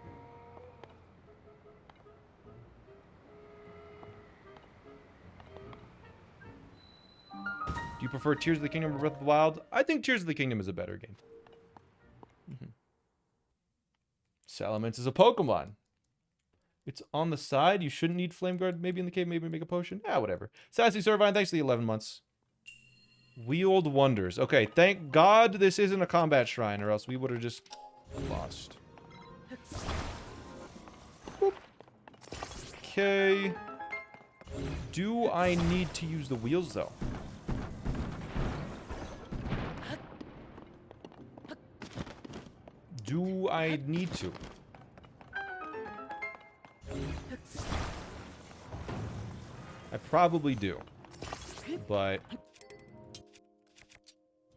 Do you prefer Tears of the Kingdom or Breath of the Wild? I think Tears of the Kingdom is a better game. Salamence is a Pokemon. It's on the side. You shouldn't need Flame Guard. Maybe in the cave. Maybe make a potion. Ah, whatever. Sassy Servine, thanks for the 11 months. Wheeled Wonders. Okay, thank God this isn't a combat shrine, or else we would have just lost. Boop. Okay. Do I need to use the wheels, though? Do I need to? I probably do. But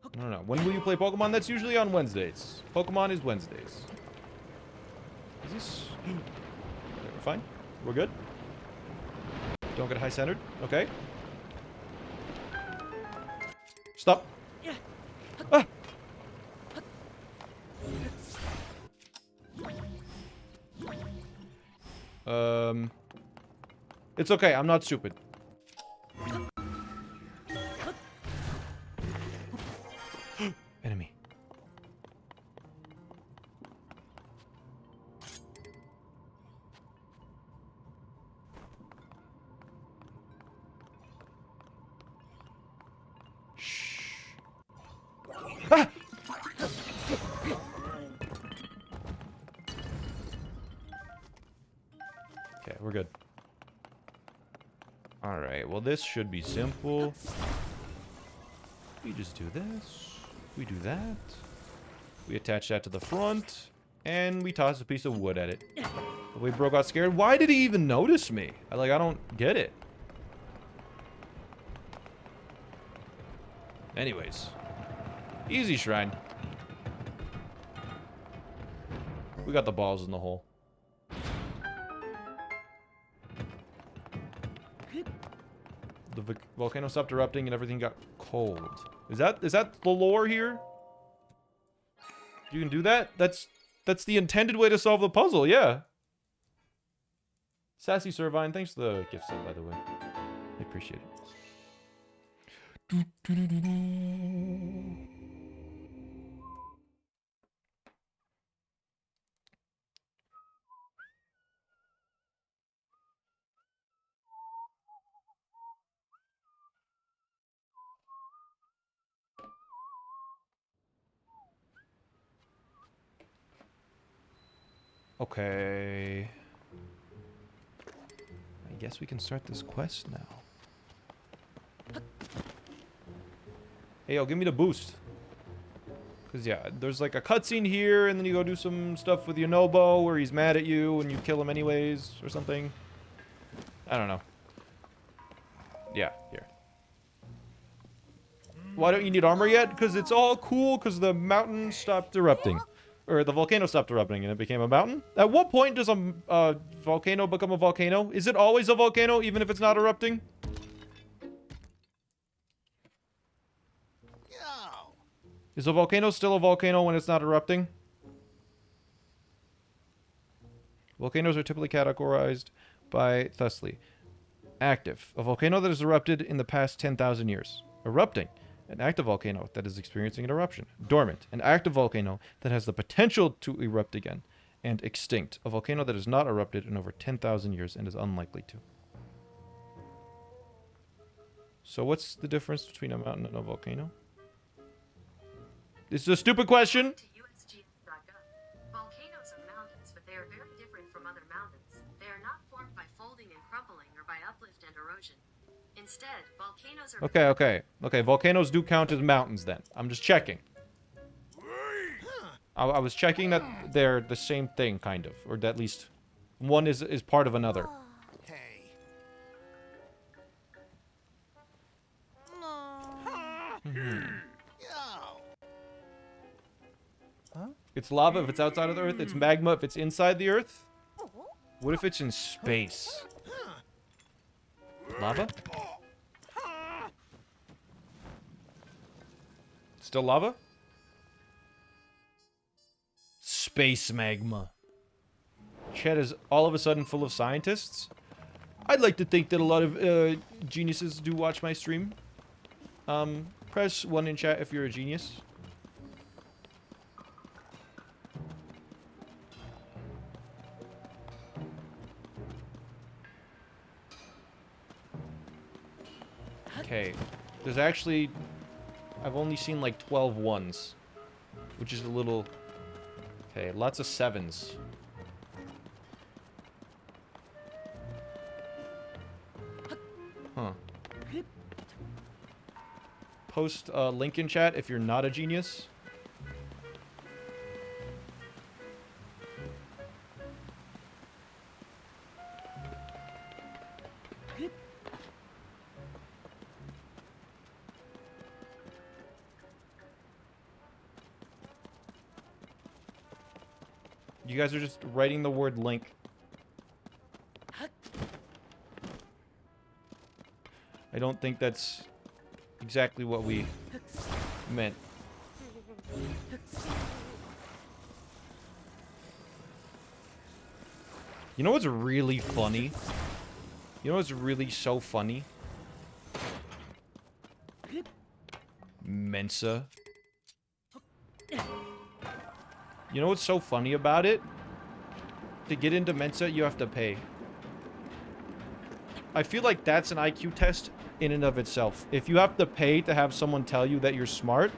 I don't know. When will you play Pokemon? That's usually on Wednesdays. Pokemon is Wednesdays. Is this... Okay, we're fine. We're good. Don't get high-centered. Okay. Stop. Ah! It's okay. I'm not stupid. Enemy. Ah! Okay, we're good. Alright, well this should be simple. We just do this. We do that. We attach that to the front. And we toss a piece of wood at it. The way bro got scared. Why did he even notice me? I don't get it. Anyways. Easy shrine. We got the balls in the hole. The volcano stopped erupting and everything got cold. Is that the lore here? You can do that? That's the intended way to solve the puzzle, yeah. Sassy Servine, thanks for the gift set, by the way. I appreciate it. Okay. I guess we can start this quest now. Hey, yo, give me the boost. Because, yeah, there's like a cutscene here, and then you go do some stuff with Yonobo where he's mad at you and you kill him anyways, or something. I don't know. Yeah, here. Why don't you need armor yet? Because it's all cool because the mountain stopped erupting. Or the volcano stopped erupting and it became a mountain? At what point does a volcano become a volcano? Is it always a volcano even if it's not erupting? Is a volcano still a volcano when it's not erupting? Volcanoes are typically categorized by thusly. Active. A volcano that has erupted in the past 10,000 years. Erupting. An active volcano that is experiencing an eruption. Dormant. An active volcano that has the potential to erupt again. And extinct. A volcano that has not erupted in over 10,000 years and is unlikely to. So what's the difference between a mountain and a volcano? This is a stupid question. Volcanoes are mountains, but they are very different from other mountains. They are not formed by folding and crumbling or by uplift and erosion. Instead, volcanoes are... Okay, volcanoes do count as mountains then. I'm just checking. I was checking that they're the same thing, kind of. Or at least one is part of another. It's lava if it's outside of the Earth. It's magma if it's inside the Earth. What if it's in space? Lava? Still lava? Space magma. Chat is all of a sudden full of scientists. I'd like to think that a lot of geniuses do watch my stream. Press 1 in chat if you're a genius. Okay, there's actually... I've only seen like 12 ones. Which is a little... Okay, lots of 7s. Huh. Post link in chat if you're not a genius. You guys are just writing the word link. I don't think that's exactly what we meant. You know what's really funny? You know what's really so funny? Mensa. You know what's so funny about it? To get into Mensa, you have to pay. I feel like that's an IQ test in and of itself. If you have to pay to have someone tell you that you're smart,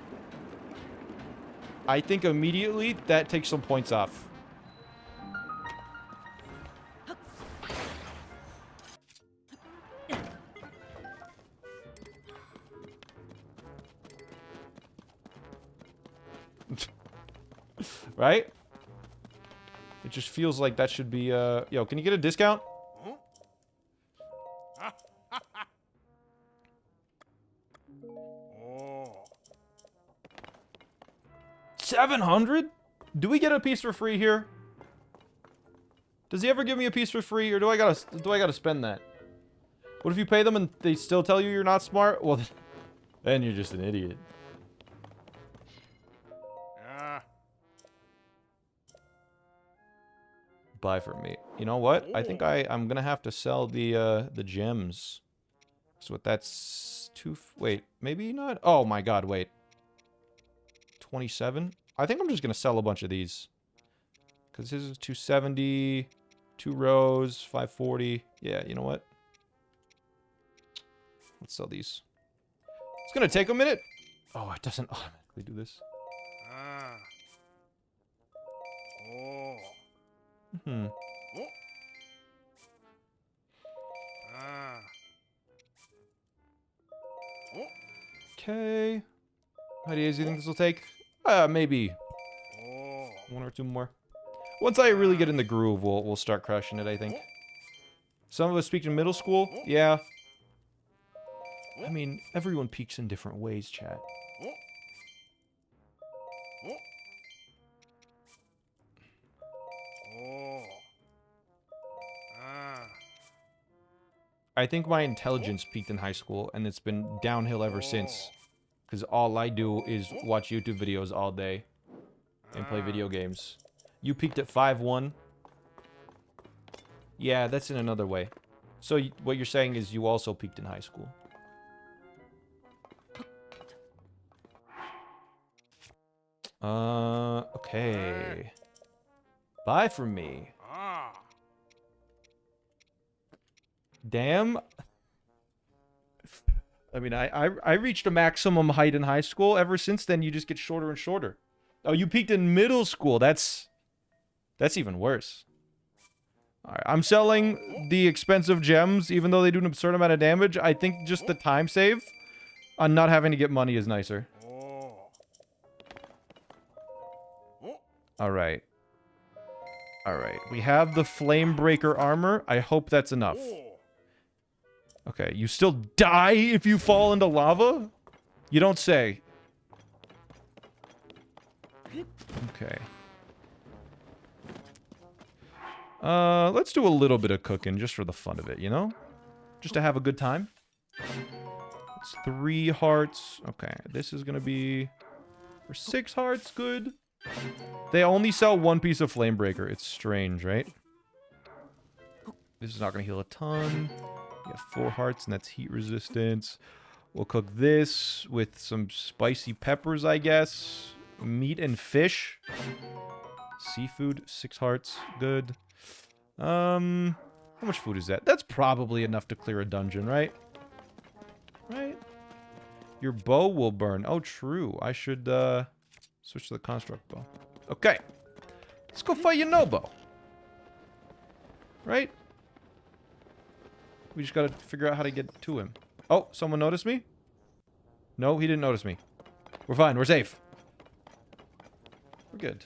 I think immediately that takes some points off. Right? It just feels like that should be, yo, can you get a discount? 700? Do we get a piece for free here? Does he ever give me a piece for free, or do I gotta spend that? What if you pay them and they still tell you you're not smart? Well, then you're just an idiot. Buy for me. You know what? I think I'm gonna have to sell the gems. So what? That's wait, maybe not. Oh my God! Wait. 27. I think I'm just gonna sell a bunch of these. Cause his is 270, 2 rows, 540. Yeah, you know what? Let's sell these. It's gonna take a minute. Oh, it doesn't automatically do this. Hmm. Okay. How many days do you think this will take? Maybe 1 or 2 more. Once I really get in the groove, we'll start crushing it, I think. Some of us peaked in middle school. Yeah. I mean, everyone peaks in different ways, chat. I think my intelligence peaked in high school, and it's been downhill ever since. Because all I do is watch YouTube videos all day and play video games. You peaked at 5'1". Yeah, that's in another way. So what you're saying is you also peaked in high school. Okay. Buy from me. Damn. I mean, I reached a maximum height in high school. Ever since then, you just get shorter and shorter. Oh, you peaked in middle school. That's even worse. All right, I'm selling the expensive gems, even though they do an absurd amount of damage. I think just the time save on not having to get money is nicer. All right. All right. We have the flame breaker armor. I hope that's enough. Okay, you still die if you fall into lava? You don't say. Okay. Let's do a little bit of cooking just for the fun of it, you know? Just to have a good time. It's 3 hearts. Okay, this is gonna be for 6 hearts. Good. They only sell 1 piece of flame breaker. It's strange, right? This is not gonna heal a ton. You have 4 hearts, and that's heat resistance. We'll cook this with some spicy peppers, I guess. Meat and fish. Seafood, 6 hearts. Good. How much food is that? That's probably enough to clear a dungeon, right? Right? Your bow will burn. Oh, true. I should, switch to the construct bow. Okay. Let's go fight Yonobo. Right? We just gotta figure out how to get to him. Oh, someone noticed me? No, he didn't notice me. We're fine. We're safe. We're good.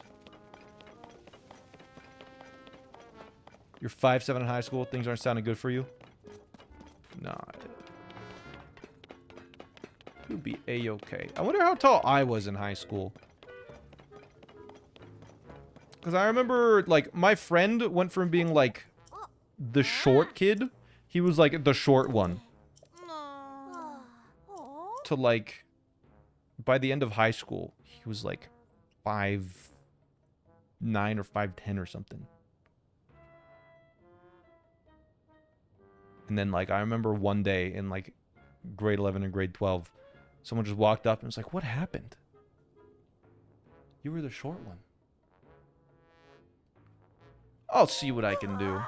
You're 5'7" in high school. Things aren't sounding good for you. Nah. It would be a-okay. I wonder how tall I was in high school. Because I remember, like, my friend went from being, like, the short kid. He was, like, the short one. To, like, by the end of high school, he was, like, 5'9" or 5'10" or something. And then, like, I remember one day in, like, grade 11 and grade 12, someone just walked up and was like, "What happened? You were the short one." I'll see what I can do.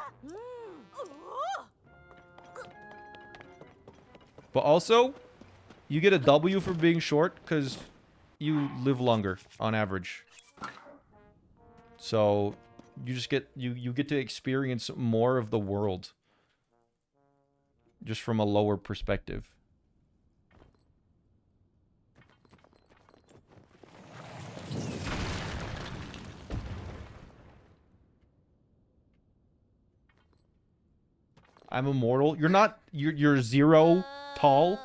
But also, you get a W for being short, because you live longer on average. So you just get you get to experience more of the world just from a lower perspective. I'm immortal. You're not. You're 0 tall.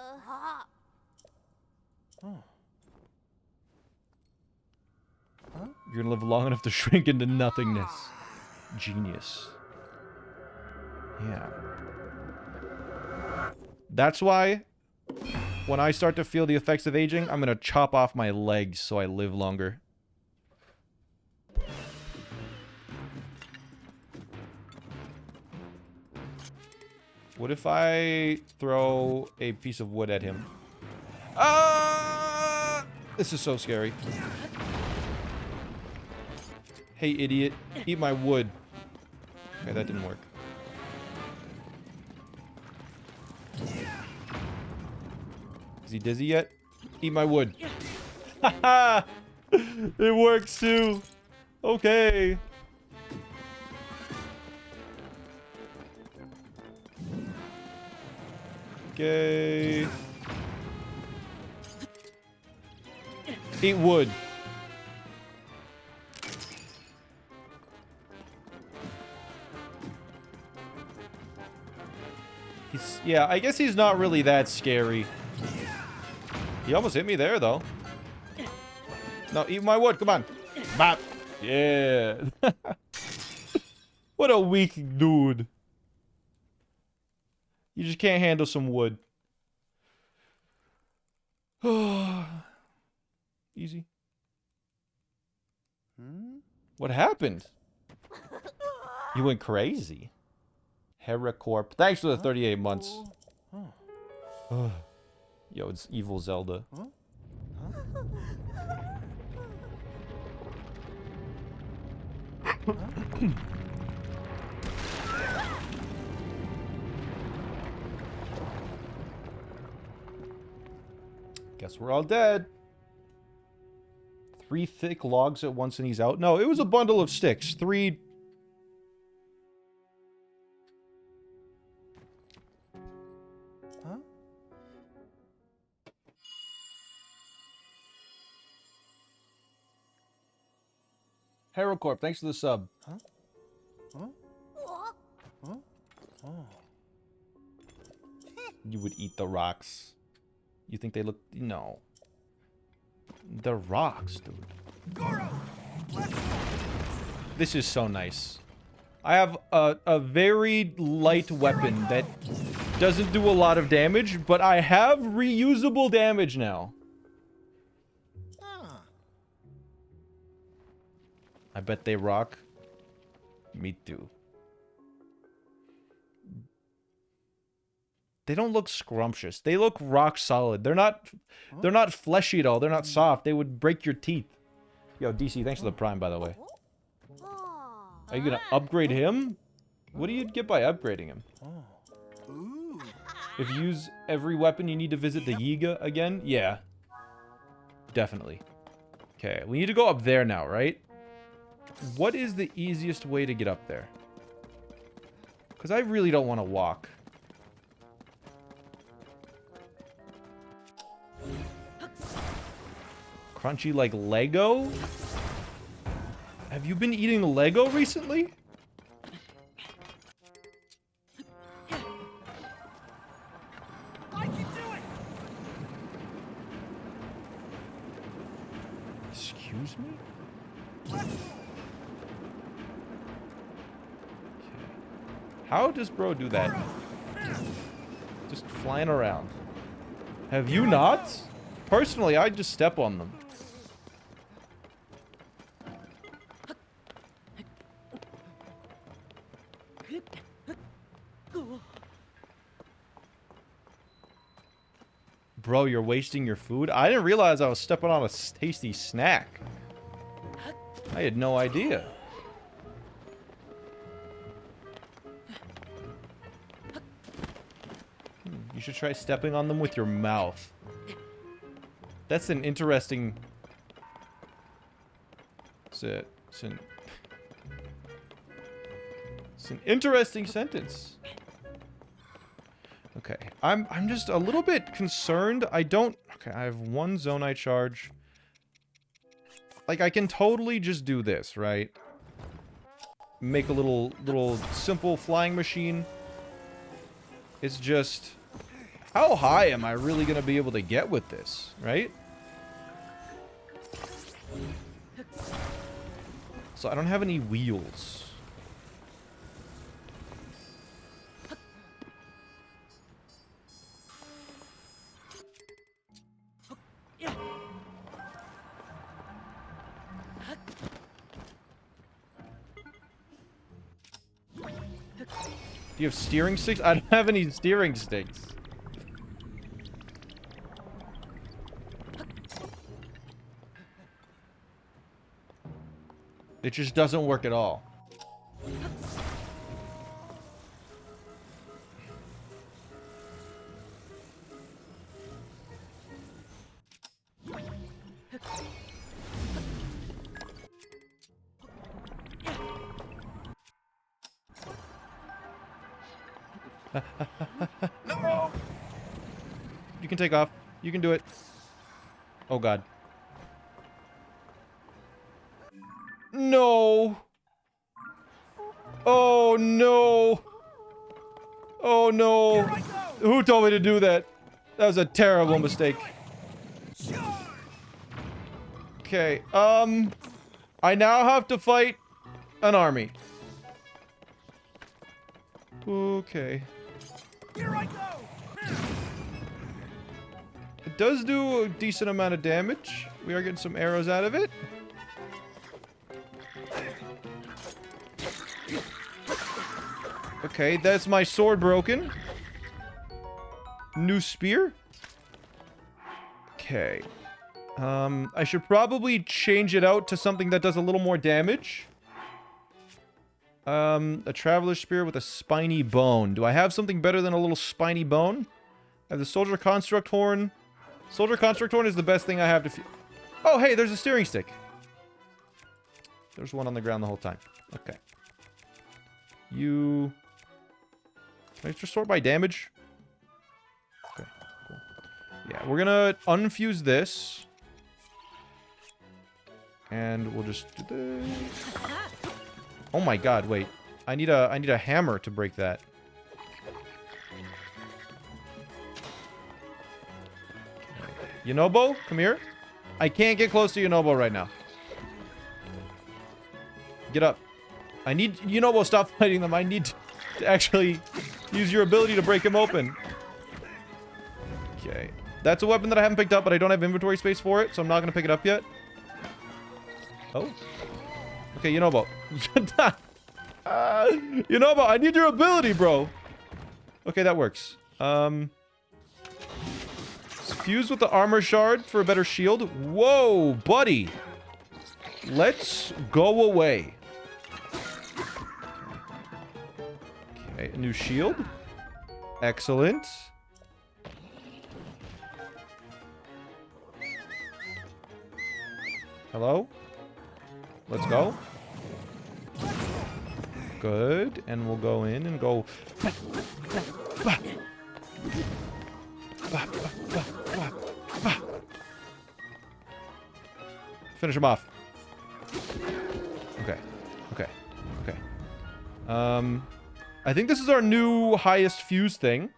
Oh. Huh? You're gonna live long enough to shrink into nothingness. Genius. Yeah. That's why when I start to feel the effects of aging, I'm gonna chop off my legs so I live longer. What if I throw a piece of wood at him? Ah! This is so scary. Hey, idiot. Eat my wood. Okay, that didn't work. Is he dizzy yet? Eat my wood. Haha! It works too. Okay. Okay. Eat wood. Yeah, I guess he's not really that scary. He almost hit me there, though. No, eat my wood. Come on. Bop. Yeah. What a weak dude. You just can't handle some wood. Easy. What happened? You went crazy. Heracorp. Thanks for the 38 months. Yo, it's evil Zelda. Guess we're all dead. 3 thick logs at once and he's out. No, it was a bundle of sticks. 3... Huh? Heracorp, thanks for the sub. Huh? Huh? Huh? Oh. You would eat the rocks. You think they look... No. The rocks, dude. This is so nice. I have a very light weapon that doesn't do a lot of damage, but I have reusable damage now. I bet they rock. Me too. They don't look scrumptious. They look rock solid. They're not fleshy at all. They're not soft. They would break your teeth. Yo, DC, thanks for the prime, by the way. Are you gonna upgrade him? What do you get by upgrading him? If you use every weapon, you need to visit the Yiga again? Yeah. Definitely. Okay, we need to go up there now, right? What is the easiest way to get up there? Because I really don't want to walk. Crunchy like Lego? Have you been eating Lego recently? I can do it. Excuse me? Okay. How does bro do that? Just flying around. Have you not? Personally, I just step on them. Bro, you're wasting your food? I didn't realize I was stepping on a tasty snack. I had no idea. You should try stepping on them with your mouth. That's an interesting It's an interesting sentence. Okay, I'm just a little bit concerned. Okay, I have one zonite charge. Like, I can totally just do this, right? Make a little simple flying machine. It's just, how high am I really gonna be able to get with this, right? So I don't have any wheels. Do you have steering sticks? I don't have any steering sticks. It just doesn't work at all. No! You can take off. You can do it. Oh, God. No! Oh, no! Oh, no! Who told me to do that? That was a terrible mistake. Okay, I now have to fight an army. Okay. Here I go. It does do a decent amount of damage. We are getting some arrows out of it. Okay, that's my sword broken. New spear. Okay. I should probably change it out to something that does a little more damage. A traveler's spear with a spiny bone. Do I have something better than a little spiny bone? I have the soldier construct horn. Soldier construct horn is the best thing I have to... Oh, hey, there's a steering stick. There's one on the ground the whole time. Okay. You... Can I just sort by damage? Okay, cool. Yeah, we're gonna unfuse this. And we'll just do this. Oh my god, wait. I need a hammer to break that. Yonobo, come here. I can't get close to Yonobo right now. Get up. I need... Yonobo, stop fighting them. I need to actually use your ability to break him open. Okay. That's a weapon that I haven't picked up, but I don't have inventory space for it, so I'm not going to pick it up yet. Oh. Okay, Yonobo. Yonobo, I need your ability, bro. Okay, that works. Fuse with the armor shard for a better shield. Whoa, buddy. Let's go away. Okay, a new shield. Excellent. Hello? Let's go. Good. And we'll go in and go... Finish him off. Okay. Okay. Okay. I think this is our new highest fuse thing.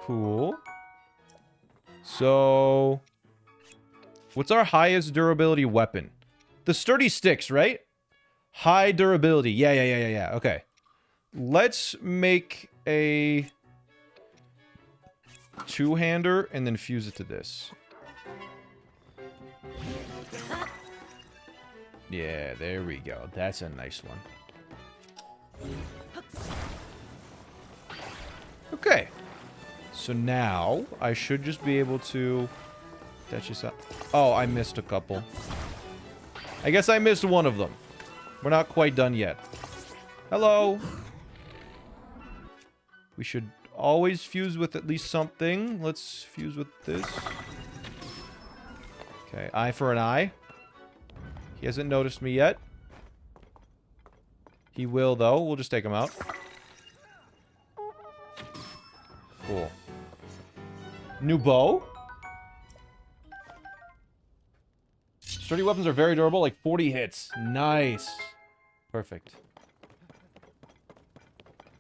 Cool. So... What's our highest durability weapon? The sturdy sticks, right? High durability. Yeah. Okay. Let's make a... two-hander and then fuse it to this. Yeah, there we go. That's a nice one. Okay. So now I should just be able to... That's just... Oh, I missed a couple. I guess I missed one of them. We're not quite done yet. Hello. We should always fuse with at least something. Let's fuse with this. Okay, eye for an eye. He hasn't noticed me yet. He will, though. We'll just take him out. Cool. New bow? Sturdy weapons are very durable, like 40 hits. Nice. Perfect.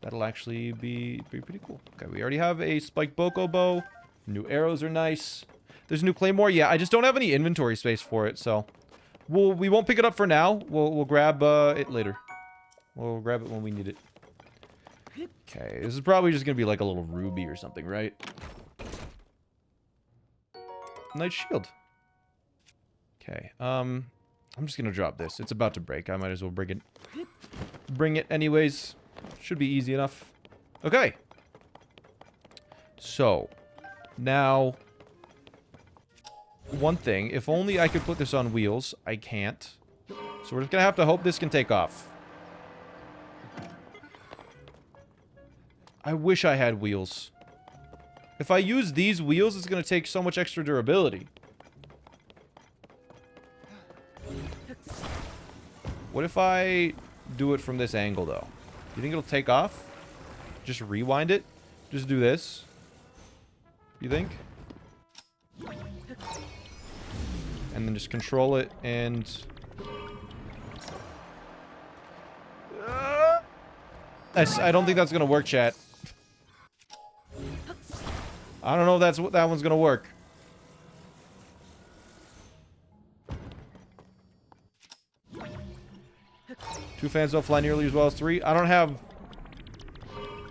That'll actually be pretty cool. Okay, we already have a spiked boko bow. New arrows are nice. There's a new claymore. Yeah, I just don't have any inventory space for it, so we won't pick it up for now. We'll grab it later. We'll grab it when we need it. Okay, this is probably just gonna be like a little ruby or something, right? Nice shield. Okay, I'm just gonna drop this. It's about to break. I might as well bring it anyways. Should be easy enough. Okay. So, now, one thing. If only I could put this on wheels. I can't. So we're just gonna have to hope this can take off. I wish I had wheels. If I use these wheels, it's gonna take so much extra durability. What if I do it from this angle, though? You think it'll take off? Just rewind it? Just do this? You think? And then just control it and... I don't think that's gonna work, chat. I don't know if that one's gonna work. Two fans don't fly nearly as well as three. I don't have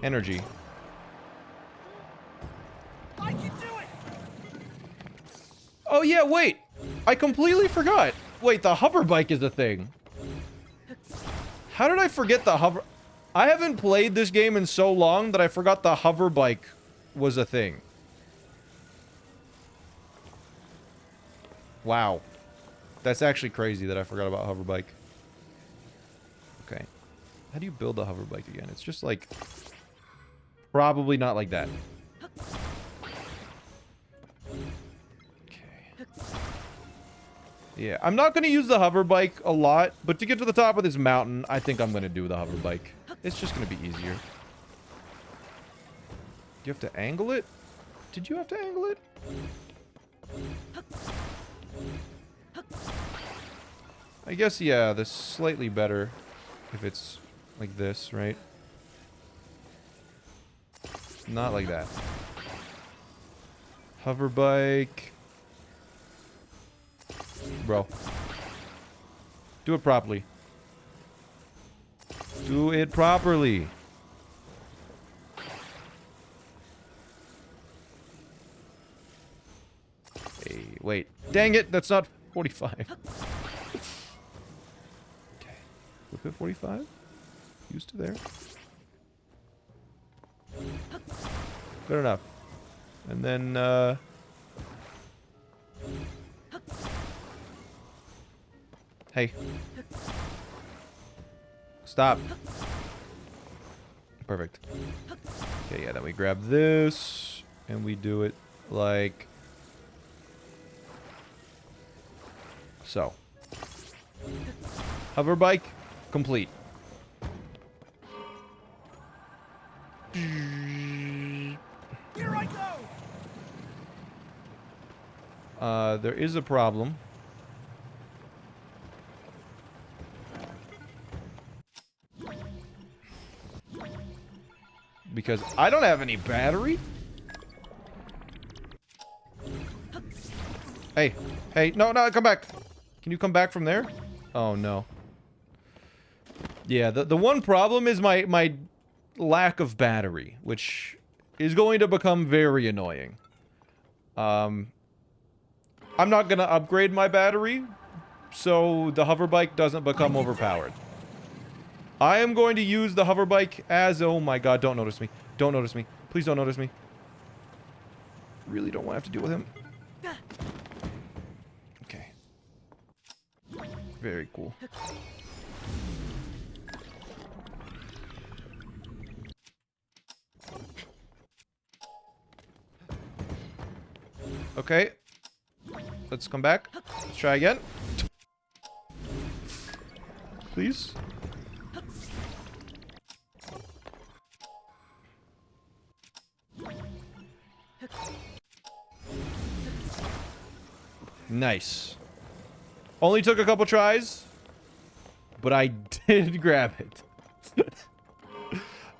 energy. I can do it. Oh yeah, wait. I completely forgot. Wait, the hover bike is a thing. How did I forget the hover? I haven't played this game in so long that I forgot the hover bike was a thing. Wow. That's actually crazy that I forgot about hover bike. Okay. How do you build a hover bike again? It's just like... Probably not like that. Okay. Yeah, I'm not going to use the hover bike a lot, but to get to the top of this mountain, I think I'm going to do the hover bike. It's just going to be easier. Do you have to angle it? Did you have to angle it? I guess, yeah, this is slightly better if it's like this, right? Not like that. Hover bike. Bro. Do it properly. Do it properly. Hey, wait. Dang it, that's not 45. Okay. Whip it 45. Used to there. Good enough. And then, hey. Stop. Perfect. Okay, yeah, then we grab this, and we do it like... so. Hover bike, complete. Here I go. There is a problem. Because I don't have any battery. Hey, hey, no, come back. Can you come back from there? Oh, no. Yeah, the one problem is my lack of battery, which is going to become very annoying. I'm not going to upgrade my battery, so the hover bike doesn't become overpowered. I am going to use the hover bike as... oh my god, don't notice me. Don't notice me. Please don't notice me. Really don't want to have to deal with him. Okay. Very cool. Okay. Let's come back. Let's try again. please. Nice. Only took a couple tries, but I did grab it.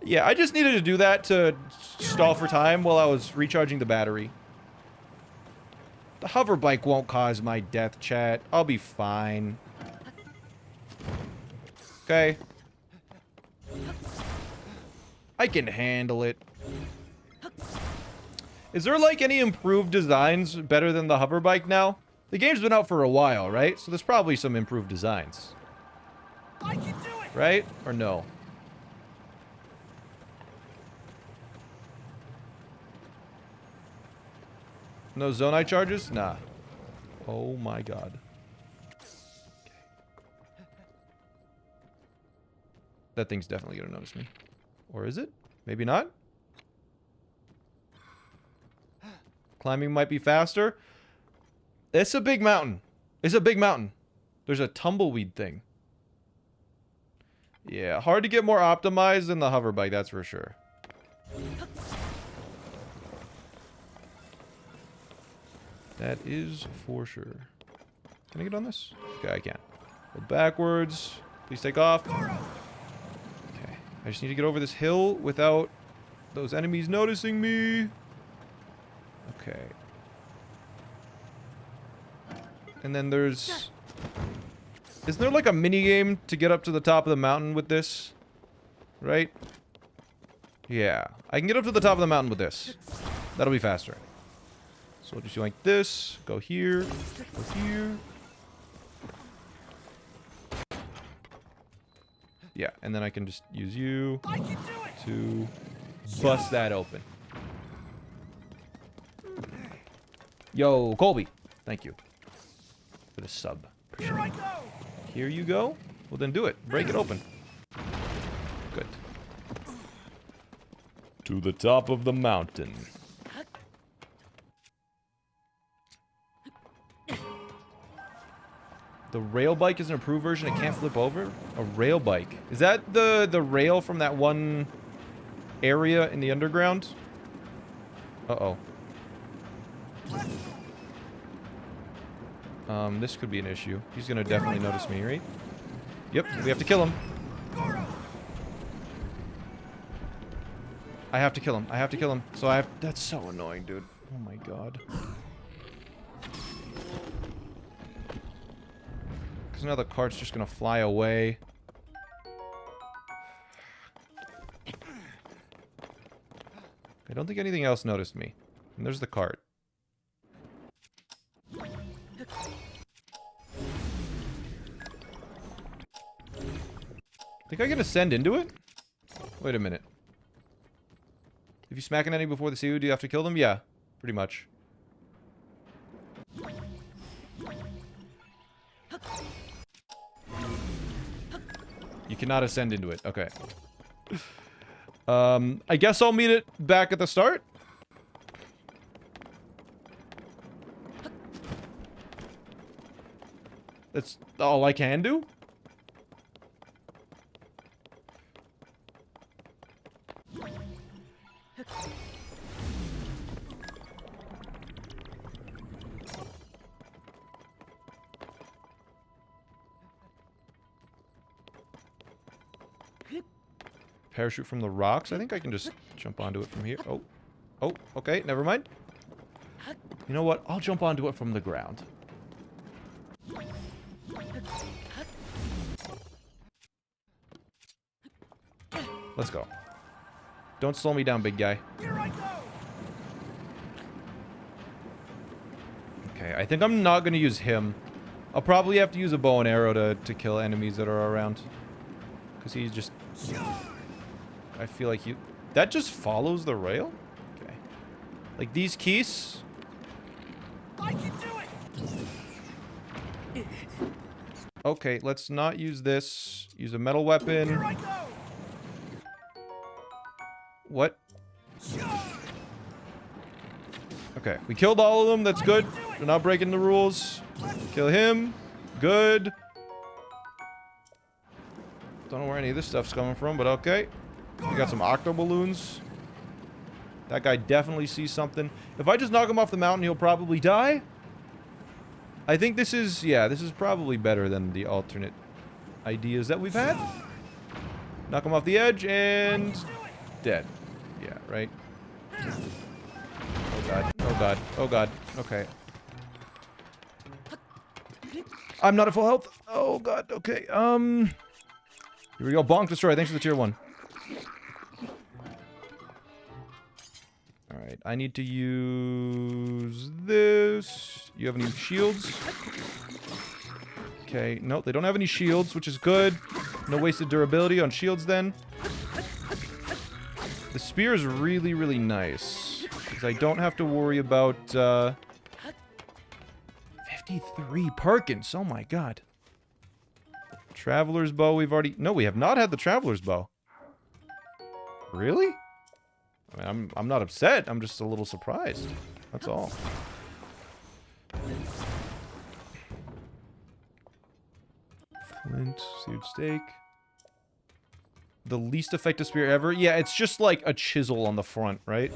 Yeah, I just needed to do that to stall for time while I was recharging the battery. The hover bike won't cause my death, chat. I'll be fine. Okay. I can handle it. Is there, like, any improved designs better than the hover bike now? The game's been out for a while, right? So there's probably some improved designs. I can do it. Right? Or no? No zonite charges? Nah. Oh my god. That thing's definitely gonna notice me. Or is it? Maybe not? Climbing might be faster. It's a big mountain. It's a big mountain. There's a tumbleweed thing. Yeah, hard to get more optimized than the hover bike, that's for sure. That is for sure. Can I get on this? Okay, I can. Go backwards. Please take off. Okay. I just need to get over this hill without those enemies noticing me. Okay. And then there's... Isn't there like a mini game to get up to the top of the mountain with this? Right? Yeah. I can get up to the top of the mountain with this. That'll be faster. So we'll just do like this. Go here. Go here. Yeah, and then I can just use you to bust that open. Yo, Colby. Thank you for the sub. Here I go. Here you go? Well, then do it. Break it open. Good. To the top of the mountain. The rail bike is an improved version. It can't flip over? A rail bike. Is that the rail from that one area in the underground? Uh-oh. This could be an issue. He's gonna definitely notice me, right? Yep, we have to kill him. I have to kill him. I have to kill him. So I have... That's so annoying, dude. Oh my god. Because now the cart's just gonna fly away. I don't think anything else noticed me. And there's the cart. Think I can ascend into it? Wait a minute. If you smack an enemy before the sea, do you have to kill them? Yeah, pretty much. You cannot ascend into it. Okay. I guess I'll meet it back at the start. That's all I can do? Parachute from the rocks? I think I can just jump onto it from here. Oh. Oh, okay, never mind. You know what? I'll jump onto it from the ground. Let's go. Don't slow me down, big guy. Okay, I think I'm not going to use him. I'll probably have to use a bow and arrow to kill enemies that are around. Because he's just... I feel like you... That just follows the rail? Okay. Like these keys... I can do it. Okay, let's not use this. Use a metal weapon. Here I go. What? Okay, we killed all of them. That's good. We're not breaking the rules. Kill him. Good. Don't know where any of this stuff's coming from, but okay. We got some octo balloons. That guy definitely sees something. If I just knock him off the mountain, he'll probably die. I think this is, yeah, this is probably better than the alternate ideas that we've had. Knock him off the edge and dead. Yeah, right? Oh god. Oh god. Oh god. Okay. I'm not at full health. Oh god. Okay. Here we go. Bonk destroy. Thanks for the tier 1. Alright. I need to use this. You have any shields? Okay. Nope. They don't have any shields, which is good. No wasted durability on shields then. The spear is really, really nice. Because I don't have to worry about, 53 Perkins. Oh my god. Traveler's bow, we've already... No, we have not had the Traveler's bow. Really? I mean, I'm not upset. I'm just a little surprised. That's all. Flint, seared steak. The least effective spear ever? Yeah, it's just like a chisel on the front, right?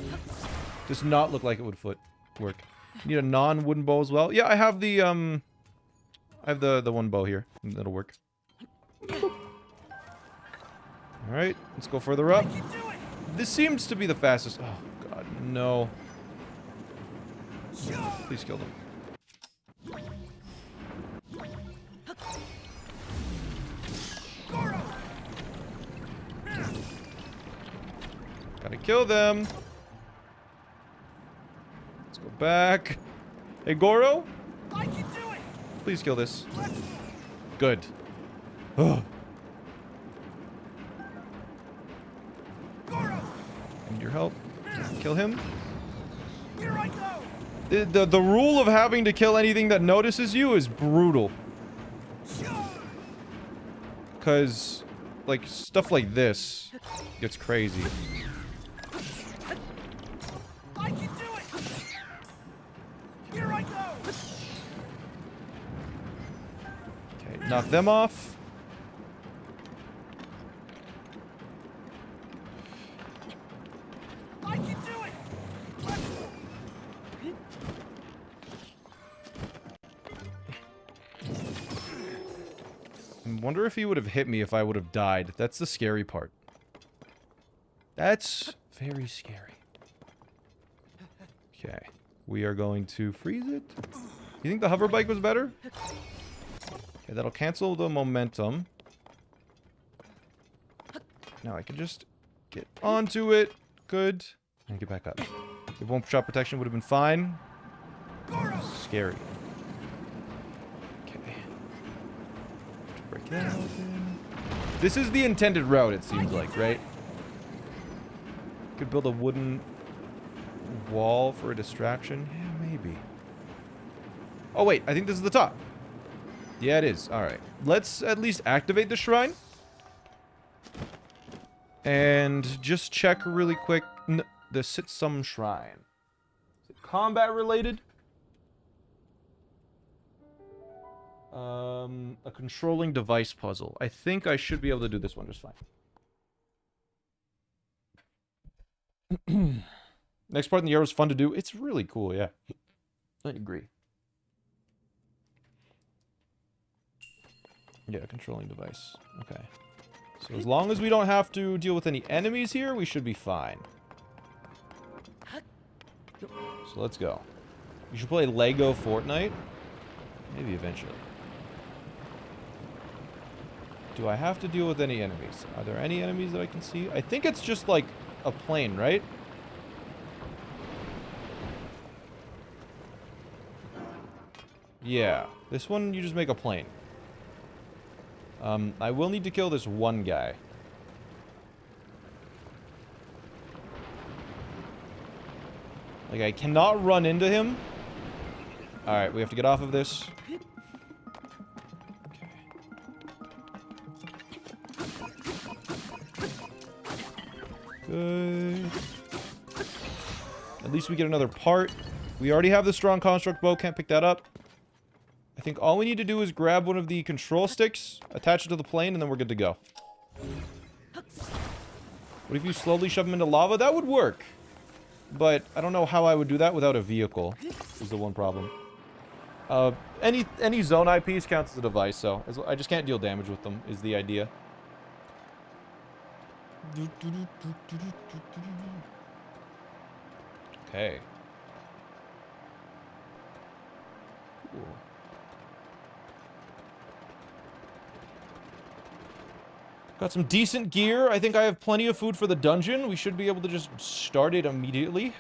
Does not look like it would work. Need a non-wooden bow as well. Yeah, I have the, I have the one bow here. That'll work. Alright, let's go further up. This seems to be the fastest. Oh, God, no. Please kill them. Gotta kill them. Let's go back. Hey, Goro? I can do it. Please kill this. Good. Ugh. Need your help. Kill him. Here I go. The rule of having to kill anything that notices you is brutal. Because, like, stuff like this gets crazy. I can do it. Here I go. Okay, knock them off. I can do it. I wonder if he would have hit me if I would have died. That's the scary part. That's very scary. Okay. We are going to freeze it. You think the hover bike was better? Okay, that'll cancel the momentum. Now I can just get onto it. Good. And get back up. If one shot protection would have been fine. Scary. Okay. Break that open. This is the intended route, it seems like, right? Could build a wooden wall for a distraction. Yeah, maybe. Oh, wait. I think this is the top. Yeah, it is. Alright. Let's at least activate the shrine. And just check really quick. The Sit-Some Shrine. Is it combat related? A controlling device puzzle. I think I should be able to do this one just fine. Next part in the arrow is fun to do. It's really cool, yeah. I agree. Yeah, controlling device. Okay. So as long as we don't have to deal with any enemies here, we should be fine. So let's go. You should play Lego Fortnite. Maybe eventually. Do I have to deal with any enemies? Are there any enemies that I can see? I think it's just like a plane, right? Yeah. This one, you just make a plane. I will need to kill this one guy. Like, I cannot run into him. Alright, we have to get off of this. Good. At least we get another part. We already have the strong construct bow. Can't pick that up. I think all we need to do is grab one of the control sticks, attach it to the plane, and then we're good to go. What if you slowly shove them into lava? That would work. But I don't know how I would do that without a vehicle, is the one problem. Any zone IPs counts as a device, so I just can't deal damage with them, is the idea. Okay. Cool. Got some decent gear. I think I have plenty of food for the dungeon. We should be able to just start it immediately.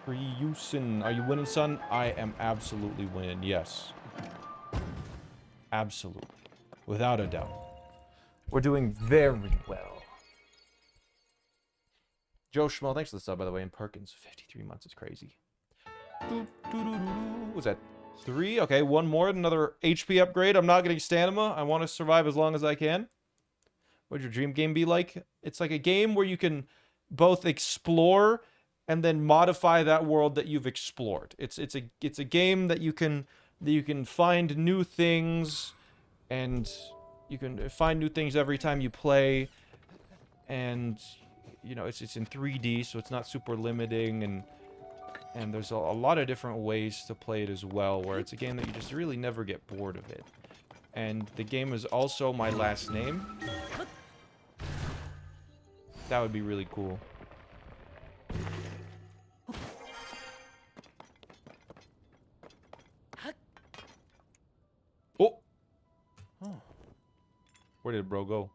Pre-Usin. Are you winning, son? I am absolutely winning, yes. Absolutely. Without a doubt. We're doing very well. Joe Schmo, thanks for the sub, by the way. And Perkins, 53 months is crazy. What's that? 3? Okay, one more. Another HP upgrade. I'm not getting stamina. I want to survive as long as I can. What'd your dream game be like? It's like a game where you can both explore and then modify that world that you've explored. It's a game that you can find new things, and you can find new things every time you play. And you know, it's in 3D, so it's not super limiting, and there's a lot of different ways to play it as well, where it's a game that you just really never get bored of it. And the game is also my last name. That would be really cool. Oh! Where did bro go?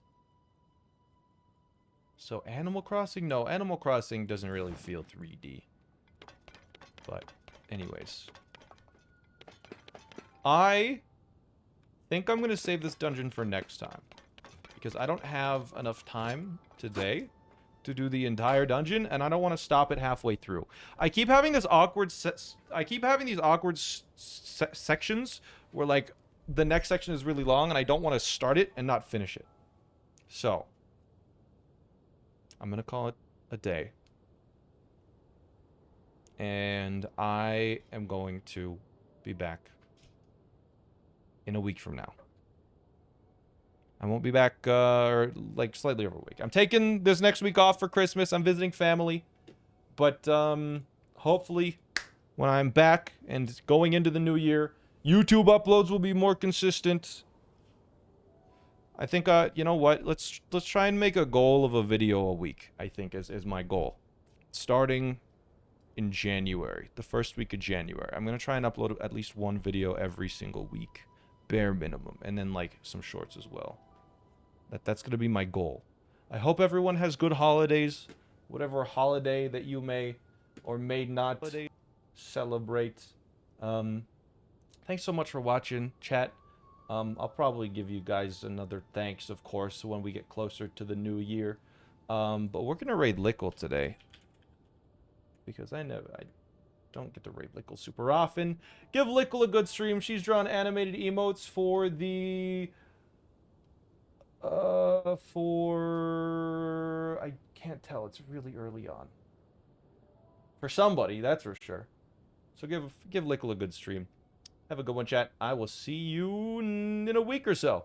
So Animal Crossing? No, Animal Crossing doesn't really feel 3D. But, anyways. I think I'm going to save this dungeon for next time. Because I don't have enough time today to do the entire dungeon, and I don't want to stop it halfway through. I keep having this awkward sections where, like, the next section is really long, and I don't want to start it and not finish it. So, I'm going to call it a day. And I am going to be back in a week from now. I won't be back, like, slightly over a week. I'm taking this next week off for Christmas. I'm visiting family. But, hopefully, when I'm back and going into the new year, YouTube uploads will be more consistent. I think, you know what? Let's try and make a goal of a video a week, I think, is my goal. Starting in January, the first week of January. I'm going to try and upload at least one video every single week. Bare minimum. And then, like, some shorts as well. That's going to be my goal. I hope everyone has good holidays. Whatever holiday that you may or may not celebrate. Thanks so much for watching, chat. I'll probably give you guys another thanks, of course, when we get closer to the new year. But we're going to raid Lickle today. Because I don't get to raid Lickle super often. Give Lickle a good stream. She's drawn animated emotes for the... I can't tell. It's really early on. For somebody, that's for sure. So give Lickle a good stream. Have a good one, chat. I will see you in a week or so.